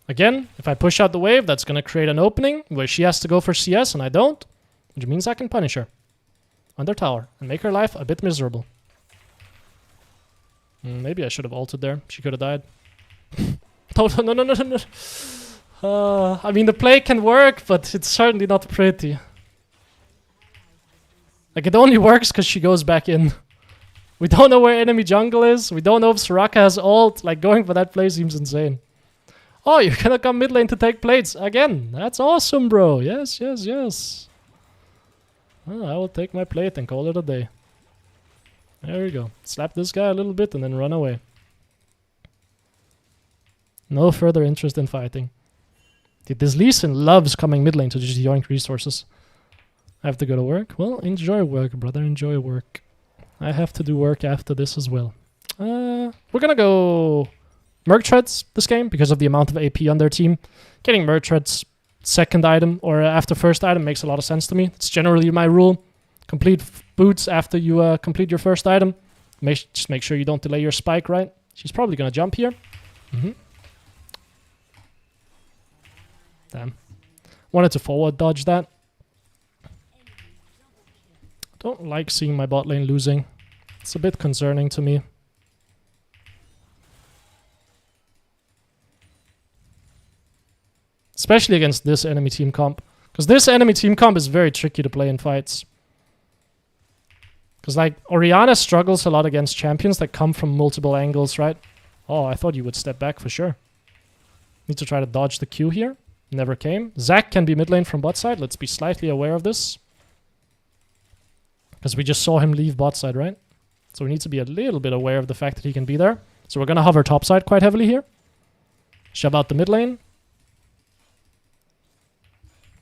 Again, if I push out the wave, that's going to create an opening where she has to go for CS and I don't. Which means I can punish her. Under tower. And make her life a bit miserable. Maybe I should have ulted there. She could have died. No. I mean, the play can work, but it's certainly not pretty. Like, it only works because she goes back in. We don't know where enemy jungle is. We don't know if Soraka has ult. Like, going for that play seems insane. Oh, you're gonna come mid lane to take plates. Again, that's awesome, bro. Yes. Well, I will take my plate and call it a day. There we go. Slap this guy a little bit and then run away. No further interest in fighting. Dude, this Lee Sin loves coming mid lane to just yoink resources. I have to go to work. Well, enjoy work, brother. Enjoy work. I have to do work after this as well. We're gonna go Merc Treads this game because of the amount of AP on their team. Getting Merc Treads second item or after first item makes a lot of sense to me. It's generally my rule. Complete boots after you complete your first item. Just make sure you don't delay your spike, right? She's probably gonna jump here. Damn. Wanted to forward dodge that. Don't like seeing my bot lane losing. It's a bit concerning to me. Especially against this enemy team comp. Because this enemy team comp is very tricky to play in fights. Because, like, Oriana struggles a lot against champions that come from multiple angles, right? Oh, I thought you would step back for sure. Need to try to dodge the Q here. Never came. Zac can be mid lane from bot side. Let's be slightly aware of this. Because we just saw him leave bot side, right? So we need to be a little bit aware of the fact that he can be there. So we're going to hover top side quite heavily here. Shove out the mid lane.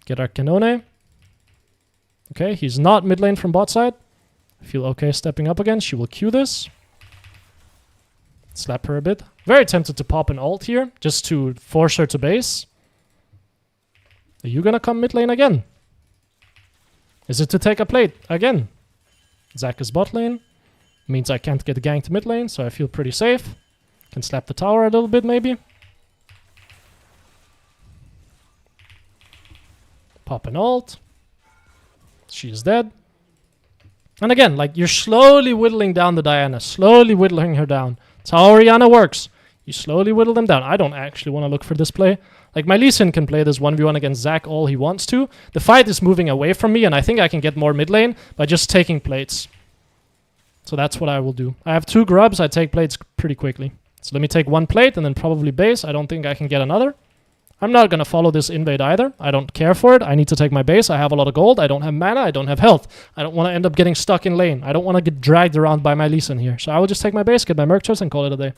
Get our Canone. Okay, he's not mid lane from bot side. I feel okay stepping up again. She will Q this. Slap her a bit. Very tempted to pop an ult here, just to force her to base. Are you gonna come mid lane again? Is it to take a plate again? Zac is bot lane. Means I can't get ganked mid lane, so I feel pretty safe. Can slap the tower a little bit maybe. Pop an ult. She is dead. And again, like, you're slowly whittling down the Diana. Slowly whittling her down. That's how Oriana works. You slowly whittle them down. I don't actually want to look for this play. Like, my Lee Sin can play this 1v1 against Zac all he wants to. The fight is moving away from me, and I think I can get more mid lane by just taking plates. So that's what I will do. I have 2 grubs. I take plates pretty quickly. So let me take 1 plate and then probably base. I don't think I can get another. I'm not going to follow this invade either. I don't care for it. I need to take my base. I have a lot of gold. I don't have mana. I don't have health. I don't want to end up getting stuck in lane. I don't want to get dragged around by my Lee Sin here. So I will just take my base, get my Merc Treads, and call it a day.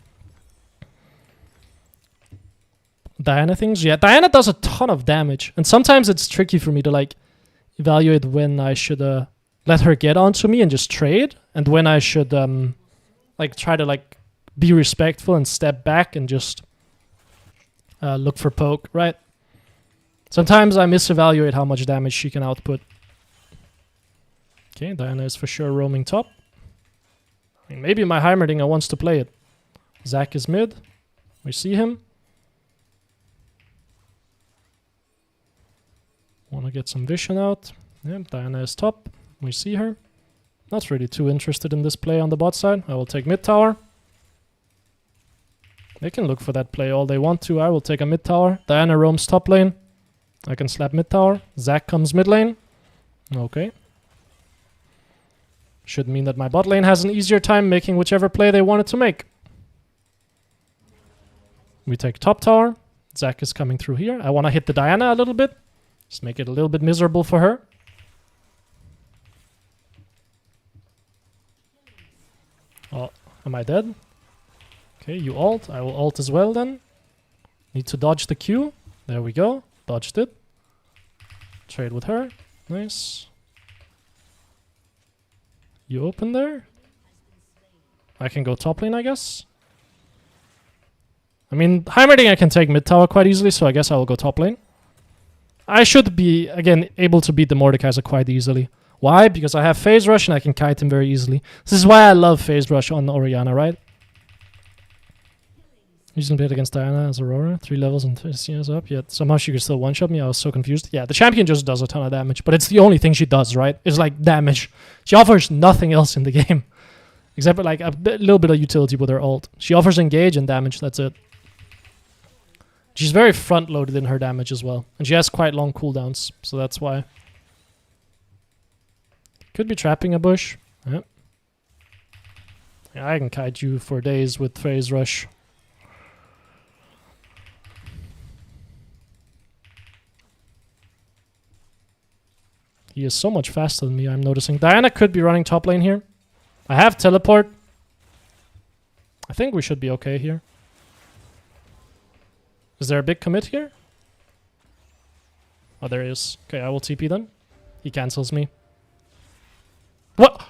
Diana things? Yeah, Diana does a ton of damage. And sometimes it's tricky for me to, like, evaluate when I should let her get onto me and just trade. And when I should, like, try to, like, be respectful and step back and just look for poke, right? Sometimes I misevaluate how much damage she can output. Okay, Diana is for sure roaming top. I mean, maybe my Heimerdinger wants to play it. Zac is mid. We see him. Want to get some vision out. Yeah, Diana is top. We see her. Not really too interested in this play on the bot side. I will take mid tower. They can look for that play all they want to. I will take a mid tower. Diana roams top lane. I can slap mid tower. Zac comes mid lane. Okay. Should mean that my bot lane has an easier time making whichever play they wanted to make. We take top tower. Zac is coming through here. I want to hit the Diana a little bit. Just make it a little bit miserable for her. Oh, am I dead? Okay, you ult. I will ult as well then. Need to dodge the Q. There we go. Dodged it. Trade with her. Nice. You open there? I can go top lane, I guess. I mean, Heimerdinger I can take mid tower quite easily, so I guess I will go top lane. I should be, again, able to beat the Mordekaiser quite easily. Why? Because I have phase rush and I can kite him very easily. This is why I love phase rush on Oriana, right? Using played against Diana as Aurora, 3 levels and 20 years up, yet somehow she could still one-shot me. I was so confused. Yeah, the champion just does a ton of damage, but it's the only thing she does, right? It's like damage. She offers nothing else in the game. Except for like a little bit of utility with her ult. She offers engage and damage, that's it. She's very front-loaded in her damage as well. And she has quite long cooldowns, so that's why. Could be trapping a bush. Yep. Yeah, I can kite you for days with phase rush. He is so much faster than me, I'm noticing. Diana could be running top lane here. I have teleport. I think we should be okay here. Is there a big commit here? Oh, there is. Okay, I will TP then. He cancels me. What?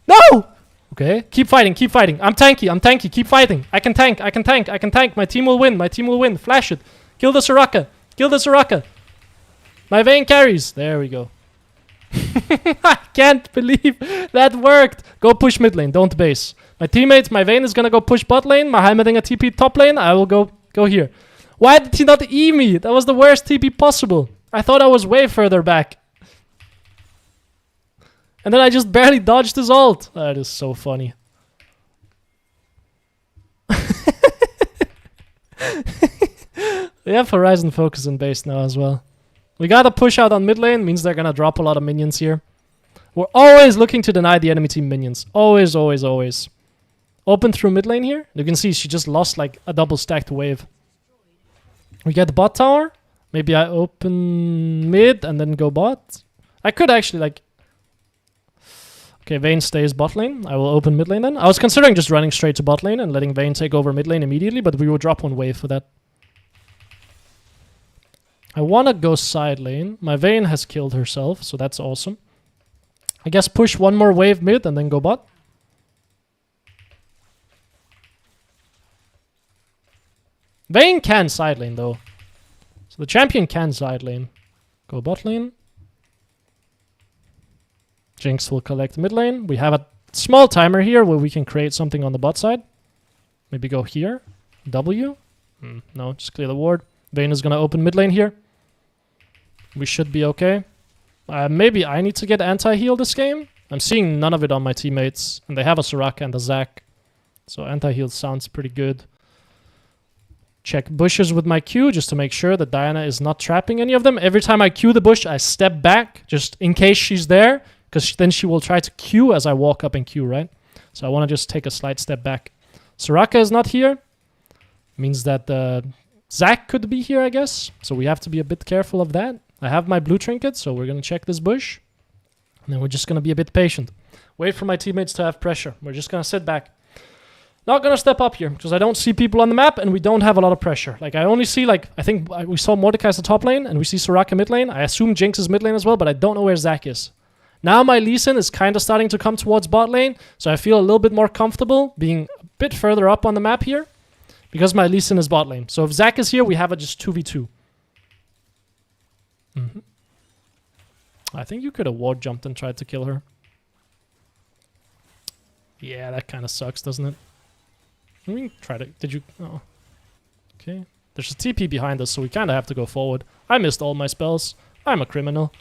No! Okay, keep fighting, keep fighting. I'm tanky, keep fighting. I can tank. My team will win. Flash it. Kill the Soraka. My Vayne carries. There we go. I can't believe that worked. Go push mid lane, don't base. My teammates, my Vayne is gonna go push bot lane. My Heimerdinger TP top lane. I will go here. Why did he not E me? That was the worst TP possible. I thought I was way further back. And then I just barely dodged his ult. That is so funny. We have Horizon focus in base now as well. We gotta push out on mid lane, means they're gonna drop a lot of minions here. We're always looking to deny the enemy team minions. Always. Open through mid lane here. You can see she just lost like a double stacked wave. We get the bot tower. Maybe I open mid and then go bot. I could actually like... Okay, Vayne stays bot lane. I will open mid lane then. I was considering just running straight to bot lane and letting Vayne take over mid lane immediately, but we will drop one wave for that. I want to go side lane. My Vayne has killed herself, so that's awesome. I guess push one more wave mid and then go bot. Vayne can side lane though. So the champion can side lane. Go bot lane. Jinx will collect mid lane. We have a small timer here where we can create something on the bot side. Maybe go here. W. No, just clear the ward. Vayne is going to open mid lane here. We should be okay. Maybe I need to get anti-heal this game. I'm seeing none of it on my teammates. And they have a Soraka and a Zac. So anti-heal sounds pretty good. Check bushes with my Q just to make sure that Diana is not trapping any of them. Every time I Q the bush, I step back just in case she's there. Because then she will try to Q as I walk up and Q, right? So I want to just take a slight step back. Soraka is not here. Means that Zac could be here, I guess. So we have to be a bit careful of that. I have my blue trinket, so we're going to check this bush. And then we're just going to be a bit patient. Wait for my teammates to have pressure. We're just going to sit back. Not going to step up here, because I don't see people on the map, and we don't have a lot of pressure. Like, I only see, like, I think we saw Mordekaiser top lane, and we see Soraka mid lane. I assume Jinx is mid lane as well, but I don't know where Zac is. Now my Lee Sin is kind of starting to come towards bot lane, so I feel a little bit more comfortable being a bit further up on the map here, because my Lee Sin is bot lane. So if Zac is here, we have a just 2v2. I think you could have ward jumped and tried to kill her. Yeah, that kind of sucks, doesn't it? I mean, try to... Did you... Oh. Okay. There's a TP behind us, so we kind of have to go forward. I missed all my spells. I'm a criminal.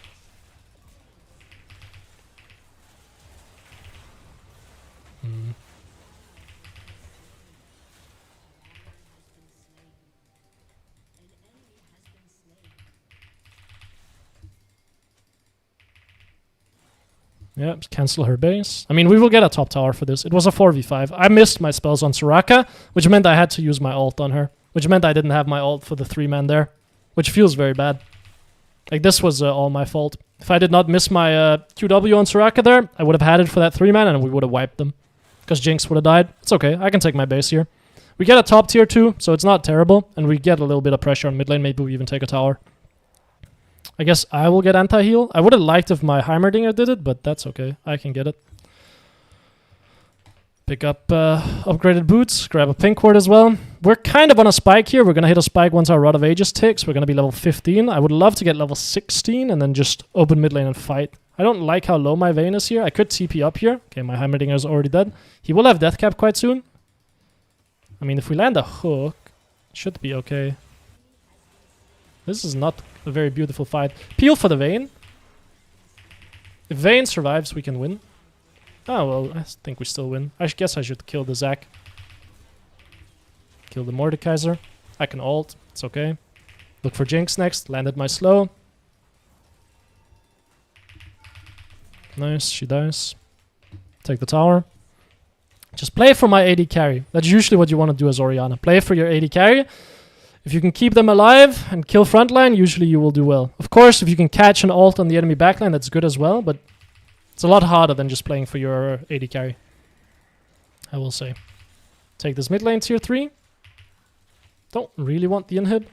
Yeah, cancel her base. I mean, we will get a top tower for this. It was a 4v5. I missed my spells on Soraka, which meant I had to use my ult on her. Which meant I didn't have my ult for the 3-man there. Which feels very bad. Like, this was all my fault. If I did not miss my QW on Soraka there, I would have had it for that 3-man and we would have wiped them. Because Jinx would have died. It's okay, I can take my base here. We get a top tier too, so it's not terrible. And we get a little bit of pressure on mid lane. Maybe we even take a tower. I guess I will get anti-heal. I would have liked if my Heimerdinger did it, but that's okay. I can get it. Pick up upgraded boots. Grab a pink ward as well. We're kind of on a spike here. We're going to hit a spike once our Rod of Ages ticks. We're going to be level 15. I would love to get level 16 and then just open mid lane and fight. I don't like how low my Vayne is here. I could TP up here. Okay, my Heimerdinger is already dead. He will have death cap quite soon. I mean, if we land a hook, it should be okay. This is not a very beautiful fight. Peel for the Vayne. If Vayne survives, we can win. Oh, well, I think we still win. I guess I should kill the Zac. Kill the Mordekaiser. I can ult. It's okay. Look for Jinx next. Landed my slow. Nice, she dies. Take the tower. Just play for my AD carry. That's usually what you want to do as Oriana. Play for your AD carry. If you can keep them alive and kill frontline, usually you will do well. Of course, if you can catch an ult on the enemy backline, that's good as well, but it's a lot harder than just playing for your AD carry, I will say. Take this mid lane tier 3. Don't really want the inhib.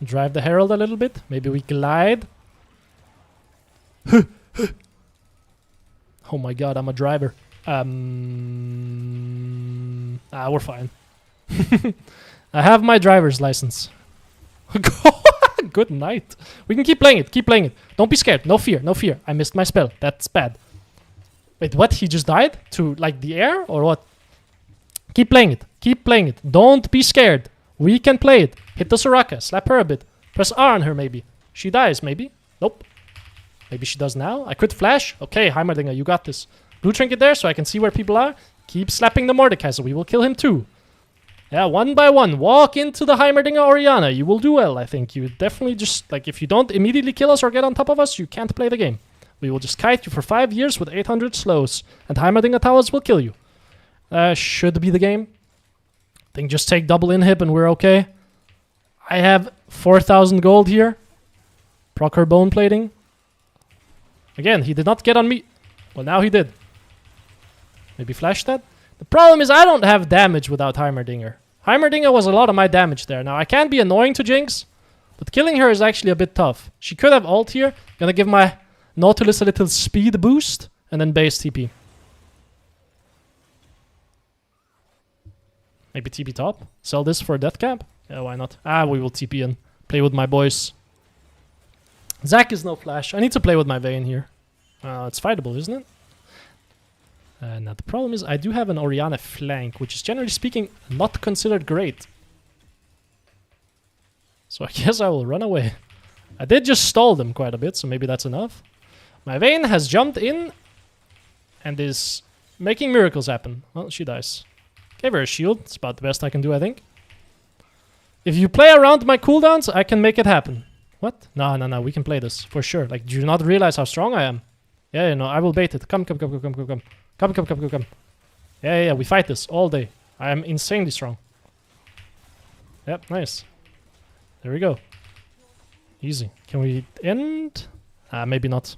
Drive the Herald a little bit. Maybe we glide. Oh my god, I'm a driver. We're fine. I have my driver's license. Good night. We can keep playing it. Keep playing it. Don't be scared. No fear. No fear. I missed my spell. That's bad. Wait, what? He just died? To, like, the air? Or what? Keep playing it. Keep playing it. Don't be scared. We can play it. Hit the Soraka. Slap her a bit. Press R on her, maybe. She dies, maybe. Nope. Maybe she does now. I could flash. Okay, Heimerdinger, you got this. Blue trinket there so I can see where people are. Keep slapping the Mordekaiser. We will kill him too. Yeah, one by one. Walk into the Heimerdinger Oriana. You will do well, I think. You definitely just, like, if you don't immediately kill us or get on top of us, you can't play the game. We will just kite you for 5 years with 800 slows. And Heimerdinger towers will kill you. Should be the game. I think just take double inhib and we're okay. I have 4,000 gold here. Proc her bone plating. Again, he did not get on me. Well, now he did. Maybe flash that? The problem is I don't have damage without Heimerdinger. Heimerdinger was a lot of my damage there. Now, I can be annoying to Jinx, but killing her is actually a bit tough. She could have ult here. Gonna give my Nautilus a little speed boost, and then base TP. Maybe TP top? Sell this for a death cap? Yeah, why not? We will TP in. Play with my boys. Zac is no flash. I need to play with my Vayne here. It's fightable, isn't it? Now the problem is I do have an Oriana flank, which is generally speaking not considered great. So I guess I will run away. I did just stall them quite a bit, so maybe that's enough. My Vayne has jumped in and is making miracles happen. Well, she dies. Gave her a shield. It's about the best I can do, I think. If you play around my cooldowns, I can make it happen. What? No, no, no. We can play this for sure. Like, do you not realize how strong I am? Yeah, you know, I will bait it. Come, come, come, come, come, come, come. Come, come, come, come, come. Yeah, yeah, yeah. We fight this all day. I am insanely strong. Yep, nice. There we go. Easy. Can we end? Maybe not.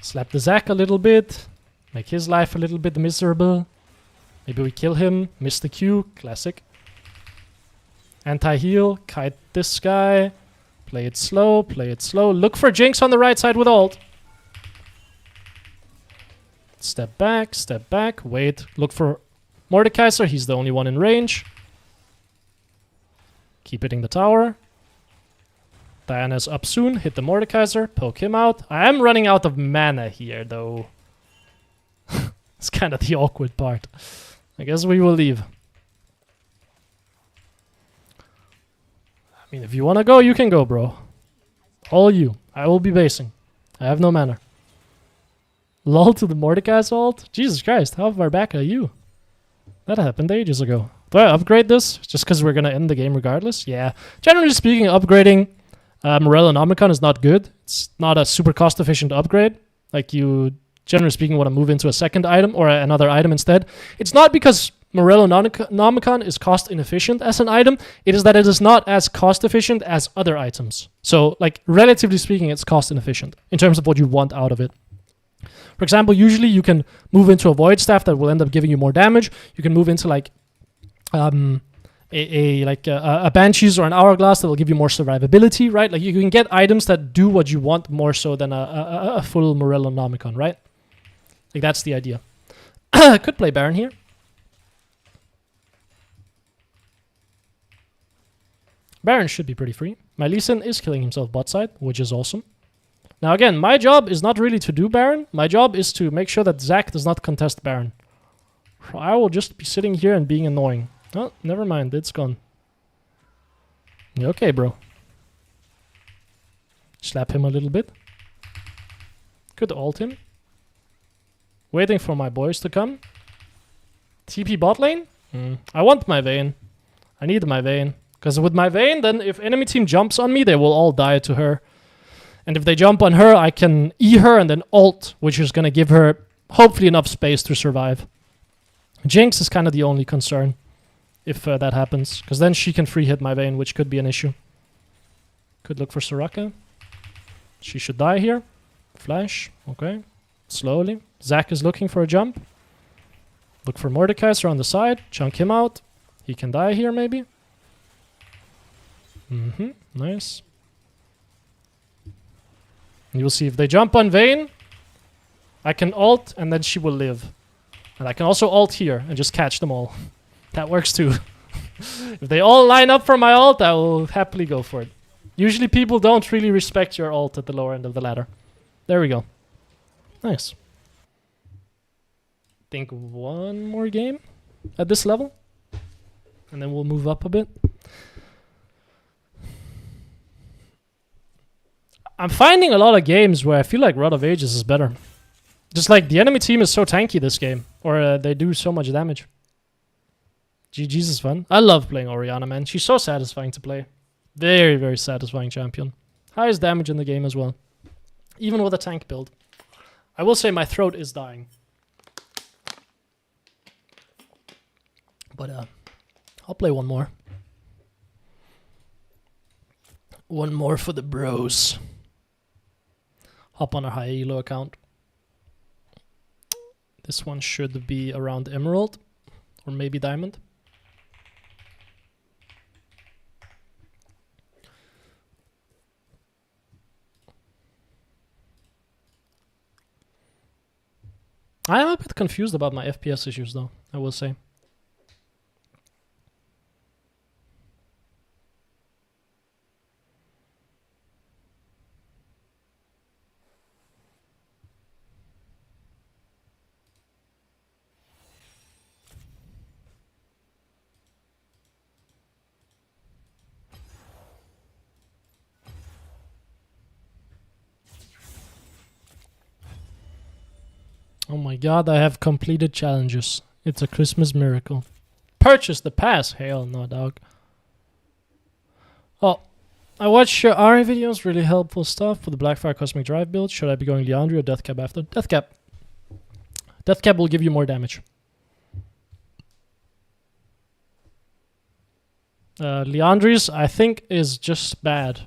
Slap the Zac a little bit. Make his life a little bit miserable. Maybe we kill him. Miss the Q. Classic. Anti-heal. Kite this guy. Play it slow. Play it slow. Look for Jinx on the right side with ult. Step back. Step back. Wait. Look for Mordekaiser. He's the only one in range. Keep hitting the tower. Diana's up soon. Hit the Mordekaiser. Poke him out. I am running out of mana here, though. It's kind of the awkward part. I guess we will leave. I mean, if you want to go, you can go, bro. All you. I will be basing. I have no mana. Lol to the Mordekaiser ult? Jesus Christ, how far back are you? That happened ages ago. Do I upgrade this just because we're going to end the game regardless? Yeah. Generally speaking, upgrading Morel and Omicron is not good. It's not a super cost-efficient upgrade. Like, you, generally speaking, want to move into a second item or another item instead. It's not because Morel and Omicron is cost-inefficient as an item. It is that it is not as cost-efficient as other items. So, like, relatively speaking, it's cost-inefficient in terms of what you want out of it. For example, usually you can move into a Void Staff that will end up giving you more damage. You can move into, like, a Banshees or an Hourglass that will give you more survivability, right? Like, you can get items that do what you want more so than a full Morello Nomicon, right? Like, that's the idea. Could play Baron here. Baron should be pretty free. My Lee Sin is killing himself bot side, which is awesome. Now again, my job is not really to do Baron. My job is to make sure that Zac does not contest Baron. I will just be sitting here and being annoying. Oh, never mind. It's gone. Okay, bro. Slap him a little bit. Could ult him. Waiting for my boys to come. TP bot lane? I want my Vayne. I need my Vayne. Because with my Vayne, then if enemy team jumps on me, they will all die to her. And if they jump on her, I can E her and then ult, which is going to give her hopefully enough space to survive. Jinx is kind of the only concern if that happens. Because then she can free hit my Vayne, which could be an issue. Could look for Soraka. She should die here. Flash. Okay. Slowly. Zac is looking for a jump. Look for Mordekaiser on the side. Chunk him out. He can die here maybe. Nice. You will see if they jump on Vayne, I can ult and then she will live. And I can also ult here and just catch them all. That works too. If they all line up for my ult, I will happily go for it. Usually people don't really respect your ult at the lower end of the ladder. There we go. Nice. Think one more game at this level. And then we'll move up a bit. I'm finding a lot of games where I feel like Rod of Ages is better. Just like the enemy team is so tanky this game. Or they do so much damage. GG's is fun. I love playing Oriana, man. She's so satisfying to play. Very, very satisfying champion. Highest damage in the game as well. Even with a tank build. I will say my throat is dying. But I'll play one more. One more for the bros. Hop on a high elo account. This one should be around Emerald. Or maybe Diamond. I am a bit confused about my FPS issues though, I will say. Oh my god, I have completed challenges. It's a Christmas miracle. Purchase the pass! Hell no, dog. Oh, I watched your Ari videos, really helpful stuff for the Blackfire Cosmic Drive build. Should I be going Liandry or Deathcap after? Deathcap. Deathcap will give you more damage. Liandry's, I think, is just bad.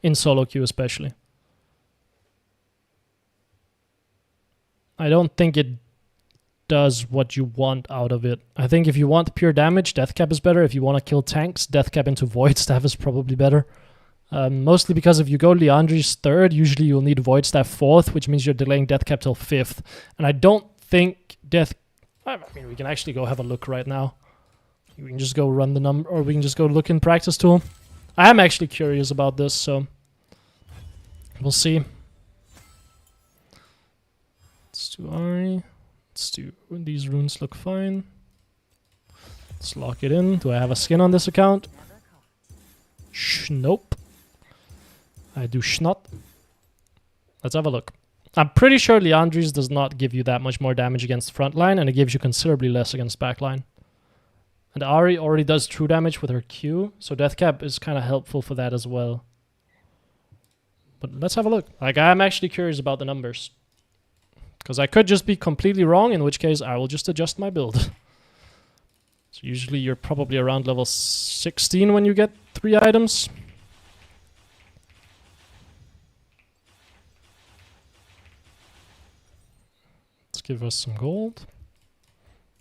In solo queue especially. I don't think it does what you want out of it. I think if you want pure damage, Deathcap is better. If you want to kill tanks, Deathcap into Void Staff is probably better. Mostly because if you go Liandry's third, usually you'll need Void Staff fourth, which means you're delaying Deathcap till fifth. And I don't think I mean, we can actually go have a look right now. We can just go run the number, or we can just go look in practice tool. I am actually curious about this, so we'll see. Let's do Ari. Let's do... These runes look fine. Let's lock it in. Do I have a skin on this account? Nope. I do schnot. Let's have a look. I'm pretty sure Liandry's does not give you that much more damage against front line, and it gives you considerably less against back line. And Ari already does true damage with her Q, so Deathcap is kind of helpful for that as well. But let's have a look. Like, I'm actually curious about the numbers. Because I could just be completely wrong, in which case I will just adjust my build. So usually you're probably around level 16 when you get 3 items. Let's give us some gold.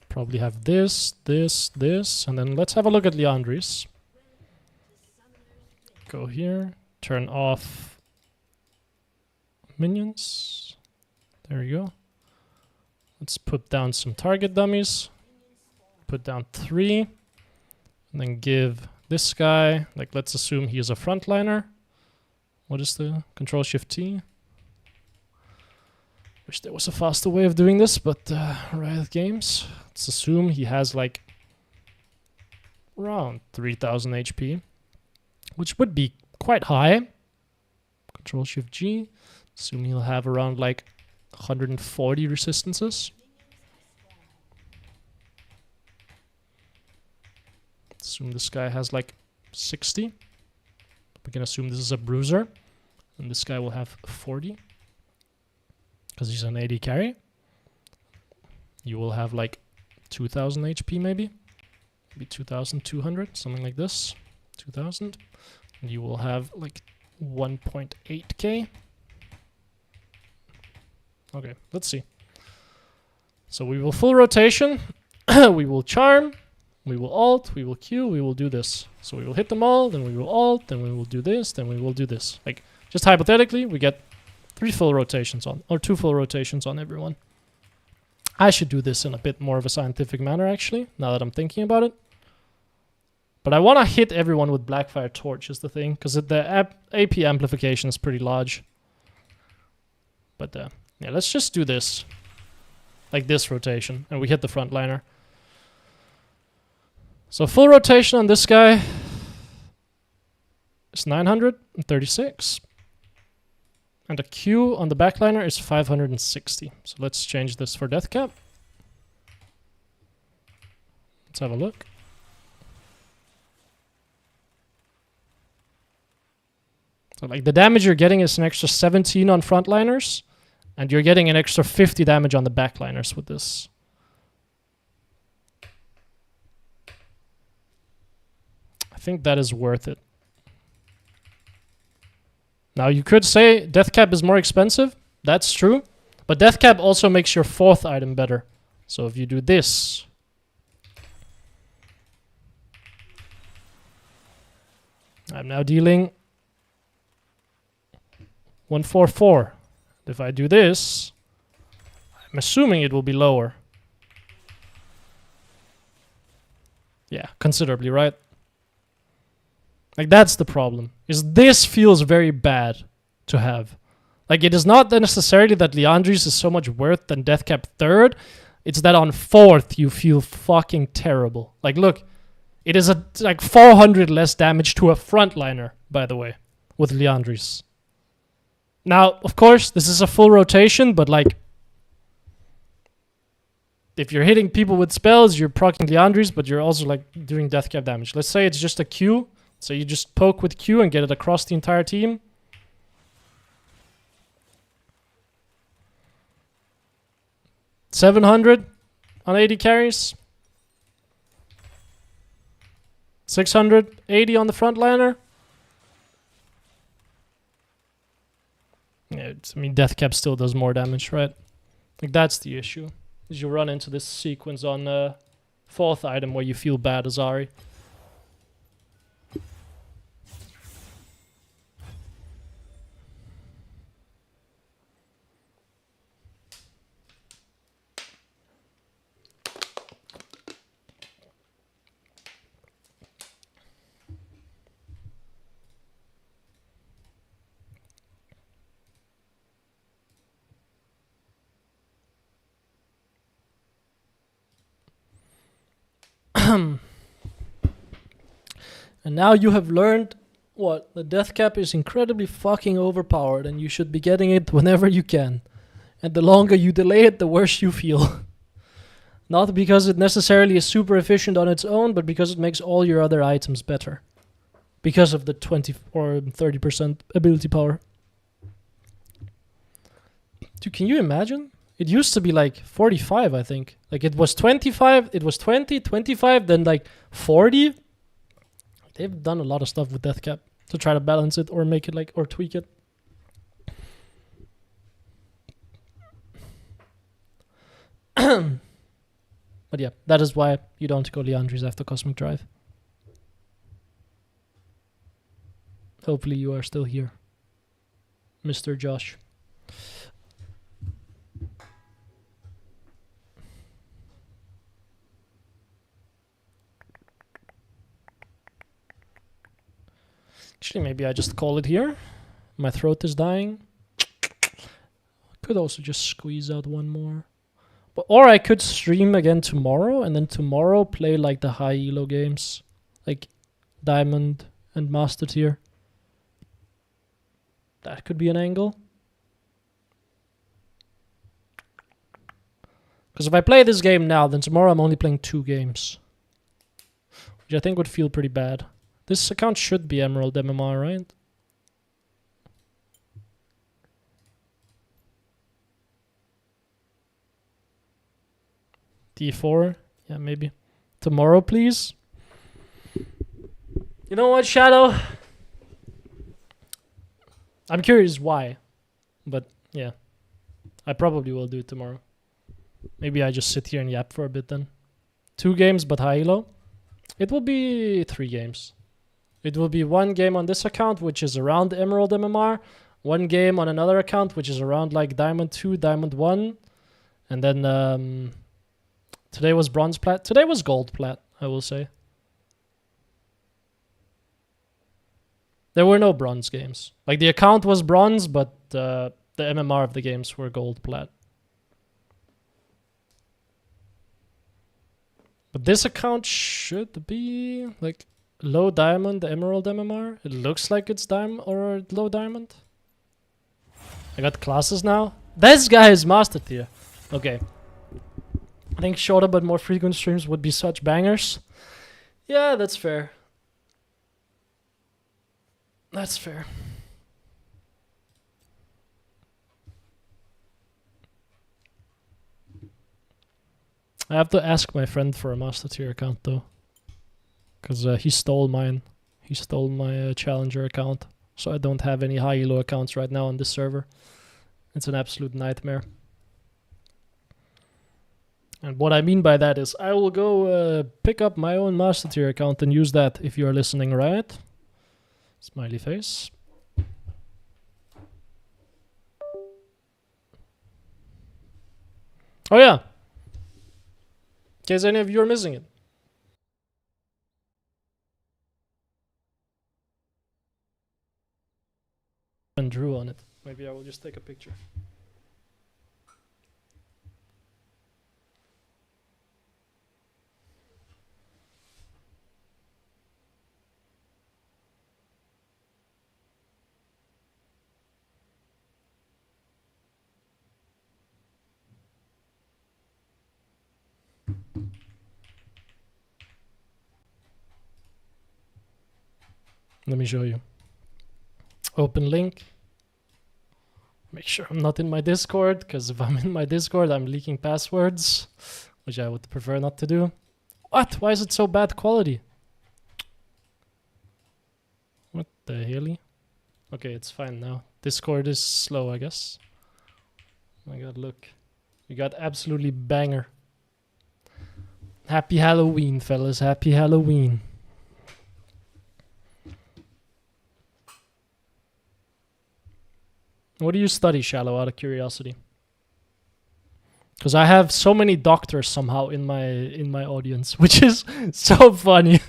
Probably have this, this, this, and then let's have a look at Liandry's. Go here, turn off minions. There you go. Let's put down some target dummies. Put down 3. And then give this guy, like let's assume he is a frontliner. What is the Control-Shift-T? Wish there was a faster way of doing this, but Riot Games. Let's assume he has like around 3000 HP, which would be quite high. Control-Shift-G. Assume he'll have around like 140 resistances. Assume this guy has like 60. We can assume this is a bruiser. And this guy will have 40. Because he's an AD carry. You will have like 2000 HP maybe. Maybe 2200, something like this. 2000. And you will have like 1.8k. Okay, let's see. So we will full rotation. We will charm. We will alt, we will Q, we will do this. So we will hit them all, then we will alt, then we will do this, then we will do this. Like, just hypothetically, we get 3 full rotations on, or 2 full rotations on everyone. I should do this in a bit more of a scientific manner, actually, now that I'm thinking about it. But I want to hit everyone with Blackfire Torch is the thing, because the AP amplification is pretty large. But, yeah, let's just do this. Like this rotation, and we hit the frontliner. So full rotation on this guy is 936. And a Q on the backliner is 560. So let's change this for Deathcap. Let's have a look. So like the damage you're getting is an extra 17 on frontliners. And you're getting an extra 50 damage on the backliners with this. I think that is worth it. Now you could say Deathcap is more expensive. That's true. But Deathcap also makes your 4th item better. So if you do this. I'm now dealing 144. If I do this, I'm assuming it will be lower. Yeah, considerably, right? Like, that's the problem. Is this feels very bad to have. Like, it is not necessarily that Liandry's is so much worth than Deathcap 3rd. It's that on 4th you feel fucking terrible. Like, look. It is like 400 less damage to a frontliner, by the way, with Liandry's. Now, of course, this is a full rotation, but like... if you're hitting people with spells, you're proccing Liandry's, but you're also like doing Deathcap damage. Let's say it's just a Q. So you just poke with Q and get it across the entire team. $700 on 80 carries. 680 on the frontliner. Yeah, I mean, Deathcap still does more damage, right? Like, that's the issue. Is you run into this sequence on 4th item where you feel bad as Ari. And now you have learned what? The Deathcap is incredibly fucking overpowered and you should be getting it whenever you can. And the longer you delay it, the worse you feel. Not because it necessarily is super efficient on its own, but because it makes all your other items better. Because of the 20 or 30% ability power. Dude, can you imagine? It used to be like 45, I think. Like it was 25, it was 20, 25, then like 40. They've done a lot of stuff with death cap to try to balance it or make it like, or tweak it. But yeah, that is why you don't go Leandries after Cosmic Drive. Hopefully you are still here, Mr. Josh. Actually, maybe I just call it here. My throat is dying. Could also just squeeze out one more. Or I could stream again tomorrow, and then tomorrow play like the high elo games. Like Diamond and Master Tier. That could be an angle. Because if I play this game now, then tomorrow I'm only playing 2 games. Which I think would feel pretty bad. This account should be Emerald MMR, right? D4? Yeah, maybe. Tomorrow, please? You know what, Shadow? I'm curious why. But, yeah. I probably will do it tomorrow. Maybe I just sit here and yap for a bit then. 2 games, but high elo. It will be 3 games. It will be 1 game on this account, which is around Emerald MMR. 1 game on another account, which is around like Diamond 2, Diamond 1. And then today was Bronze Plat. Today was Gold Plat, I will say. There were no Bronze games. Like the account was Bronze, but the MMR of the games were Gold Plat. But this account should be like low diamond, Emerald MMR. It looks like it's diamond or low diamond. I got classes now. This guy is Master Tier. Okay. I think shorter but more frequent streams would be such bangers. Yeah, that's fair. That's fair. I have to ask my friend for a Master Tier account though. Because he stole mine. He stole my Challenger account. So I don't have any high elo accounts right now on this server. It's an absolute nightmare. And what I mean by that is I will go pick up my own Master Tier account and use that if you are listening, right? Smiley face. Oh yeah. In case any of you are missing it. And drew on it. Maybe I will just take a picture. Let me show you. Open link. Make sure I'm not in my Discord, because if I'm in my Discord, I'm leaking passwords, which I would prefer not to do. What? Why is it so bad quality? What the hell? Okay, it's fine now. Discord is slow, I guess. Oh my god, look. We got absolutely banger. Happy Halloween, fellas. Happy Halloween. What do you study, Shallow, out of curiosity? Because I have so many doctors somehow in my audience, which is so funny.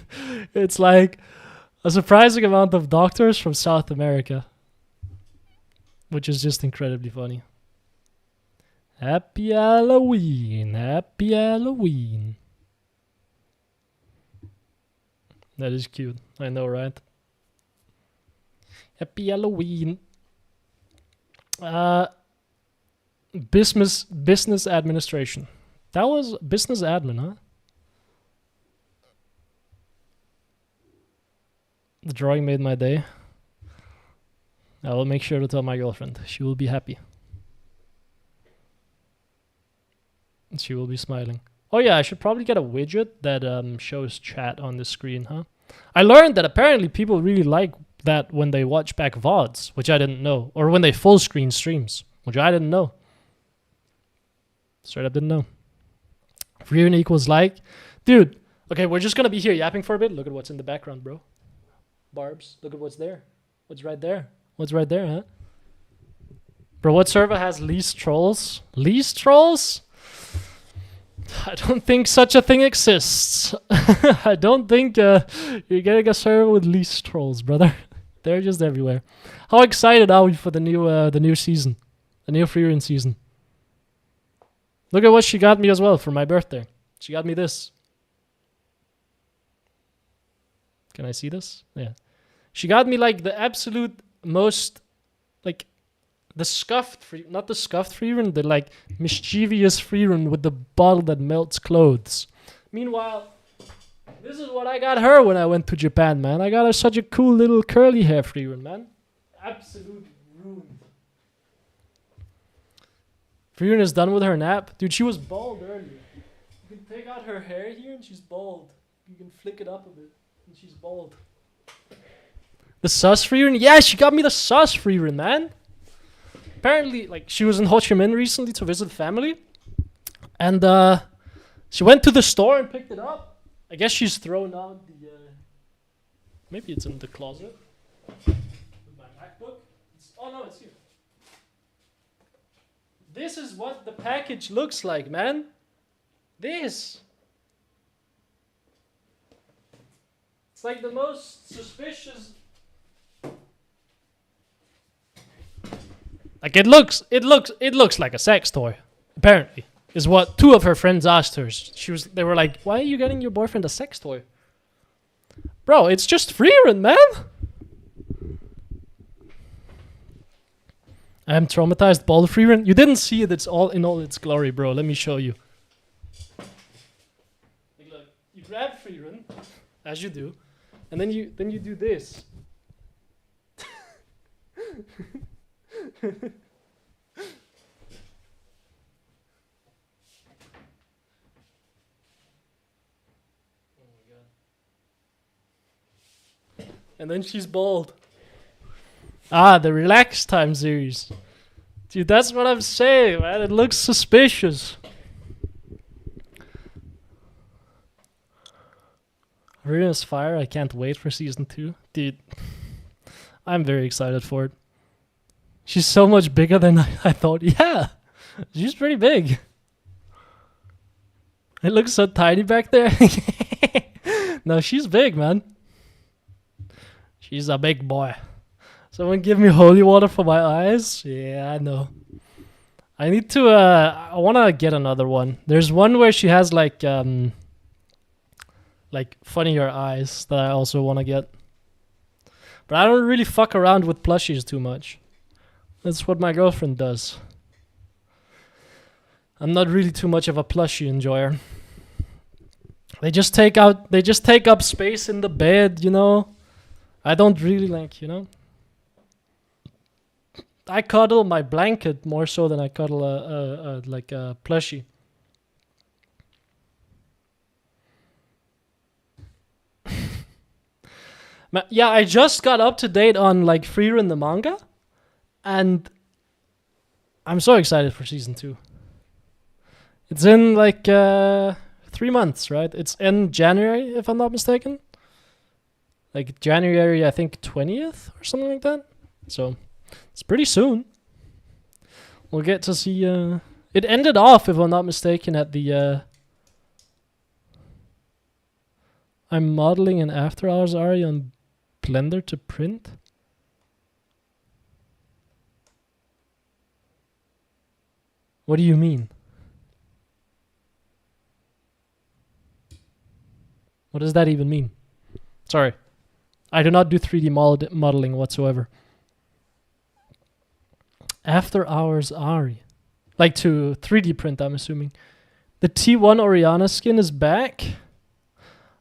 It's like a surprising amount of doctors from South America, which is just incredibly funny. Happy Halloween, happy Halloween. That is cute, I know, right? Happy Halloween. Business administration. That was business admin, huh? The drawing made my day. I will make sure to tell my girlfriend. She will be happy. She will be smiling. Oh yeah, I should probably get a widget that shows chat on the screen, huh? I learned that apparently people really like that when they watch back VODs, which I didn't know. Or when they full screen streams, which I didn't know. Straight up didn't know. Rune equals like. Dude, okay, we're just gonna be here yapping for a bit. Look at what's in the background, bro. Barbs, look at what's there. What's right there? What's right there, huh? Bro, what server has least trolls? Least trolls? I don't think such a thing exists. I don't think you're getting a server with least trolls, brother. They're just everywhere. How excited are we for the new season? The new free run season. Look at what she got me as well for my birthday. She got me this. Can I see this? Yeah. She got me like the absolute most, like, the scuffed free, not the scuffed free run, the like mischievous free run with the bottle that melts clothes. Meanwhile, this is what I got her when I went to Japan, man. I got her such a cool little curly hair free run, man. Absolute ruined. Free run is done with her nap. Dude, she was bald earlier. You can take out her hair here and she's bald. You can flick it up a bit and she's bald. The sus free run? Yeah, she got me the sus free run, man. Apparently, like, she was in Ho Chi Minh recently to visit family. And she went to the store and picked it up. I guess she's thrown out the... maybe it's in the closet. With my MacBook. Oh, no, it's here. This is what the package looks like, man. This. It's like the most suspicious... Like it looks like a sex toy. Apparently, is what two of her friends asked her. They were like, "Why are you getting your boyfriend a sex toy?" Bro, it's just free run, man. I am traumatized. Ball free run. You didn't see it. It's all in all its glory, bro. Let me show you. Like, look, you grab free run, as you do, and then you do this. Oh my god. And then she's bald. Ah, the relax time series. Dude, that's what I'm saying, man. It looks suspicious. Rune's fire. I can't wait for season 2. Dude, I'm very excited for it. She's so much bigger than I thought. Yeah, she's pretty big. It looks so tiny back there. No, she's big, man. She's a big boy. Someone give me holy water for my eyes? Yeah, I know. I need to, I want to get another one. There's one where she has like funnier eyes that I also want to get. But I don't really fuck around with plushies too much. That's what my girlfriend does. I'm not really too much of a plushie enjoyer. They just take up space in the bed, you know. I don't really like, you know. I cuddle my blanket more so than I cuddle a plushie. Yeah, I just got up to date on like Free Run the manga. And I'm so excited for season 2. It's in like 3 months, right? It's in January, if I'm not mistaken. Like January, I think 20th or something like that. So it's pretty soon. We'll get to see... it ended off, if I'm not mistaken, at the... I'm modeling an After Hours Ari on Blender to print. What do you mean? What does that even mean? Sorry. I do not do 3D modeling whatsoever. After Hours Ari. Like to 3D print, I'm assuming. The T1 Oriana skin is back.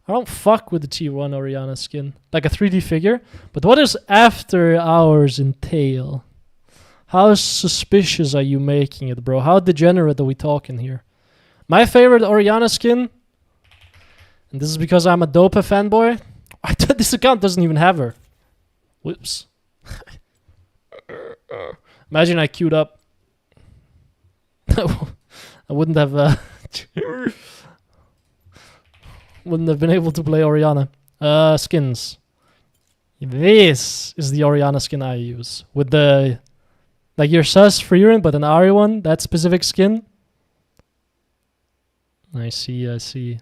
I don't fuck with the T1 Oriana skin. Like a 3D figure. But what does after hours entail? How suspicious are you making it, bro? How degenerate are we talking here? My favorite Oriana skin, and this is because I'm a Dopa fanboy. This account doesn't even have her. Whoops. Imagine I queued up. I wouldn't have wouldn't have been able to play Oriana. Skins. This is the Oriana skin I use. With the like your sus free run, but an Ari one, that specific skin. I see.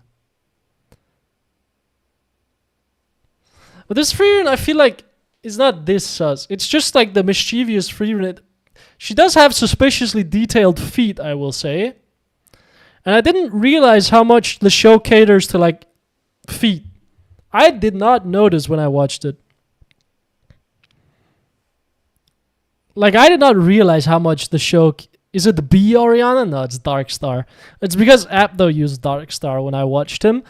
But this free run, I feel like, is not this sus. It's just like the mischievous free run. She does have suspiciously detailed feet, I will say. And I didn't realize how much the show caters to, like, feet. I did not notice when I watched it. Like, I did not realize how much the show... Is it the B Oriana? No, it's Dark Star. It's because Apto used Dark Star when I watched him.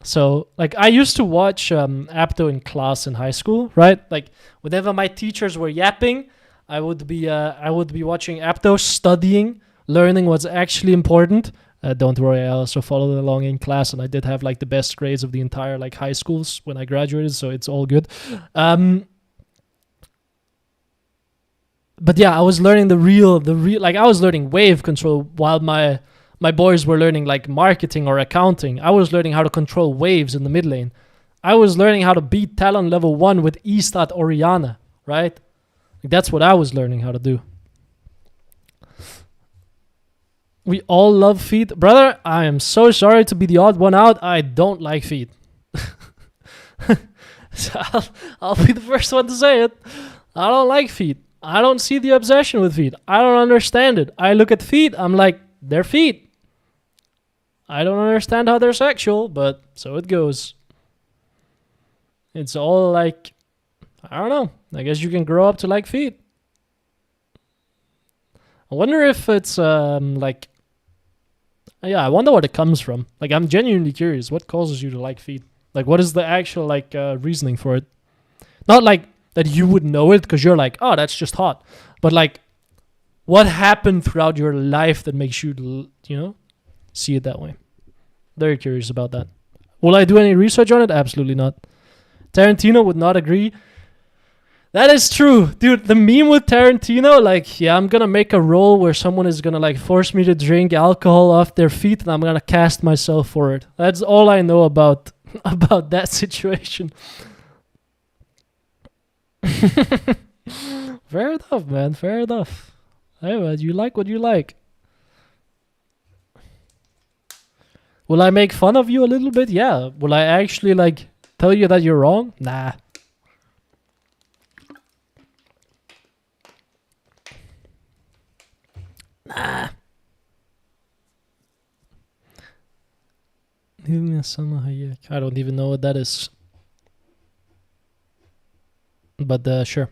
So, like, I used to watch Apto in class in high school, right? Like, whenever my teachers were yapping, I would be watching Apto, studying, learning what's actually important. Don't worry, I also followed along in class, and I did have, like, the best grades of the entire, like, high schools when I graduated, so it's all good. But yeah, I was learning the real, like, I was learning wave control while my boys were learning, like, marketing or accounting. I was learning how to control waves in the mid lane. I was learning how to beat Talon level 1 with E-stat Oriana, right? Like, that's what I was learning how to do. We all love feet. Brother, I am so sorry to be the odd one out. I don't like feet. So I'll be the first one to say it. I don't like feet. I don't see the obsession with feet. I don't understand it. I look at feet, I'm like, they're feet. I don't understand how they're sexual, but so it goes. It's all like, I don't know. I guess you can grow up to like feet. I wonder if it's like, yeah, I wonder what it comes from. Like, I'm genuinely curious. What causes you to like feet? Like, what is the actual like reasoning for it? Not like that you would know it because you're like, oh, that's just hot. But like, what happened throughout your life that makes you, you know, see it that way? Very curious about that. Will I do any research on it? Absolutely not. Tarantino would not agree. That is true. Dude, the meme with Tarantino, like, yeah, I'm gonna make a role where someone is gonna, like, force me to drink alcohol off their feet and I'm gonna cast myself for it. That's all I know about that situation. Fair enough, man. Fair enough. Hey, man, you like what you like. Will I make fun of you a little bit? Yeah. Will I actually, like, tell you that you're wrong? Nah. Nah. I don't even know what that is. But sure.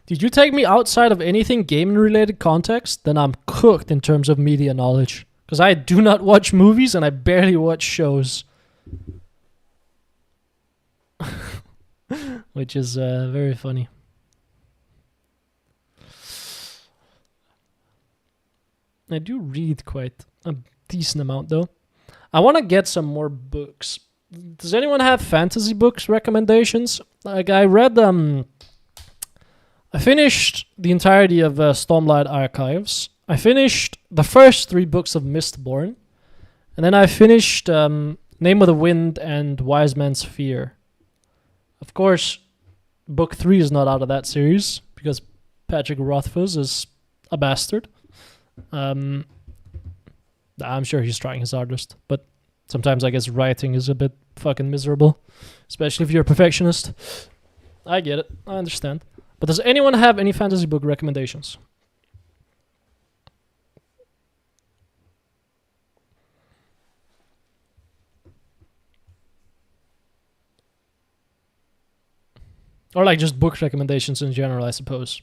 Did you take me outside of anything gaming-related context? Then I'm cooked in terms of media knowledge. Because I do not watch movies and I barely watch shows. Which is very funny. I do read quite a decent amount, though. I want to get some more books. Does anyone have fantasy books recommendations? Like, I read, I finished the entirety of Stormlight Archives. I finished the first 3 books of Mistborn. And then I finished Name of the Wind and Wise Man's Fear. Of course, book 3 is not out of that series, because Patrick Rothfuss is a bastard. I'm sure he's trying his hardest, but sometimes I guess writing is a bit fucking miserable, especially if you're a perfectionist. I get it. I understand. But does anyone have any fantasy book recommendations? Or like just book recommendations in general, I suppose.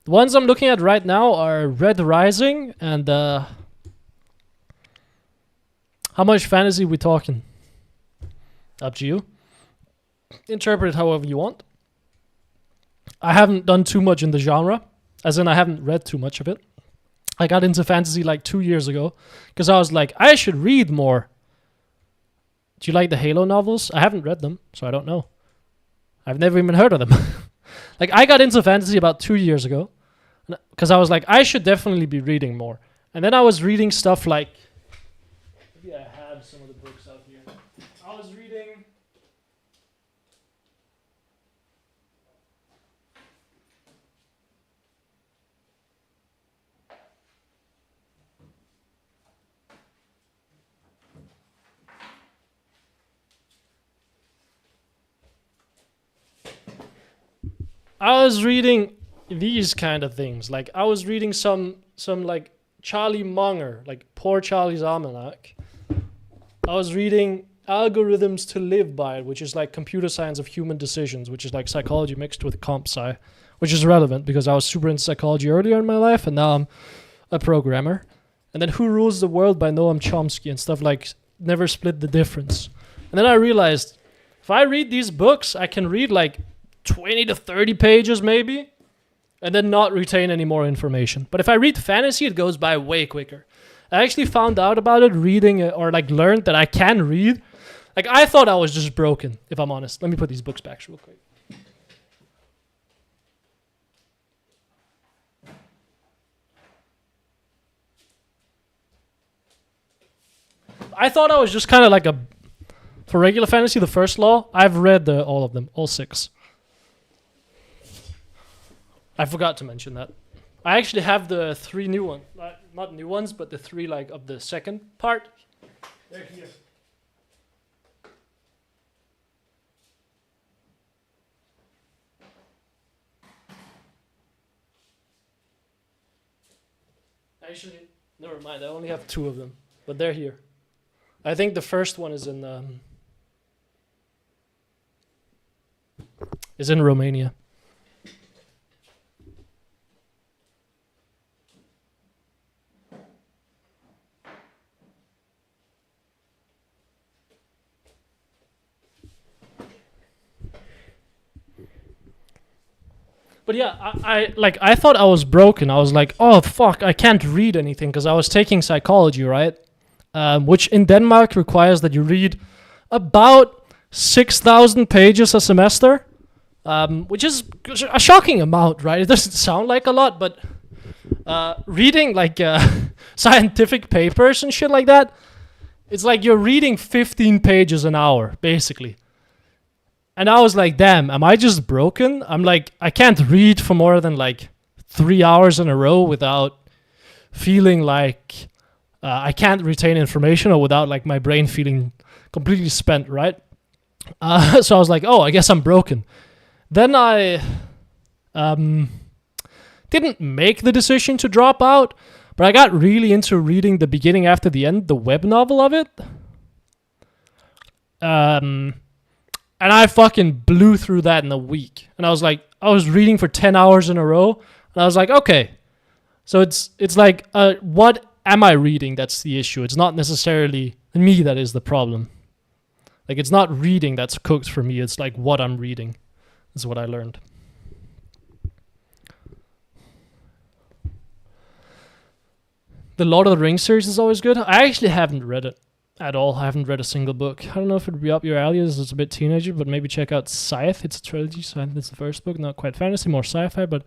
The ones I'm looking at right now are Red Rising and How much fantasy we talking? Up to you. Interpret it however you want. I haven't done too much in the genre, as in I haven't read too much of it. I got into fantasy like 2 years ago because I was like, I should read more. Do you like the Halo novels? I haven't read them, so I don't know. I've never even heard of them. Like, I got into fantasy about 2 years ago because I was like, I should definitely be reading more. And then I was reading stuff like, maybe I have some of the books out here. I was reading these kind of things. Like, I was reading some like Charlie Munger, like Poor Charlie's Almanac. I was reading Algorithms to Live By, which is like computer science of human decisions, which is like psychology mixed with comp sci, which is relevant because I was super into psychology earlier in my life, and now I'm a programmer. And then Who Rules the World by Noam Chomsky and stuff like Never Split the Difference. And then I realized, if I read these books, I can read like 20 to 30 pages maybe, and then not retain any more information. But if I read fantasy, it goes by way quicker. I actually found out about it reading or like learned that I can read. Like, I thought I was just broken, if I'm honest. Let me put these books back real quick. I thought I was just kind of like for regular fantasy, the first law, I've read all of them, all 6. I forgot to mention that. I actually have the 3 new ones. Not new ones, but the 3 like of the second part. They're here. Actually, never mind. I only have 2 of them, but they're here. I think the first one is in Romania. But yeah, I thought I was broken. I was like, oh fuck, I can't read anything because I was taking psychology, right? Which in Denmark requires that you read about 6,000 pages a semester, which is a shocking amount, right? It doesn't sound like a lot, but reading like scientific papers and shit like that, it's like you're reading 15 pages an hour, basically. And I was like, damn, am I just broken? I'm like, I can't read for more than like 3 hours in a row without feeling like I can't retain information, or without like my brain feeling completely spent, right? So I was like, oh, I guess I'm broken. Then I didn't make the decision to drop out, but I got really into reading The Beginning After the End, the web novel of it. And I fucking blew through that in a week. And I was like, I was reading for 10 hours in a row. And I was like, okay. So it's like, what am I reading? That's the issue. It's not necessarily me that is the problem. Like, it's not reading that's cooked for me. It's like what I'm reading. That's what I learned. The Lord of the Rings series is always good. I actually haven't read it at all. I haven't read a single book. I don't know if it'd be up your alley as it's a bit teenager, but maybe check out Scythe. It's a trilogy. Scythe is the first book. Not quite fantasy, more sci-fi, but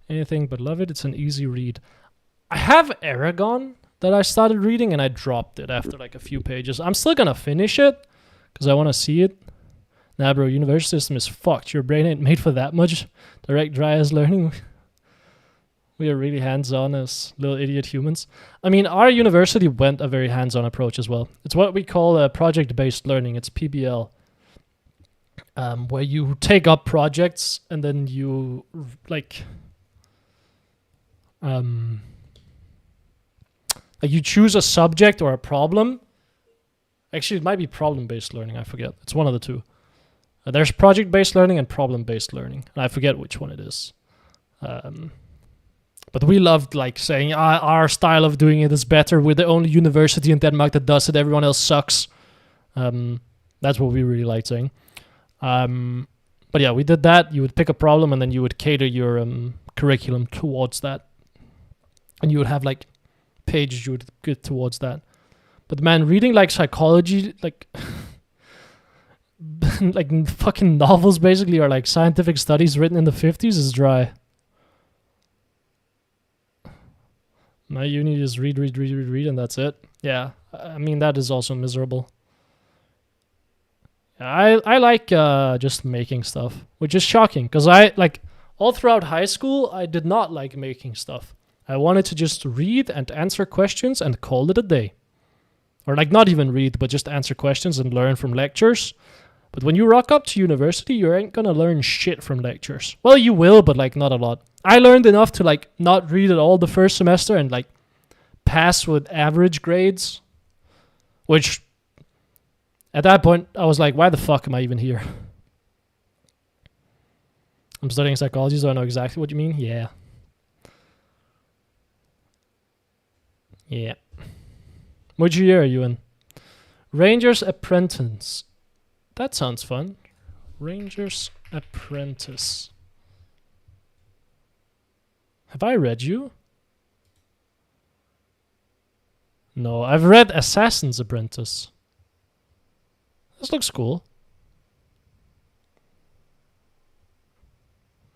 anything but love it. It's an easy read. I have Aragon that I started reading, and I dropped it after like a few pages. I'm still gonna finish it because I want to see it. Nah, bro, university system is fucked. Your brain ain't made for that much direct dry as learning. We are really hands-on as little idiot humans. I mean, our university went a very hands-on approach as well. It's what we call project-based learning. It's PBL, where you take up projects and then you like you choose a subject or a problem. Actually, it might be problem-based learning. I forget. It's one of the two. There's project-based learning and problem-based learning, and I forget which one it is. But we loved like saying our style of doing it is better. We're the only university in Denmark that does it. Everyone else sucks. That's what we really liked saying. But yeah, we did that. You would pick a problem and then you would cater your curriculum towards that. And you would have like pages you would get towards that. But man, reading like psychology, like like fucking novels basically, or like scientific studies written in the 50s is dry. My uni is read, and that's it. Yeah, I mean, that is also miserable. I like just making stuff, which is shocking, because I, like, all throughout high school, I did not like making stuff. I wanted to just read and answer questions and call it a day. Or, like, not even read, but just answer questions and learn from lectures. But when you rock up to university, you ain't gonna learn shit from lectures. Well, you will, but, like, not a lot. I learned enough to, like, not read at all the first semester and, like, pass with average grades. Which, at that point, I was like, why the fuck am I even here? I'm studying psychology, so I know exactly what you mean. Yeah. Yeah. Which year are you in? Ranger's Apprentice. That sounds fun. Ranger's Apprentice. Have I read you? No, I've read Assassin's Apprentice. This looks cool.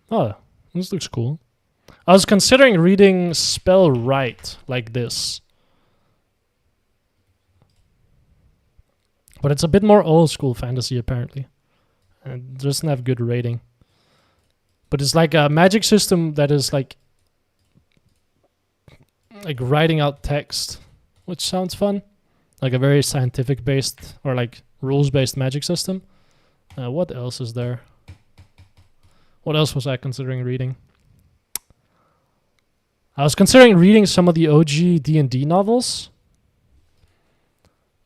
Oh, this looks cool. I was considering reading Spell Right like this. But it's a bit more old school fantasy apparently. And it doesn't have good rating. But it's like a magic system that is like writing out text, which sounds fun. Like a very scientific based or like rules based magic system. What else is there? What else was I considering reading? I was considering reading some of the OG D&D novels.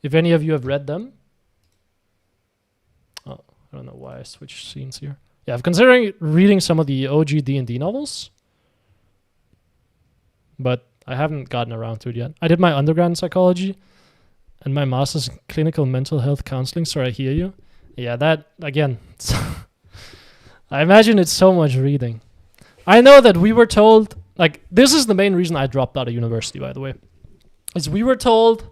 If any of you have read them. Oh, I don't know why I switched scenes here. Yeah, I'm considering reading some of the OG D&D novels. But I haven't gotten around to it yet. I did my undergrad in psychology and my master's in clinical mental health counseling, so I hear you. Yeah, that, again, I imagine it's so much reading. I know that we were told, like, this is the main reason I dropped out of university, by the way, is we were told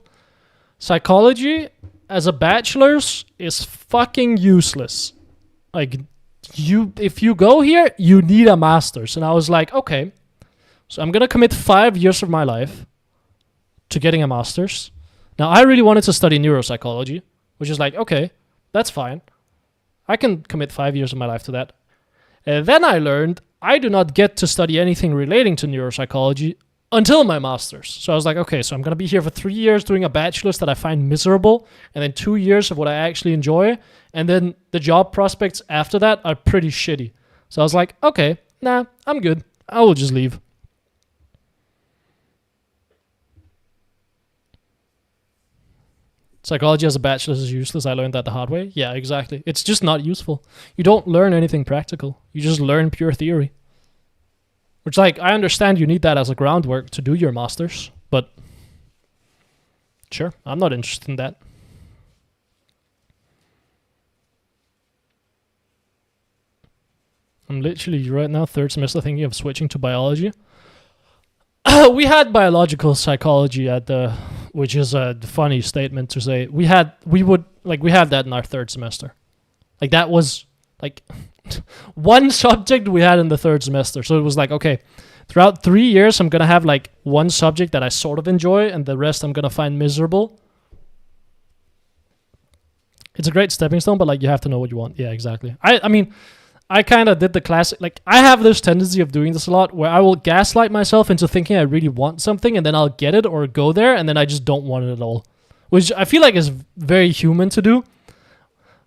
psychology as a bachelor's is fucking useless. Like, if you go here, you need a master's. And I was like, okay, so I'm going to commit 5 years of my life to getting a master's. Now, I really wanted to study neuropsychology, which is like, okay, that's fine. I can commit 5 years of my life to that. And then I learned I do not get to study anything relating to neuropsychology until my master's. So I was like, okay, so I'm going to be here for 3 years doing a bachelor's that I find miserable, and then 2 years of what I actually enjoy, and then the job prospects after that are pretty shitty. So I was like, okay, nah, I'm good. I will just leave. Psychology as a bachelor's is useless. I learned that the hard way. Yeah, exactly. It's just not useful. You don't learn anything practical. You just learn pure theory. Which, like, I understand you need that as a groundwork to do your master's, but sure, I'm not interested in that. I'm literally right now, third semester, thinking of switching to biology. We had biological psychology at the, which is a funny statement to say. We had that in our third semester. Like, that was like one subject we had in the third semester. So it was like, okay, throughout 3 years, I'm going to have like one subject that I sort of enjoy and the rest I'm going to find miserable. It's a great stepping stone, but like you have to know what you want. Yeah, exactly. I mean, I kind of did the classic, like, I have this tendency of doing this a lot where I will gaslight myself into thinking I really want something and then I'll get it or go there and then I just don't want it at all. Which I feel like is very human to do.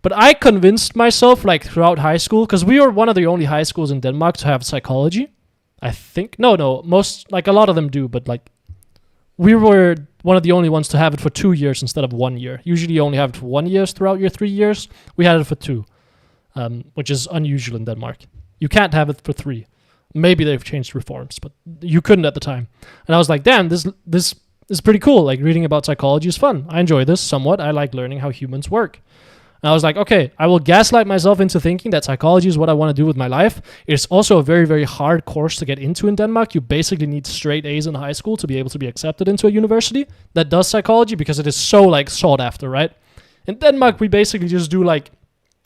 But I convinced myself, like, throughout high school, because we were one of the only high schools in Denmark to have psychology. I think. No, most, like, a lot of them do, but, like, we were one of the only ones to have it for 2 years instead of 1 year. Usually you only have it for 1 year throughout your 3 years. We had it for 2. Which is unusual in Denmark. You can't have it for 3. Maybe they've changed reforms, but you couldn't at the time. And I was like, damn, this is pretty cool. Like, reading about psychology is fun. I enjoy this somewhat. I like learning how humans work. And I was like, okay, I will gaslight myself into thinking that psychology is what I want to do with my life. It's also a very, very hard course to get into in Denmark. You basically need straight A's in high school to be able to be accepted into a university that does psychology, because it is so, like, sought after, right? In Denmark, we basically just do, like,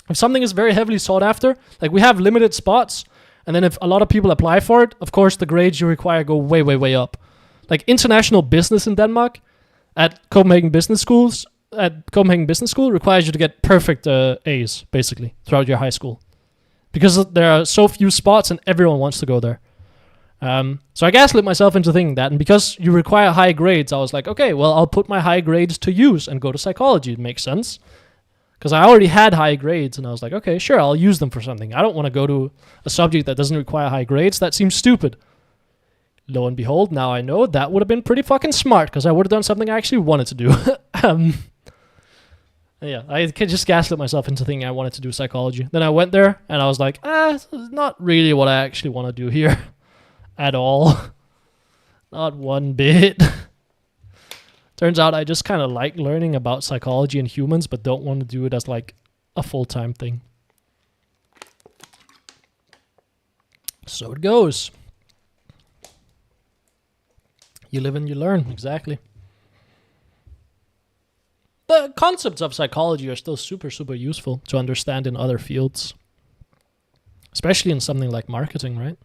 if something is very heavily sought after, like, we have limited spots, and then if a lot of people apply for it, of course, the grades you require go way, way, way up. Like, international business in Denmark at Copenhagen Business School requires you to get perfect A's, basically, throughout your high school. Because there are so few spots and everyone wants to go there. So I gaslit myself into thinking that. And because you require high grades, I was like, okay, well, I'll put my high grades to use and go to psychology. It makes sense. Because I already had high grades, and I was like, okay, sure, I'll use them for something. I don't want to go to a subject that doesn't require high grades. That seems stupid. Lo and behold, now I know that would have been pretty fucking smart, because I would have done something I actually wanted to do. Yeah, I could just gaslit myself into thinking I wanted to do psychology. Then I went there, and I was like, this is not really what I actually want to do here. At all. Not one bit. Turns out I just kind of like learning about psychology and humans, but don't want to do it as, like, a full-time thing. So it goes. You live and you learn, exactly. The concepts of psychology are still super, super useful to understand in other fields. Especially in something like marketing, right?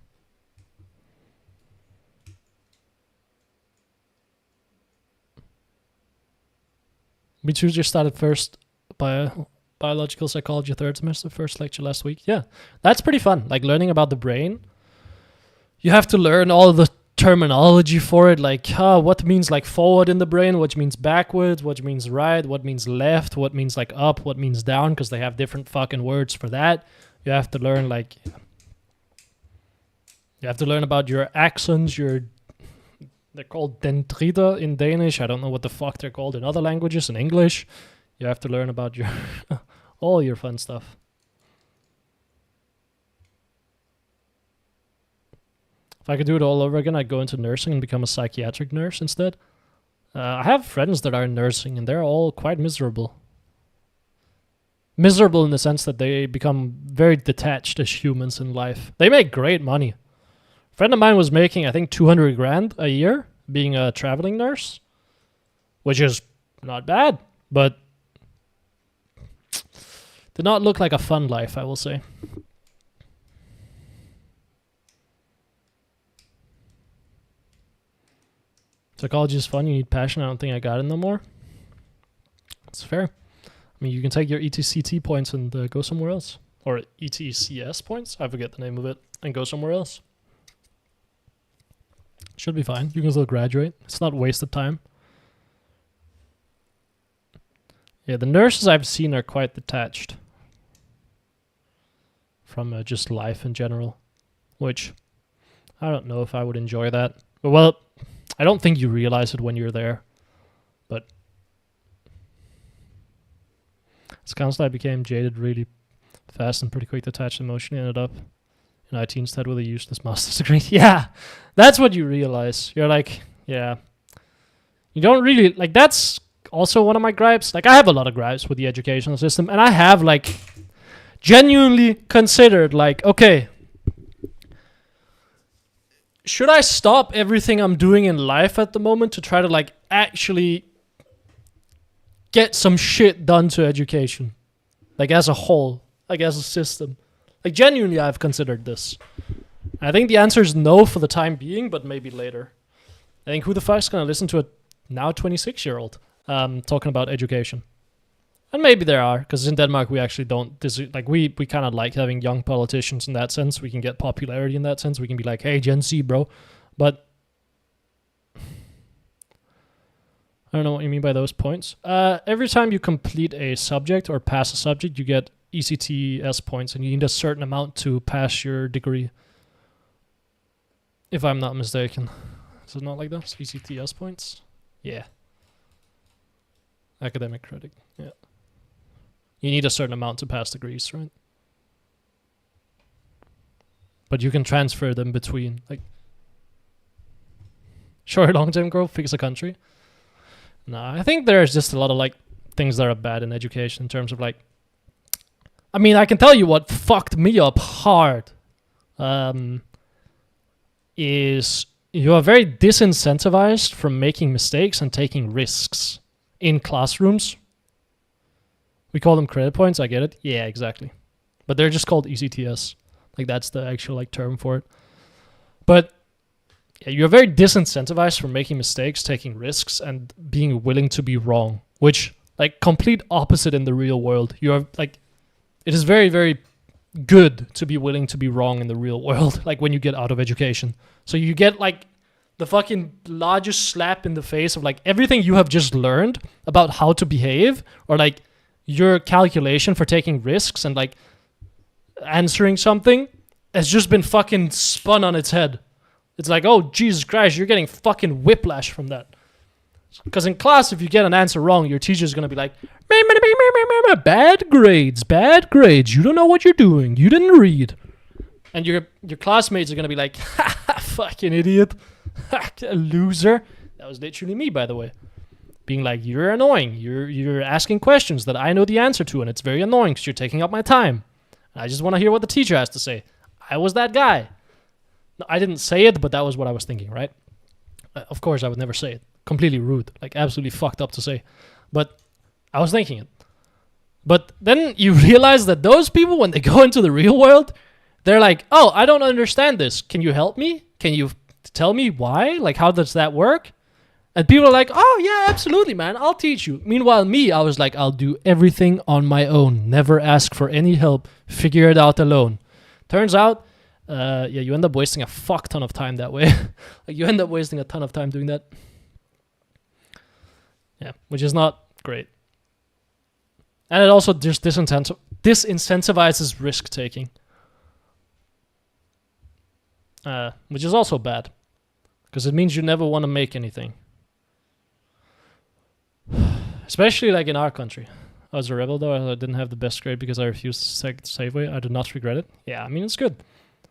We two just started first biological psychology third semester, first lecture last week. Yeah, that's pretty fun. Like, learning about the brain. You have to learn all the terminology for it, like what means, like, forward in the brain, what means backwards, what means right, what means left, what means, like, up, what means down, because they have different fucking words for that. You have to learn, like, you have to learn about your accents, they're called dendritter in Danish. I don't know what the fuck they're called in other languages. In English, you have to learn about your all your fun stuff. If I could do it all over again, I'd go into nursing and become a psychiatric nurse instead. I have friends that are in nursing, and they're all quite miserable. Miserable in the sense that they become very detached as humans in life. They make great money. A friend of mine was making, I think, 200 grand a year being a traveling nurse, which is not bad, but did not look like a fun life, I will say. Psychology is fun. You need passion. I don't think I got it no more. It's fair. I mean, you can take your ETCT points and go somewhere else. Or ETCS points. I forget the name of it. And go somewhere else. Should be fine. You can still graduate. It's not wasted time. Yeah, the nurses I've seen are quite detached from just life in general. Which, I don't know if I would enjoy that. But, well, I don't think you realize it when you're there, but it's kind of like I became jaded really fast and pretty quick to attach emotionally. Ended up in IT instead with a useless master's degree. Yeah, that's what you realize. You're like, yeah, you don't really, like, that's also one of my gripes. Like, I have a lot of gripes with the educational system, and I have, like, genuinely considered, like, okay, should I stop everything I'm doing in life at the moment to try to, like, actually get some shit done to education? Like, as a whole. Like, as a system. Like, genuinely, I've considered this. I think the answer is no for the time being, but maybe later. I think who the fuck's gonna listen to a now 26-year-old talking about education? And maybe there are, because in Denmark we actually don't, we kind of like having young politicians in that sense. We can get popularity in that sense. We can be like, hey, Gen Z, bro. But I don't know what you mean by those points. Every time you complete a subject or pass a subject, you get ECTS points, and you need a certain amount to pass your degree. If I'm not mistaken. Is it not like that? ECTS points? Yeah. Academic credit, yeah. You need a certain amount to pass degrees, right? but you can transfer them between. Like, short long-term growth, fix a country. No, I think there's just a lot of like things that are bad in education in terms of like, I mean, I can tell you what fucked me up hard is you are very disincentivized from making mistakes and taking risks in classrooms. We call them credit points, I get it. Yeah, exactly. But they're just called ECTS. Like, that's the actual like term for it. But yeah, you're very disincentivized from making mistakes, taking risks, and being willing to be wrong, which like complete opposite in the real world. You're like, it is very, very good to be willing to be wrong in the real world, like when you get out of education. So you get like the fucking largest slap in the face of like everything you have just learned about how to behave, or like your calculation for taking risks and like answering something has just been fucking spun on its head. It's like, oh, Jesus Christ, you're getting fucking whiplash from that. Because in class, if you get an answer wrong, your teacher's going to be like, bad grades. You don't know what you're doing. You didn't read. And your classmates are going to be like, ha, fucking idiot. A loser. That was literally me, by the way. Being like, you're annoying. You're asking questions that I know the answer to, and it's very annoying because you're taking up my time. And I just want to hear what the teacher has to say. I was that guy. No, I didn't say it, but that was what I was thinking, right? Of course, I would never say it. Completely rude. Like, absolutely fucked up to say. But I was thinking it. But then you realize that those people, when they go into the real world, they're like, oh, I don't understand this. Can you help me? Can you tell me why? Like, how does that work? And people are like, oh, yeah, absolutely, man. I'll teach you. Meanwhile, me, I was like, I'll do everything on my own. Never ask for any help. Figure it out alone. Turns out, you end up wasting a fuck ton of time that way. Like, you end up wasting a ton of time doing that. Yeah, which is not great. And it also just disincentivizes risk-taking. Which is also bad. Because it means you never want to make anything. Especially like in our country. I was a rebel though. I didn't have the best grade because I refused to take the safe way. I do not regret it. Yeah, I mean, it's good. I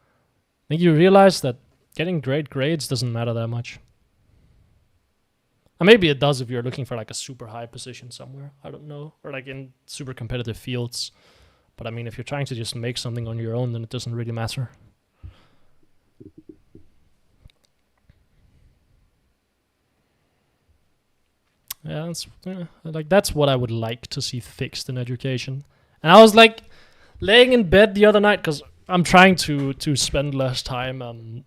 think you realize that getting great grades doesn't matter that much. And maybe it does if you're looking for like a super high position somewhere. I don't know. Or like in super competitive fields. But I mean, if you're trying to just make something on your own, then it doesn't really matter. Yeah, that's what I would like to see fixed in education. And I was like laying in bed the other night because I'm trying to spend less time.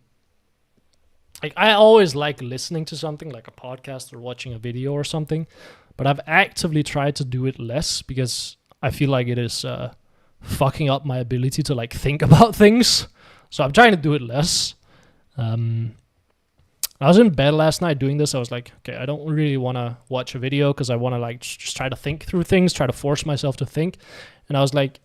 Like, I always like listening to something like a podcast or watching a video or something, but I've actively tried to do it less because I feel like it is fucking up my ability to like think about things. So I'm trying to do it less. I was in bed last night doing this. I was like, okay, I don't really want to watch a video because I want to like just try to think through things, try to force myself to think. And I was like,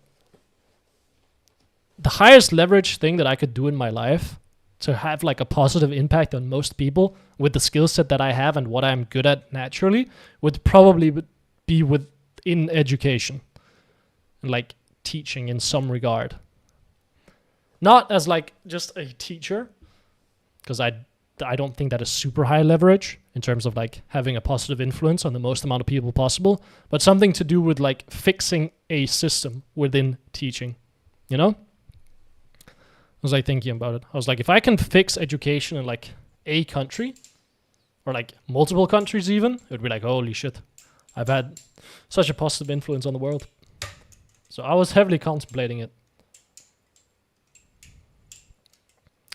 the highest leverage thing that I could do in my life to have like a positive impact on most people with the skill set that I have and what I'm good at naturally would probably be within education and like teaching in some regard. Not as like just a teacher, because I don't think that is super high leverage in terms of like having a positive influence on the most amount of people possible, but something to do with like fixing a system within teaching, you know? I was like thinking about it. I was like, if I can fix education in like a country or like multiple countries even, it would be like, holy shit, I've had such a positive influence on the world. So I was heavily contemplating it.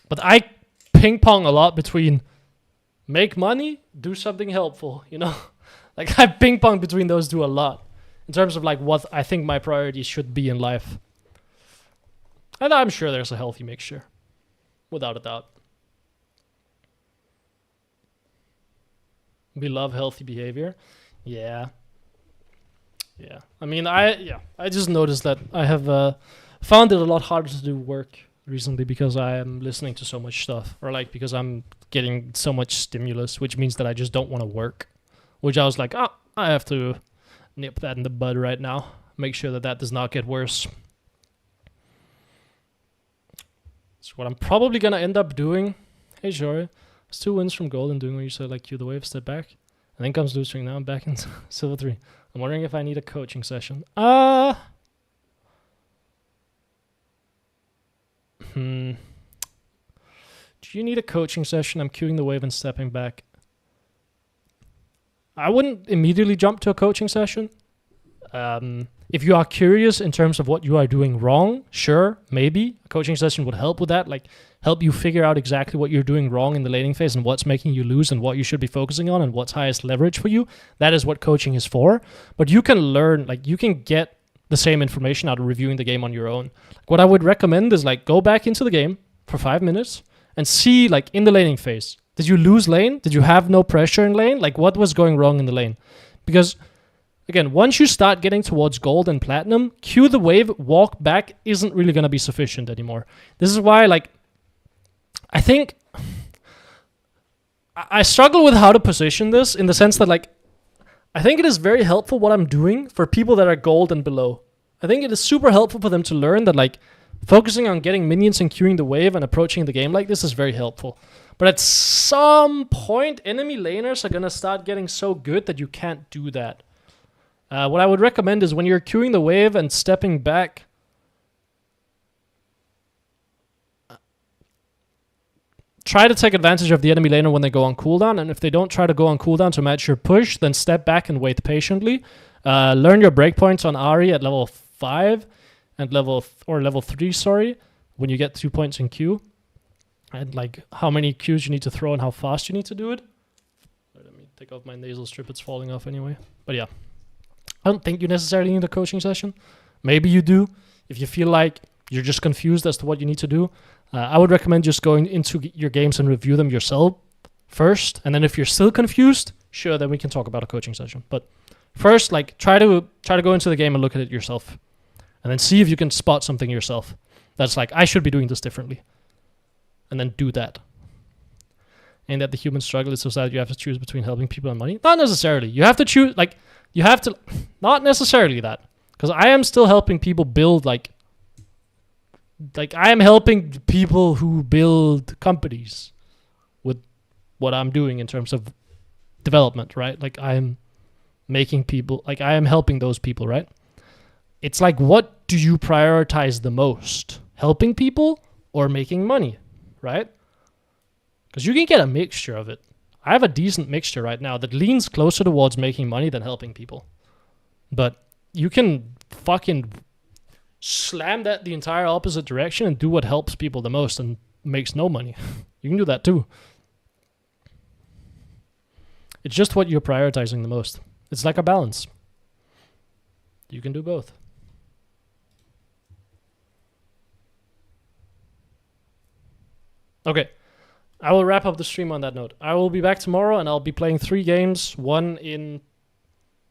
But I ping pong a lot between make money, do something helpful, you know? Like, I ping pong between those two a lot in terms of like what I think my priorities should be in life. And I'm sure there's a healthy mixture, without a doubt. We love healthy behavior. Yeah. I mean, I just noticed that I have found it a lot harder to do work recently because I am listening to so much stuff, or like because I'm getting so much stimulus, which means that I just don't want to work, which I was like, oh, I have to nip that in the bud right now, make sure that that does not get worse. So what I'm probably gonna end up doing. Hey, Jory. It's 2 wins from gold and doing what you said, like cue the wave, step back. And then comes losing. Now I'm back in silver 3. I'm wondering if I need a coaching session. Do you need a coaching session? I'm queuing the wave and stepping back. I wouldn't immediately jump to a coaching session. If you are curious in terms of what you are doing wrong, sure, maybe a coaching session would help with that. Like help you figure out exactly what you're doing wrong in the laning phase and what's making you lose and what you should be focusing on and what's highest leverage for you. That is what coaching is for. But you can learn, like you can get the same information out of reviewing the game on your own. Like, what I would recommend is like go back into the game for 5 minutes and see like in the laning phase, did you lose lane? Did you have no pressure in lane? Like what was going wrong in the lane? Because again, once you start getting towards gold and platinum, cue the wave, walk back isn't really going to be sufficient anymore. This is why, like, I think I struggle with how to position this in the sense that, like, I think it is very helpful what I'm doing for people that are gold and below. I think it is super helpful for them to learn that, like, focusing on getting minions and queuing the wave and approaching the game like this is very helpful. But at some point, enemy laners are going to start getting so good that you can't do that. What I would recommend is when you're queuing the wave and stepping back, try to take advantage of the enemy laner when they go on cooldown, and if they don't try to go on cooldown to match your push, then step back and wait patiently. Learn your breakpoints on Ahri at level 5 and level 3, sorry, when you get 2 points in Q, and like how many Qs you need to throw and how fast you need to do it. Let me take off my nasal strip, it's falling off anyway. But yeah. I don't think you necessarily need a coaching session. Maybe you do. If you feel like you're just confused as to what you need to do, I would recommend just going into your games and review them yourself first. And then if you're still confused, sure, then we can talk about a coaching session. But first, like try to go into the game and look at it yourself. And then see if you can spot something yourself that's like, I should be doing this differently. And then do that. And that the human struggle is so sad you have to choose between helping people and money? Not necessarily. You have to choose, like, you have to, not necessarily that. Because I am still helping people build, like I am helping people who build companies with what I'm doing in terms of development, right? Like I am making people, like I am helping those people, right? It's like, what do you prioritize the most? Helping people or making money, right? Because you can get a mixture of it. I have a decent mixture right now that leans closer towards making money than helping people. But you can fucking slam that the entire opposite direction and do what helps people the most and makes no money. You can do that too. It's just what you're prioritizing the most. It's like a balance. You can do both. Okay. I will wrap up the stream on that note. I will be back tomorrow and I'll be playing 3 games, 1 in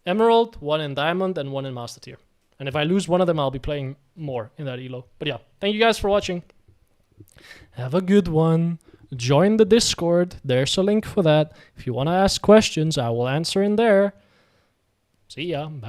Emerald, 1 in Diamond, and 1 in Master Tier. And if I lose one of them, I'll be playing more in that elo. But yeah, thank you guys for watching. Have a good one. Join the Discord. There's a link for that. If you want to ask questions, I will answer in there. See ya. Bye.